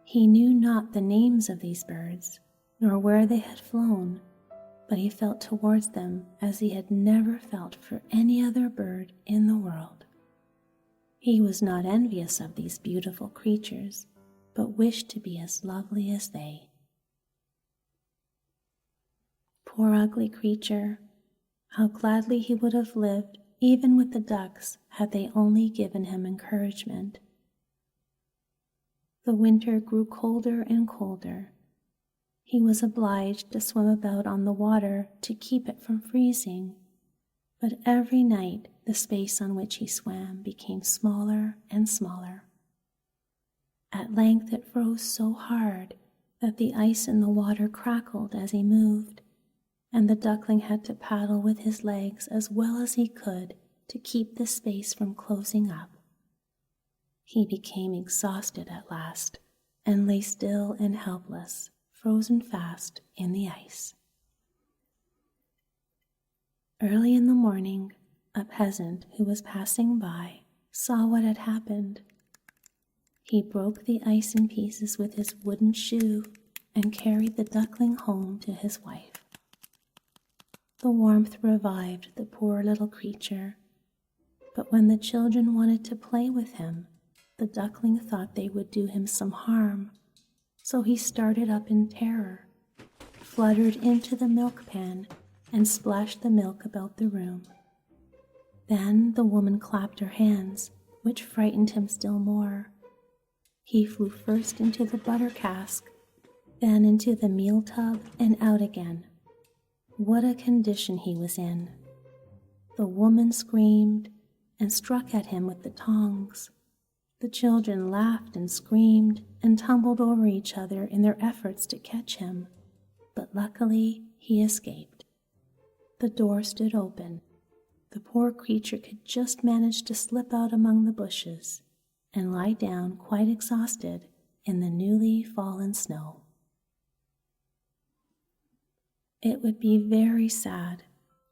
He knew not the names of these birds, nor where they had flown, but he felt towards them as he had never felt for any other bird in the world. He was not envious of these beautiful creatures, but wished to be as lovely as they. Poor ugly creature, how gladly he would have lived even with the ducks had they only given him encouragement. The winter grew colder and colder. He was obliged to swim about on the water to keep it from freezing, but every night the space on which he swam became smaller and smaller. At length it froze so hard that the ice in the water crackled as he moved, and the duckling had to paddle with his legs as well as he could to keep the space from closing up. He became exhausted at last and lay still and helpless, frozen fast in the ice. Early in the morning, a peasant who was passing by saw what had happened. He broke the ice in pieces with his wooden shoe and carried the duckling home to his wife. The warmth revived the poor little creature, but when the children wanted to play with him, the duckling thought they would do him some harm, so he started up in terror, fluttered into the milk pan, and splashed the milk about the room. Then the woman clapped her hands, which frightened him still more. He flew first into the butter cask, then into the meal tub and out again. What a condition he was in! The woman screamed and struck at him with the tongs. The children laughed and screamed and tumbled over each other in their efforts to catch him, but luckily he escaped. The door stood open. The poor creature could just manage to slip out among the bushes and lie down quite exhausted in the newly fallen snow. It would be very sad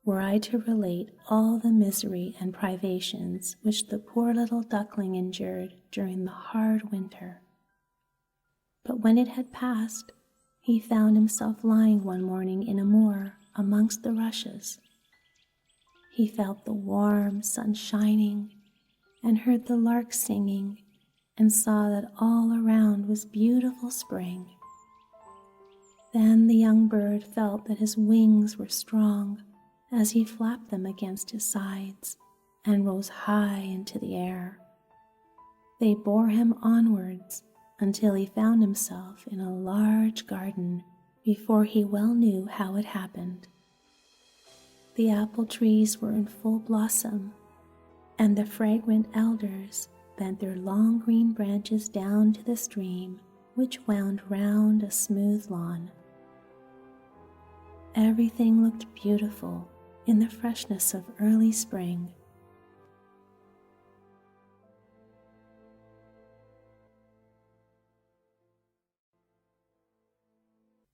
were I to relate all the misery and privations which the poor little duckling endured during the hard winter. But when it had passed, he found himself lying one morning in a moor amongst the rushes. He felt the warm sun shining and heard the larks singing and saw that all around was beautiful spring. Then the young bird felt that his wings were strong as he flapped them against his sides and rose high into the air. They bore him onwards until he found himself in a large garden before he well knew how it happened. The apple trees were in full blossom, and the fragrant elders bent their long green branches down to the stream which wound round a smooth lawn. Everything looked beautiful in the freshness of early spring.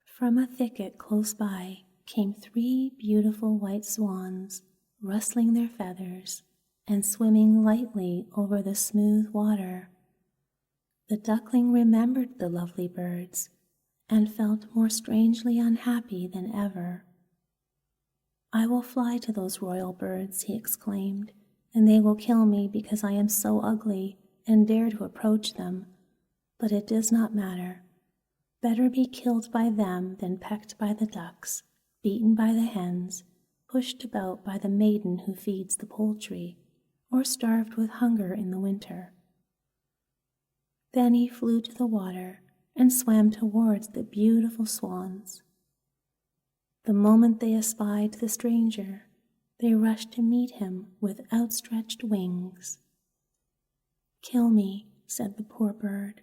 From a thicket close by came 3 beautiful white swans, rustling their feathers and swimming lightly over the smooth water. The duckling remembered the lovely birds and felt more strangely unhappy than ever. "I will fly to those royal birds," he exclaimed, "and they will kill me because I am so ugly and dare to approach them. But it does not matter. Better be killed by them than pecked by the ducks, beaten by the hens, pushed about by the maiden who feeds the poultry, or starved with hunger in the winter." Then he flew to the water and swam towards the beautiful swans. The moment they espied the stranger, they rushed to meet him with outstretched wings. "Kill me," said the poor bird,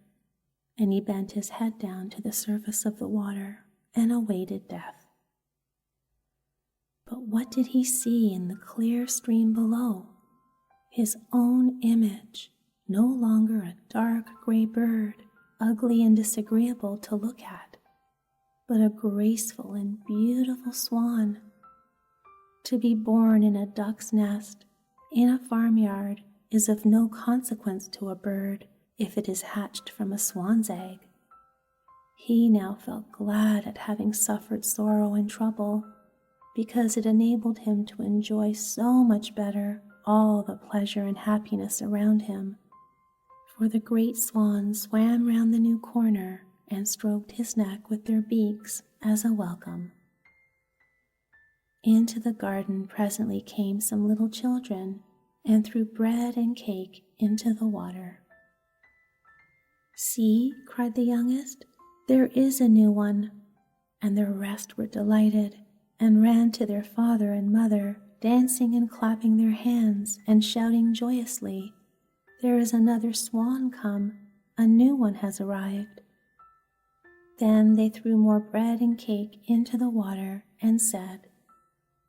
and he bent his head down to the surface of the water and awaited death. But what did he see in the clear stream below? His own image, no longer a dark gray bird, ugly and disagreeable to look at, but a graceful and beautiful swan. To be born in a duck's nest, in a farmyard, is of no consequence to a bird if it is hatched from a swan's egg. He now felt glad at having suffered sorrow and trouble, because it enabled him to enjoy so much better all the pleasure and happiness around him. For the great swans swam round the new corner and stroked his neck with their beaks as a welcome. Into the garden presently came some little children and threw bread and cake into the water. "See," cried the youngest, "there is a new one." And the rest were delighted and ran to their father and mother, dancing and clapping their hands and shouting joyously, "There is another swan come, a new one has arrived." Then they threw more bread and cake into the water and said,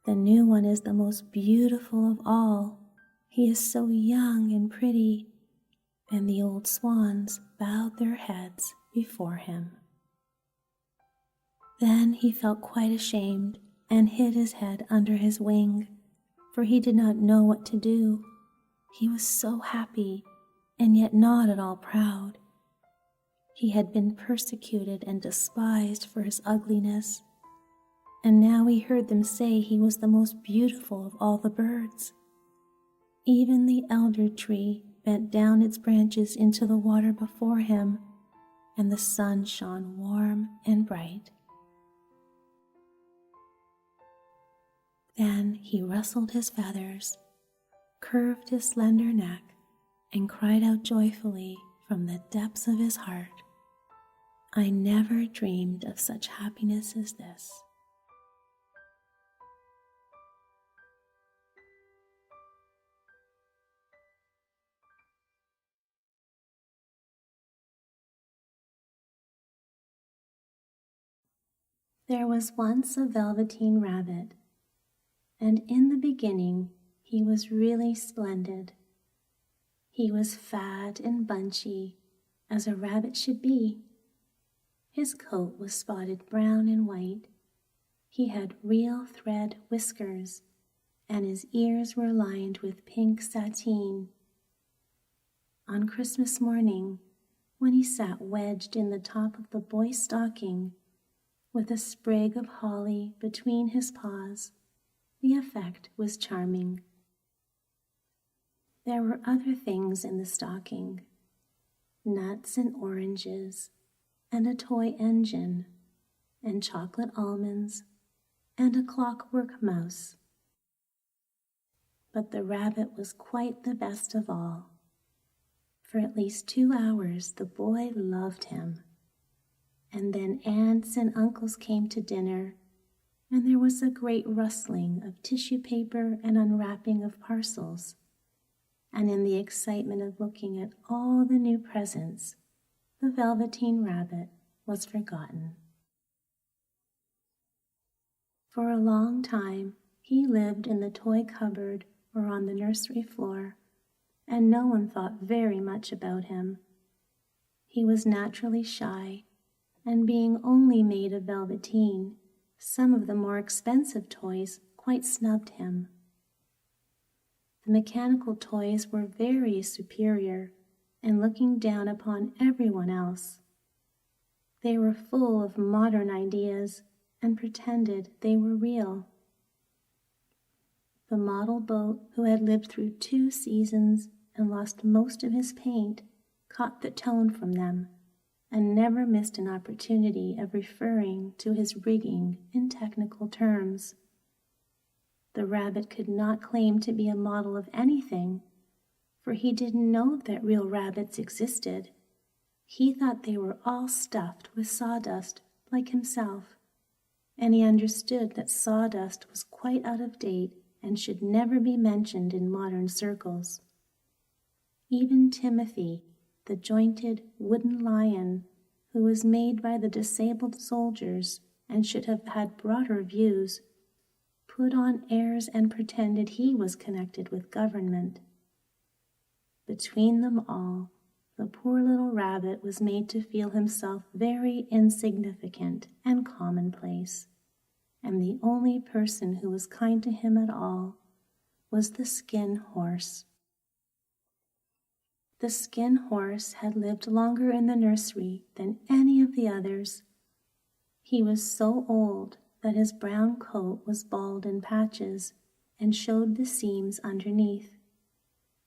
"The new one is the most beautiful of all. He is so young and pretty." And the old swans bowed their heads before him. Then he felt quite ashamed and hid his head under his wing, for he did not know what to do. He was so happy, and yet not at all proud. He had been persecuted and despised for his ugliness, and now he heard them say he was the most beautiful of all the birds. Even the elder tree bent down its branches into the water before him, and the sun shone warm and bright. Then he rustled his feathers, curved his slender neck, and cried out joyfully from the depths of his heart, "I never dreamed of such happiness as this." There was once a Velveteen Rabbit, and in the beginning he was really splendid. He was fat and bunchy, as a rabbit should be. His coat was spotted brown and white. He had real thread whiskers, and his ears were lined with pink sateen. On Christmas morning, when he sat wedged in the top of the boy's stocking, with a sprig of holly between his paws, the effect was charming. There were other things in the stocking. nuts and oranges, and a toy engine, and chocolate almonds, and a clockwork mouse. But the rabbit was quite the best of all. For at least 2 hours the boy loved him. And then aunts and uncles came to dinner, and there was a great rustling of tissue paper and unwrapping of parcels. And in the excitement of looking at all the new presents, the Velveteen Rabbit was forgotten. For a long time he lived in the toy cupboard or on the nursery floor, and no one thought very much about him. He was naturally shy, and being only made of velveteen, some of the more expensive toys quite snubbed him. The mechanical toys were very superior and looking down upon everyone else. They were full of modern ideas and pretended they were real. The model boat, who had lived through 2 seasons and lost most of his paint, caught the tone from them and never missed an opportunity of referring to his rigging in technical terms. The rabbit could not claim to be a model of anything, for he didn't know that real rabbits existed. He thought they were all stuffed with sawdust like himself, and he understood that sawdust was quite out of date and should never be mentioned in modern circles. Even Timothy, the jointed wooden lion, who was made by the disabled soldiers and should have had broader views, put on airs and pretended he was connected with government. Between them all, the poor little rabbit was made to feel himself very insignificant and commonplace, and the only person who was kind to him at all was the Skin Horse. The Skin Horse had lived longer in the nursery than any of the others. He was so old that his brown coat was bald in patches and showed the seams underneath,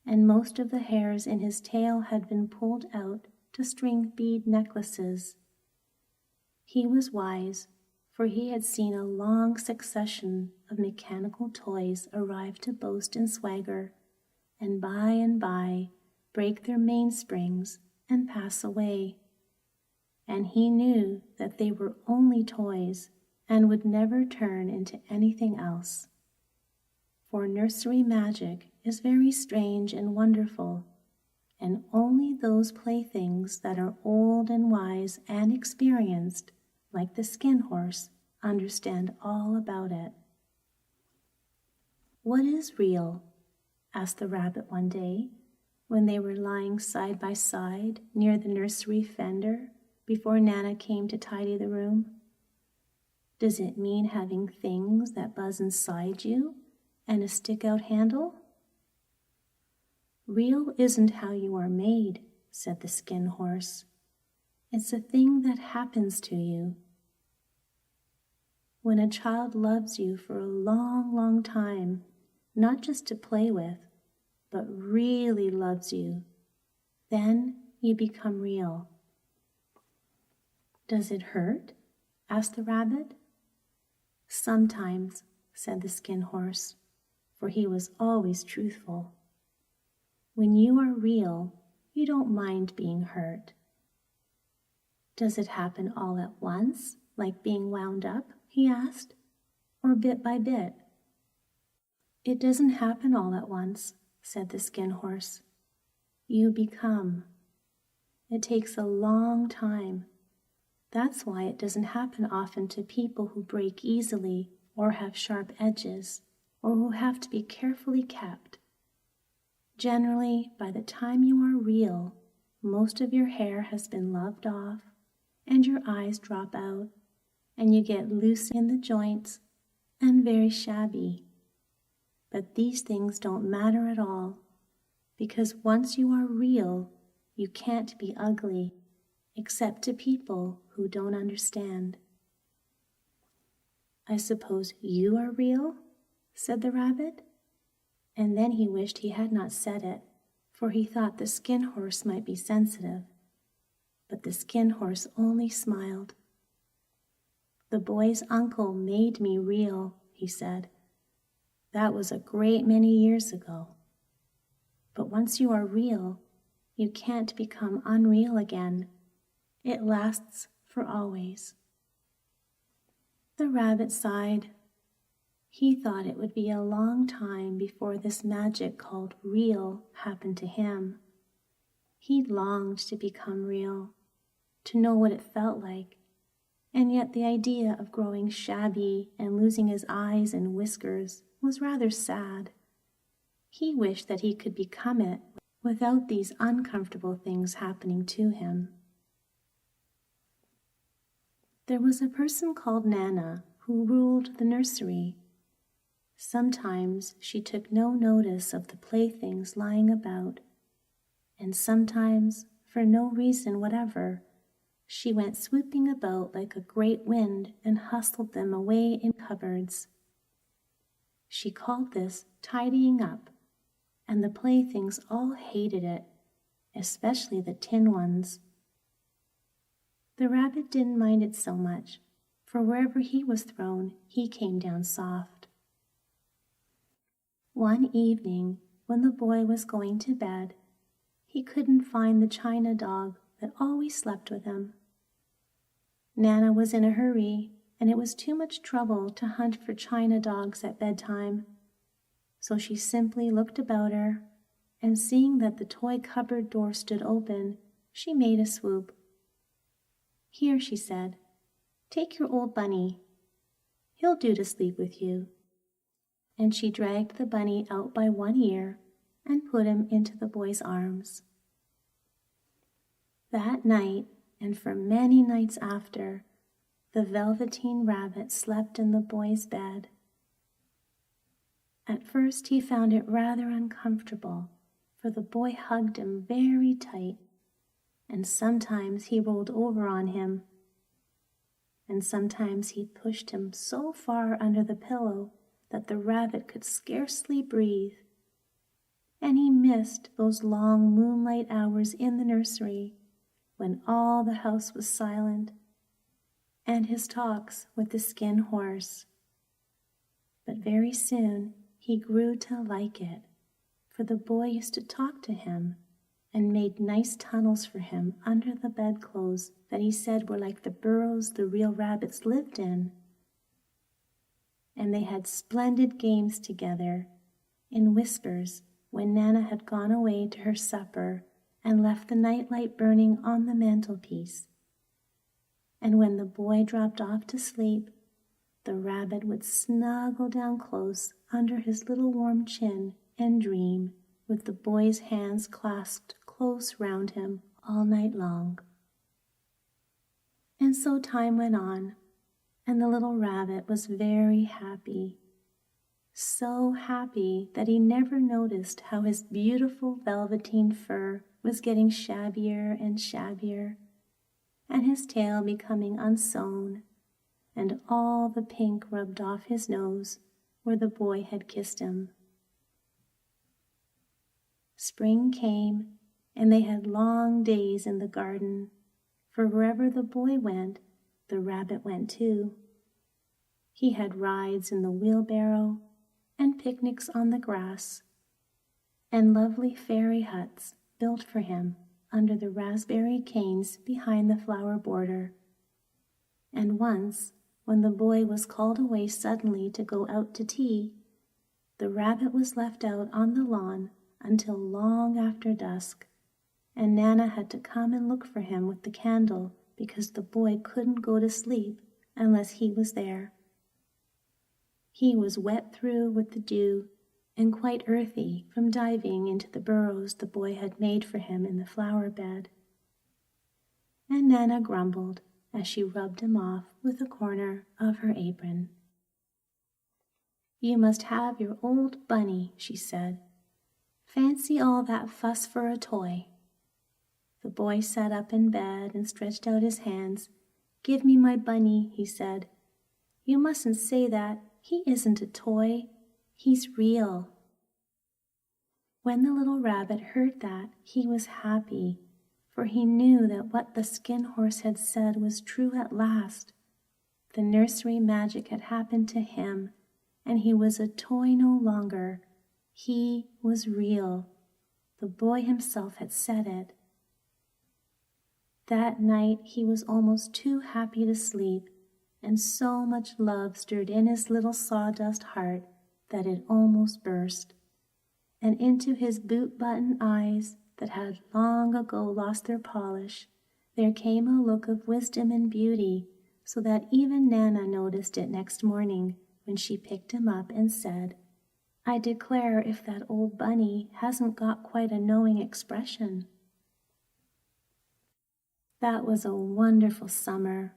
and most of the hairs in his tail had been pulled out to string bead necklaces. He was wise, for he had seen a long succession of mechanical toys arrive to boast and swagger, and by break their mainsprings and pass away. And he knew that they were only toys and would never turn into anything else. For nursery magic is very strange and wonderful, and only those playthings that are old and wise and experienced, like the Skin Horse, understand all about it. "What is real?" asked the rabbit one day, when they were lying side by side near the nursery fender before Nana came to tidy the room. "Does it mean having things that buzz inside you and a stick-out handle?" "Real isn't how you are made," said the Skin Horse. "It's a thing that happens to you. When a child loves you for a long, long time, not just to play with, but really loves you, then you become real." "Does it hurt?" asked the rabbit. "Sometimes," said the Skin Horse, for he was always truthful. "When you are real, you don't mind being hurt." "Does it happen all at once, like being wound up?" he asked, "or bit by bit?" "It doesn't happen all at once," said the Skin Horse. "You become. It takes a long time. That's why it doesn't happen often to people who break easily or have sharp edges or who have to be carefully kept. Generally, by the time you are real, most of your hair has been loved off and your eyes drop out and you get loose in the joints and very shabby. But these things don't matter at all, because once you are real, you can't be ugly, except to people who don't understand." "I suppose you are real?" said the rabbit. And then he wished he had not said it, for he thought the Skin Horse might be sensitive but the Skin Horse only smiled. "The boy's uncle made me real," he said. "That was a great many years ago. But once you are real, you can't become unreal again. It lasts for always." The rabbit sighed. He thought it would be a long time before this magic called real happened to him. He longed to become real, to know what it felt like, and yet the idea of growing shabby and losing his eyes and whiskers was rather sad. He wished that he could become it without these uncomfortable things happening to him. There was a person called Nana who ruled the nursery. Sometimes she took no notice of the playthings lying about, and sometimes, for no reason whatever, she went swooping about like a great wind and hustled them away in cupboards. She called this tidying up, and the playthings all hated it, especially the tin ones. The rabbit didn't mind it so much, for wherever he was thrown, he came down soft. One evening, when the boy was going to bed, he couldn't find the china dog that always slept with him. Nana was in a hurry, and it was too much trouble to hunt for china dogs at bedtime, so she simply looked about her, and seeing that the toy cupboard door stood open, she made a swoop. "Here," she said, "take your old bunny. He'll do to sleep with you." And she dragged the bunny out by one ear and put him into the boy's arms. That night, and for many nights after, the Velveteen Rabbit slept in the boy's bed. At first he found it rather uncomfortable, for the boy hugged him very tight, and sometimes he rolled over on him, and sometimes he pushed him so far under the pillow that the rabbit could scarcely breathe. And he missed those long moonlight hours in the nursery when all the house was silent, and his talks with the Skin Horse. But very soon he grew to like it, for the boy used to talk to him and made nice tunnels for him under the bedclothes that he said were like the burrows the real rabbits lived in. And they had splendid games together, in whispers, when Nana had gone away to her supper and left the nightlight burning on the mantelpiece. And when the boy dropped off to sleep, the rabbit would snuggle down close under his little warm chin and dream, with the boy's hands clasped close round him all night long. And so time went on, and the little rabbit was very happy. So happy that he never noticed how his beautiful velveteen fur was getting shabbier and shabbier, and his tail becoming unsewn, and all the pink rubbed off his nose where the boy had kissed him. Spring came, and they had long days in the garden, for wherever the boy went, the rabbit went too. He had rides in the wheelbarrow, and picnics on the grass, and lovely fairy huts built for him under the raspberry canes behind the flower border. And once, when the boy was called away suddenly to go out to tea, the rabbit was left out on the lawn until long after dusk, and Nana had to come and look for him with the candle because the boy couldn't go to sleep unless he was there. He was wet through with the dew and quite earthy from diving into the burrows the boy had made for him in the flower bed. And Nana grumbled as she rubbed him off with a corner of her apron. "You must have your old bunny," she said. "Fancy all that fuss for a toy." The boy sat up in bed and stretched out his hands. "Give me my bunny," he said. "You mustn't say that. He isn't a toy. He's real." When the little rabbit heard that, he was happy, for he knew that what the Skin Horse had said was true at last. The nursery magic had happened to him, and he was a toy no longer. He was real. The boy himself had said it. That night he was almost too happy to sleep, and so much love stirred in his little sawdust heart that it almost burst. And into his boot-button eyes that had long ago lost their polish, there came a look of wisdom and beauty, so that even Nana noticed it next morning when she picked him up and said, "I declare if that old bunny hasn't got quite a knowing expression." That was a wonderful summer.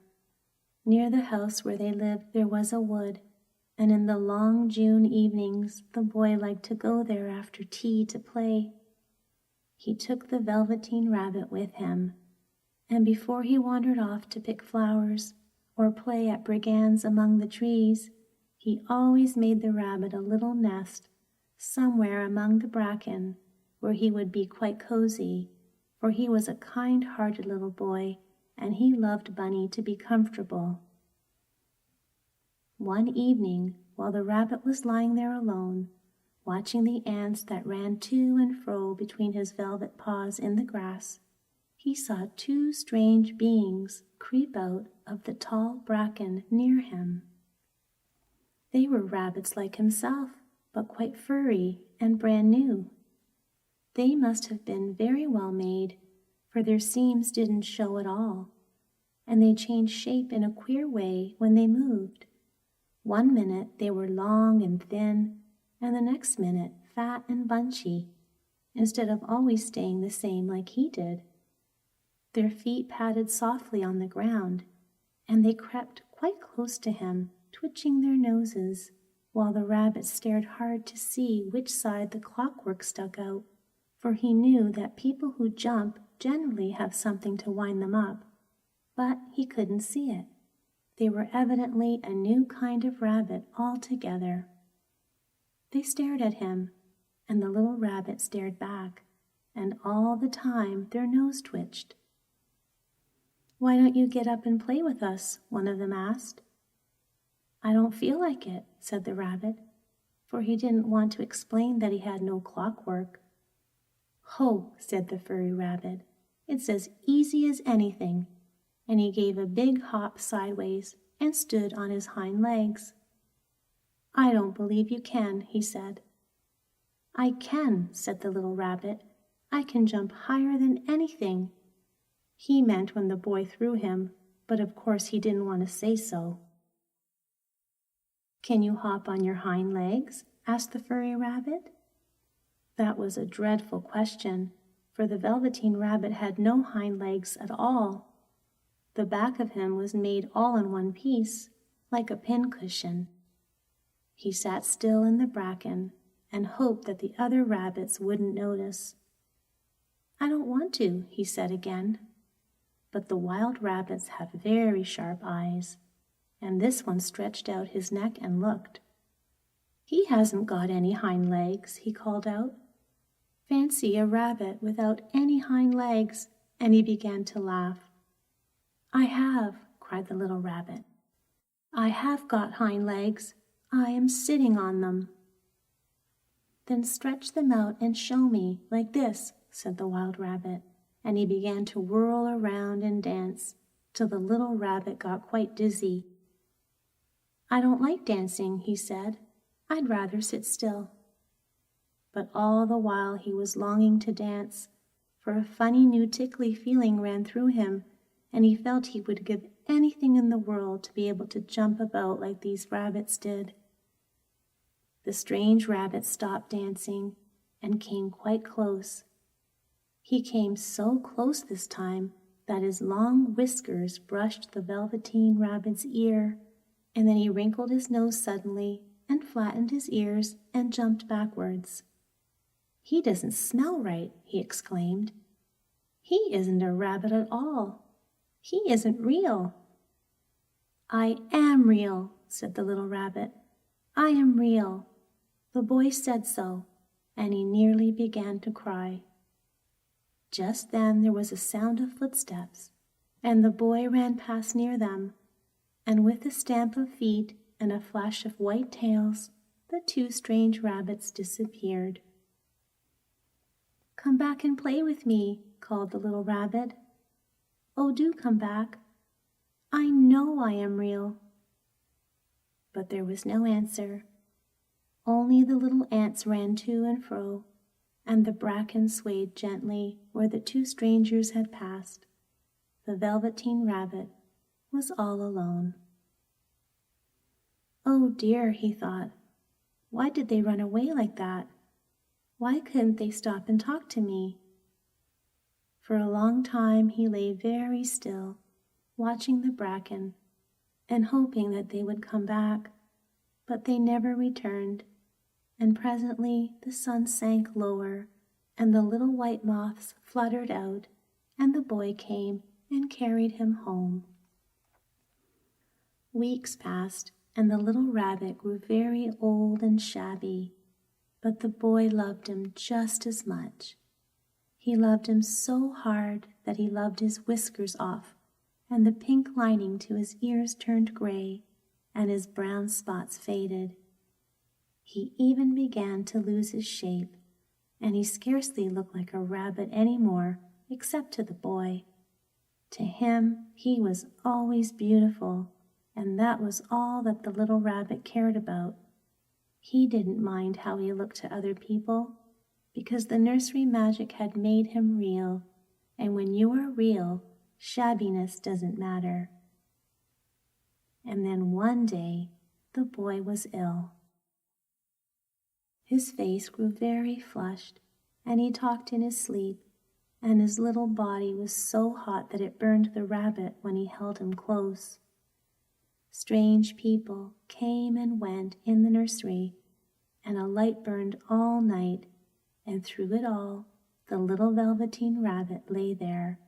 Near the house where they lived there was a wood, and in the long June evenings the boy liked to go there after tea to play. He took the Velveteen Rabbit with him, and before he wandered off to pick flowers or play at brigands among the trees, he always made the rabbit a little nest somewhere among the bracken where he would be quite cozy, for he was a kind-hearted little boy, and he loved Bunny to be comfortable. One evening, while the rabbit was lying there alone, watching the ants that ran to and fro between his velvet paws in the grass, he saw two strange beings creep out of the tall bracken near him. They were rabbits like himself, but quite furry and brand new. They must have been very well made, for their seams didn't show at all, and they changed shape in a queer way when they moved. One minute they were long and thin, and the next minute fat and bunchy, instead of always staying the same like he did. Their feet padded softly on the ground, and they crept quite close to him, twitching their noses, while the rabbit stared hard to see which side the clockwork stuck out, for he knew that people who jump generally have something to wind them up, but he couldn't see it. They were evidently a new kind of rabbit altogether. They stared at him, and the little rabbit stared back, and all the time their nose twitched. "Why don't you get up and play with us?" one of them asked. "I don't feel like it," said the rabbit, for he didn't want to explain that he had no clockwork. "Ho," said the furry rabbit, "it's as easy as anything," and he gave a big hop sideways and stood on his hind legs. "I don't believe you can," he said. "I can," said the little rabbit. "I can jump higher than anything." He meant when the boy threw him, but of course he didn't want to say so. "Can you hop on your hind legs?" asked the furry rabbit. That was a dreadful question, for the Velveteen Rabbit had no hind legs at all. The back of him was made all in one piece, like a pincushion. He sat still in the bracken and hoped that the other rabbits wouldn't notice. "I don't want to," he said again. But the wild rabbits have very sharp eyes, and this one stretched out his neck and looked. "He hasn't got any hind legs," he called out. "Fancy a rabbit without any hind legs," and he began to laugh. "I have," cried the little rabbit. "I have got hind legs. I am sitting on them." "Then stretch them out and show me, like this," said the wild rabbit, and he began to whirl around and dance till the little rabbit got quite dizzy. "I don't like dancing," he said. "I'd rather sit still." But all the while he was longing to dance, for a funny new tickly feeling ran through him, and he felt he would give anything in the world to be able to jump about like these rabbits did. The strange rabbit stopped dancing and came quite close. He came so close this time that his long whiskers brushed the Velveteen Rabbit's ear, and then he wrinkled his nose suddenly and flattened his ears and jumped backwards. "He doesn't smell right," he exclaimed. "He isn't a rabbit at all. He isn't real." "I am real," said the little rabbit. "I am real. The boy said so," and he nearly began to cry. Just then there was a sound of footsteps, and the boy ran past near them, and with a stamp of feet and a flash of white tails, the two strange rabbits disappeared. "Come back and play with me," called the little rabbit. "Oh, do come back. I know I am real." But there was no answer. Only the little ants ran to and fro, and the bracken swayed gently where the two strangers had passed. The Velveteen Rabbit was all alone. "Oh dear," he thought, "why did they run away like that? Why couldn't they stop and talk to me?" For a long time he lay very still, watching the bracken and hoping that they would come back, but they never returned, and presently the sun sank lower, and the little white moths fluttered out, and the boy came and carried him home. Weeks passed, and the little rabbit grew very old and shabby, but the boy loved him just as much. He loved him so hard that he loved his whiskers off, and the pink lining to his ears turned gray, and his brown spots faded. He even began to lose his shape, and he scarcely looked like a rabbit any more, except to the boy. To him, he was always beautiful, and that was all that the little rabbit cared about. He didn't mind how he looked to other people, because the nursery magic had made him real, and when you are real, shabbiness doesn't matter. And then one day, the boy was ill. His face grew very flushed, and he talked in his sleep, and his little body was so hot that it burned the rabbit when he held him close. Strange people came and went in the nursery, and a light burned all night, and through it all the little Velveteen Rabbit lay there,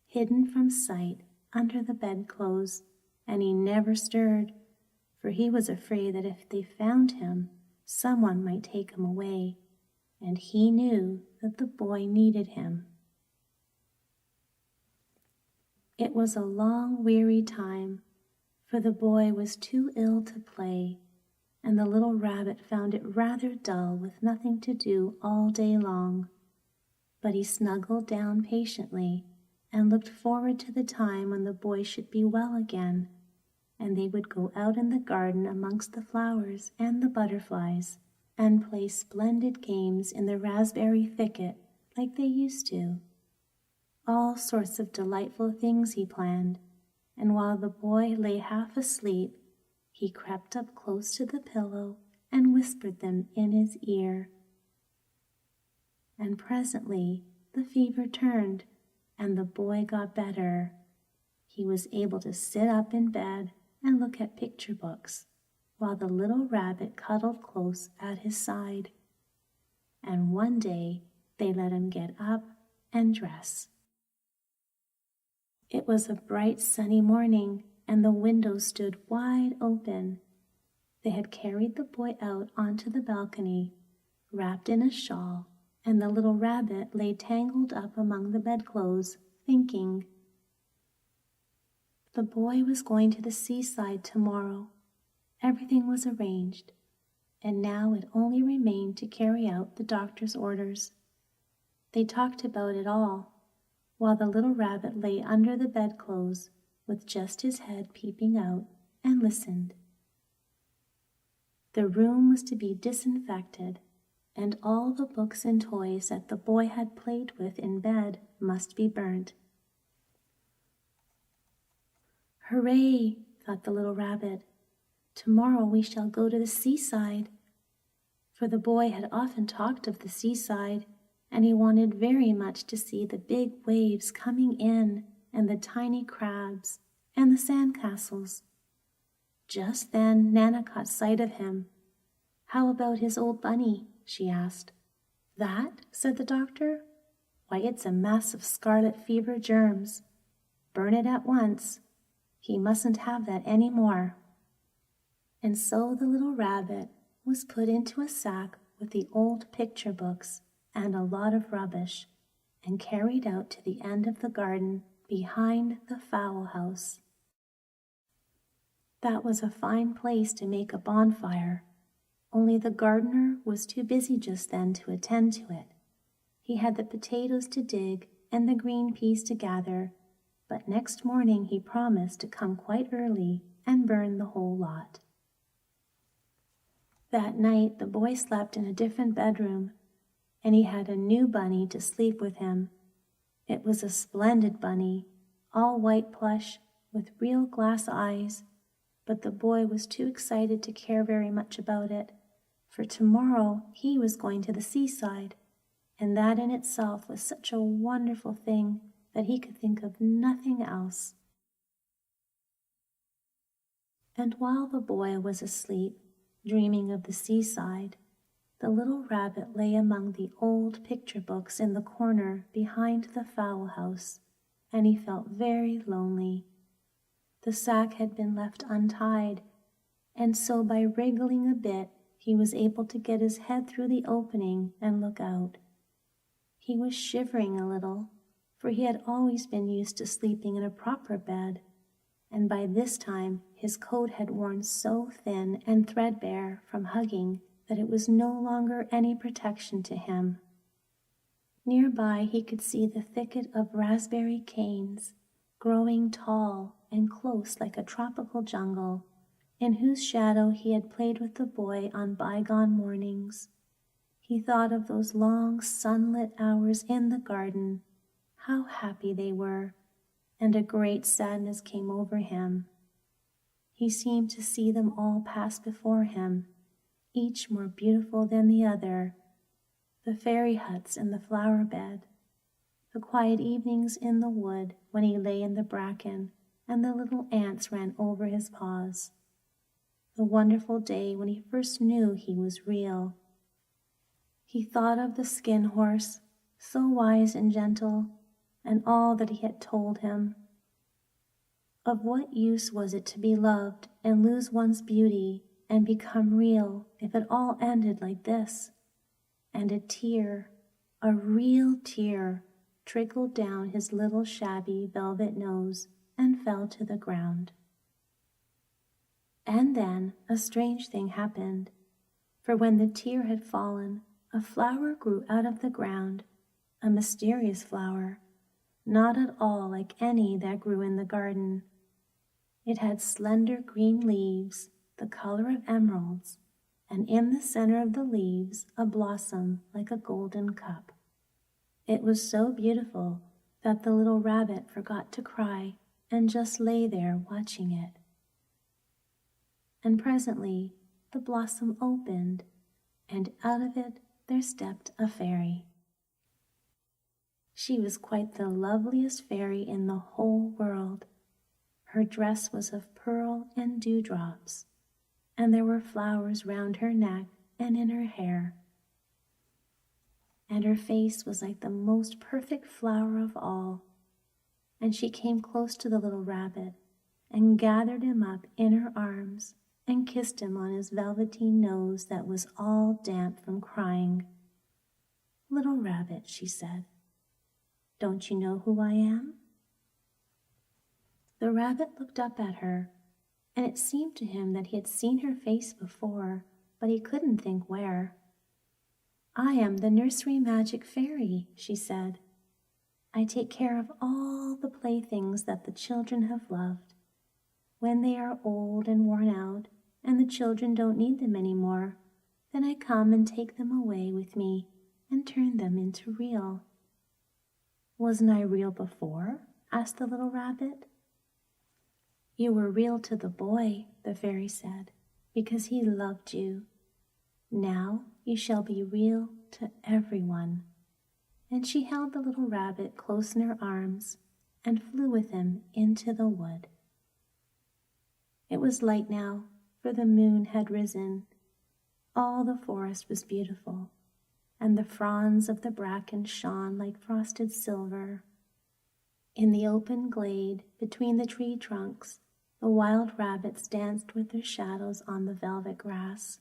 hidden from sight under the bedclothes, and he never stirred, for he was afraid that if they found him, someone might take him away, and he knew that the boy needed him. It was a long, weary time, for the boy was too ill to play, and the little rabbit found it rather dull with nothing to do all day long. But he snuggled down patiently and looked forward to the time when the boy should be well again, and they would go out in the garden amongst the flowers and the butterflies and play splendid games in the raspberry thicket like they used to. All sorts of delightful things he planned, and while the boy lay half asleep, he crept up close to the pillow and whispered them in his ear. And presently the fever turned, and the boy got better. He was able to sit up in bed and look at picture books, while the little rabbit cuddled close at his side. And one day they let him get up and dress. It was a bright sunny morning, and the windows stood wide open. They had carried the boy out onto the balcony, wrapped in a shawl, and the little rabbit lay tangled up among the bedclothes, thinking. The boy was going to the seaside tomorrow. Everything was arranged, and now it only remained to carry out the doctor's orders. They talked about it all, while the little rabbit lay under the bedclothes with just his head peeping out, and listened. The room was to be disinfected, and all the books and toys that the boy had played with in bed must be burnt. "Hooray!" thought the little rabbit. "Tomorrow we shall go to the seaside." For the boy had often talked of the seaside, and he wanted very much to see the big waves coming in, and the tiny crabs, and the sand castles. Just then Nana caught sight of him. "How about his old bunny?" she asked. "That?" said the doctor. "Why, it's a mass of scarlet fever germs. Burn it at once. He mustn't have that any more." And so the little rabbit was put into a sack with the old picture books and a lot of rubbish, and carried out to the end of the garden behind the fowl house. That was a fine place to make a bonfire, only the gardener was too busy just then to attend to it. He had the potatoes to dig and the green peas to gather, but next morning he promised to come quite early and burn the whole lot. That night the boy slept in a different bedroom, and he had a new bunny to sleep with him. It was a splendid bunny, all white plush with real glass eyes, but the boy was too excited to care very much about it, for tomorrow he was going to the seaside, and that in itself was such a wonderful thing that he could think of nothing else. And while the boy was asleep, dreaming of the seaside, the little rabbit lay among the old picture books in the corner behind the fowl house, and he felt very lonely. The sack had been left untied, and so by wriggling a bit, he was able to get his head through the opening and look out. He was shivering a little, for he had always been used to sleeping in a proper bed, and by this time his coat had worn so thin and threadbare from hugging that it was no longer any protection to him. Nearby he could see the thicket of raspberry canes, growing tall and close like a tropical jungle, in whose shadow he had played with the boy on bygone mornings. He thought of those long sunlit hours in the garden, how happy they were, and a great sadness came over him. He seemed to see them all pass before him, each more beautiful than the other, the fairy huts in the flower bed, the quiet evenings in the wood when he lay in the bracken and the little ants ran over his paws, the wonderful day when he first knew he was real. He thought of the skin horse, so wise and gentle, and all that he had told him. Of what use was it to be loved and lose one's beauty and become real if it all ended like this? And a tear, a real tear, trickled down his little shabby velvet nose and fell to the ground. And then a strange thing happened, for when the tear had fallen, a flower grew out of the ground, a mysterious flower, not at all like any that grew in the garden. It had slender green leaves, the color of emeralds, and in the center of the leaves a blossom like a golden cup. It was so beautiful that the little rabbit forgot to cry and just lay there watching it. And presently the blossom opened, and out of it there stepped a fairy. She was quite the loveliest fairy in the whole world. Her dress was of pearl and dewdrops, and there were flowers round her neck and in her hair. And her face was like the most perfect flower of all. And she came close to the little rabbit and gathered him up in her arms and kissed him on his velveteen nose that was all damp from crying. "Little rabbit," she said, "don't you know who I am?" The rabbit looked up at her, and it seemed to him that he had seen her face before, but he couldn't think where. "I am the nursery magic fairy," she said. "I take care of all the playthings that the children have loved. When they are old and worn out, and the children don't need them any more, then I come and take them away with me and turn them into real." "Wasn't I real before?" asked the little rabbit. "You were real to the boy," the fairy said, "because he loved you. Now you shall be real to everyone." And she held the little rabbit close in her arms and flew with him into the wood. It was light now, for the moon had risen. All the forest was beautiful, and the fronds of the bracken shone like frosted silver. In the open glade between the tree trunks, the wild rabbits danced with their shadows on the velvet grass.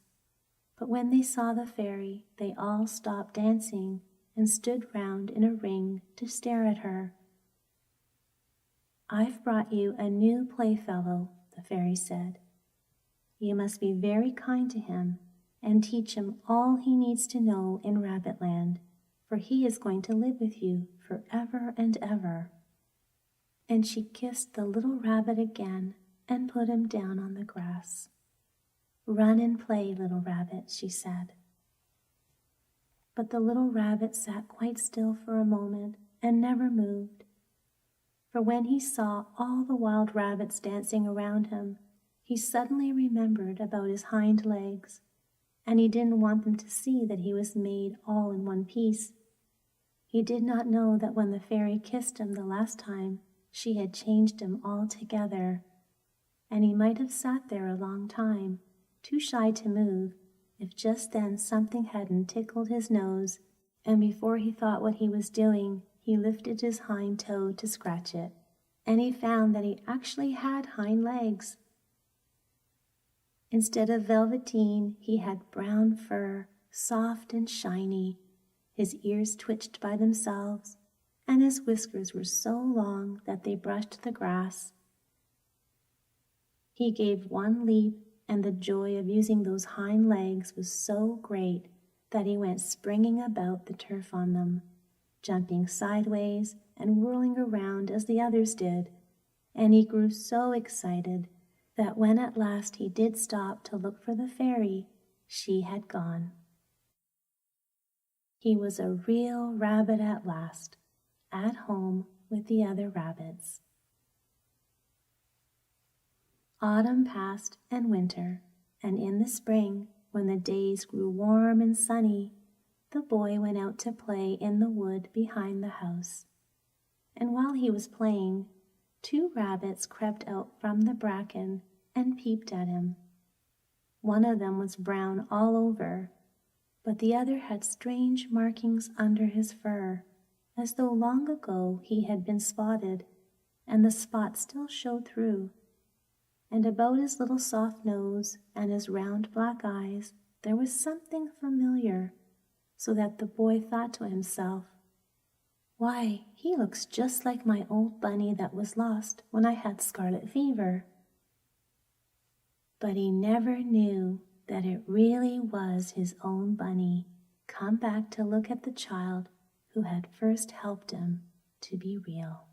But when they saw the fairy, they all stopped dancing and stood round in a ring to stare at her. "I've brought you a new playfellow," the fairy said. "You must be very kind to him and teach him all he needs to know in Rabbitland, for he is going to live with you forever and ever." And she kissed the little rabbit again and put him down on the grass. "Run and play, little rabbit," she said. But the little rabbit sat quite still for a moment and never moved. For when he saw all the wild rabbits dancing around him, he suddenly remembered about his hind legs, and he didn't want them to see that he was made all in one piece. He did not know that when the fairy kissed him the last time, she had changed him altogether, and he might have sat there a long time, too shy to move, if just then something hadn't tickled his nose, and before he thought what he was doing, he lifted his hind toe to scratch it, and he found that he actually had hind legs. Instead of velveteen, he had brown fur, soft and shiny. His ears twitched by themselves, and his whiskers were so long that they brushed the grass. He gave one leap, and the joy of using those hind legs was so great that he went springing about the turf on them, jumping sideways and whirling around as the others did, and he grew so excited that when at last he did stop to look for the fairy, she had gone. He was a real rabbit at last, at home with the other rabbits. Autumn passed and winter, and in the spring, when the days grew warm and sunny, the boy went out to play in the wood behind the house. And while he was playing, 2 rabbits crept out from the bracken and peeped at him. One of them was brown all over, but the other had strange markings under his fur, as though long ago he had been spotted, and the spots still showed through. And about his little soft nose and his round black eyes there was something familiar, so that the boy thought to himself, "Why, he looks just like my old bunny that was lost when I had scarlet fever." But he never knew that it really was his own bunny, come back to look at the child who had first helped him to be real.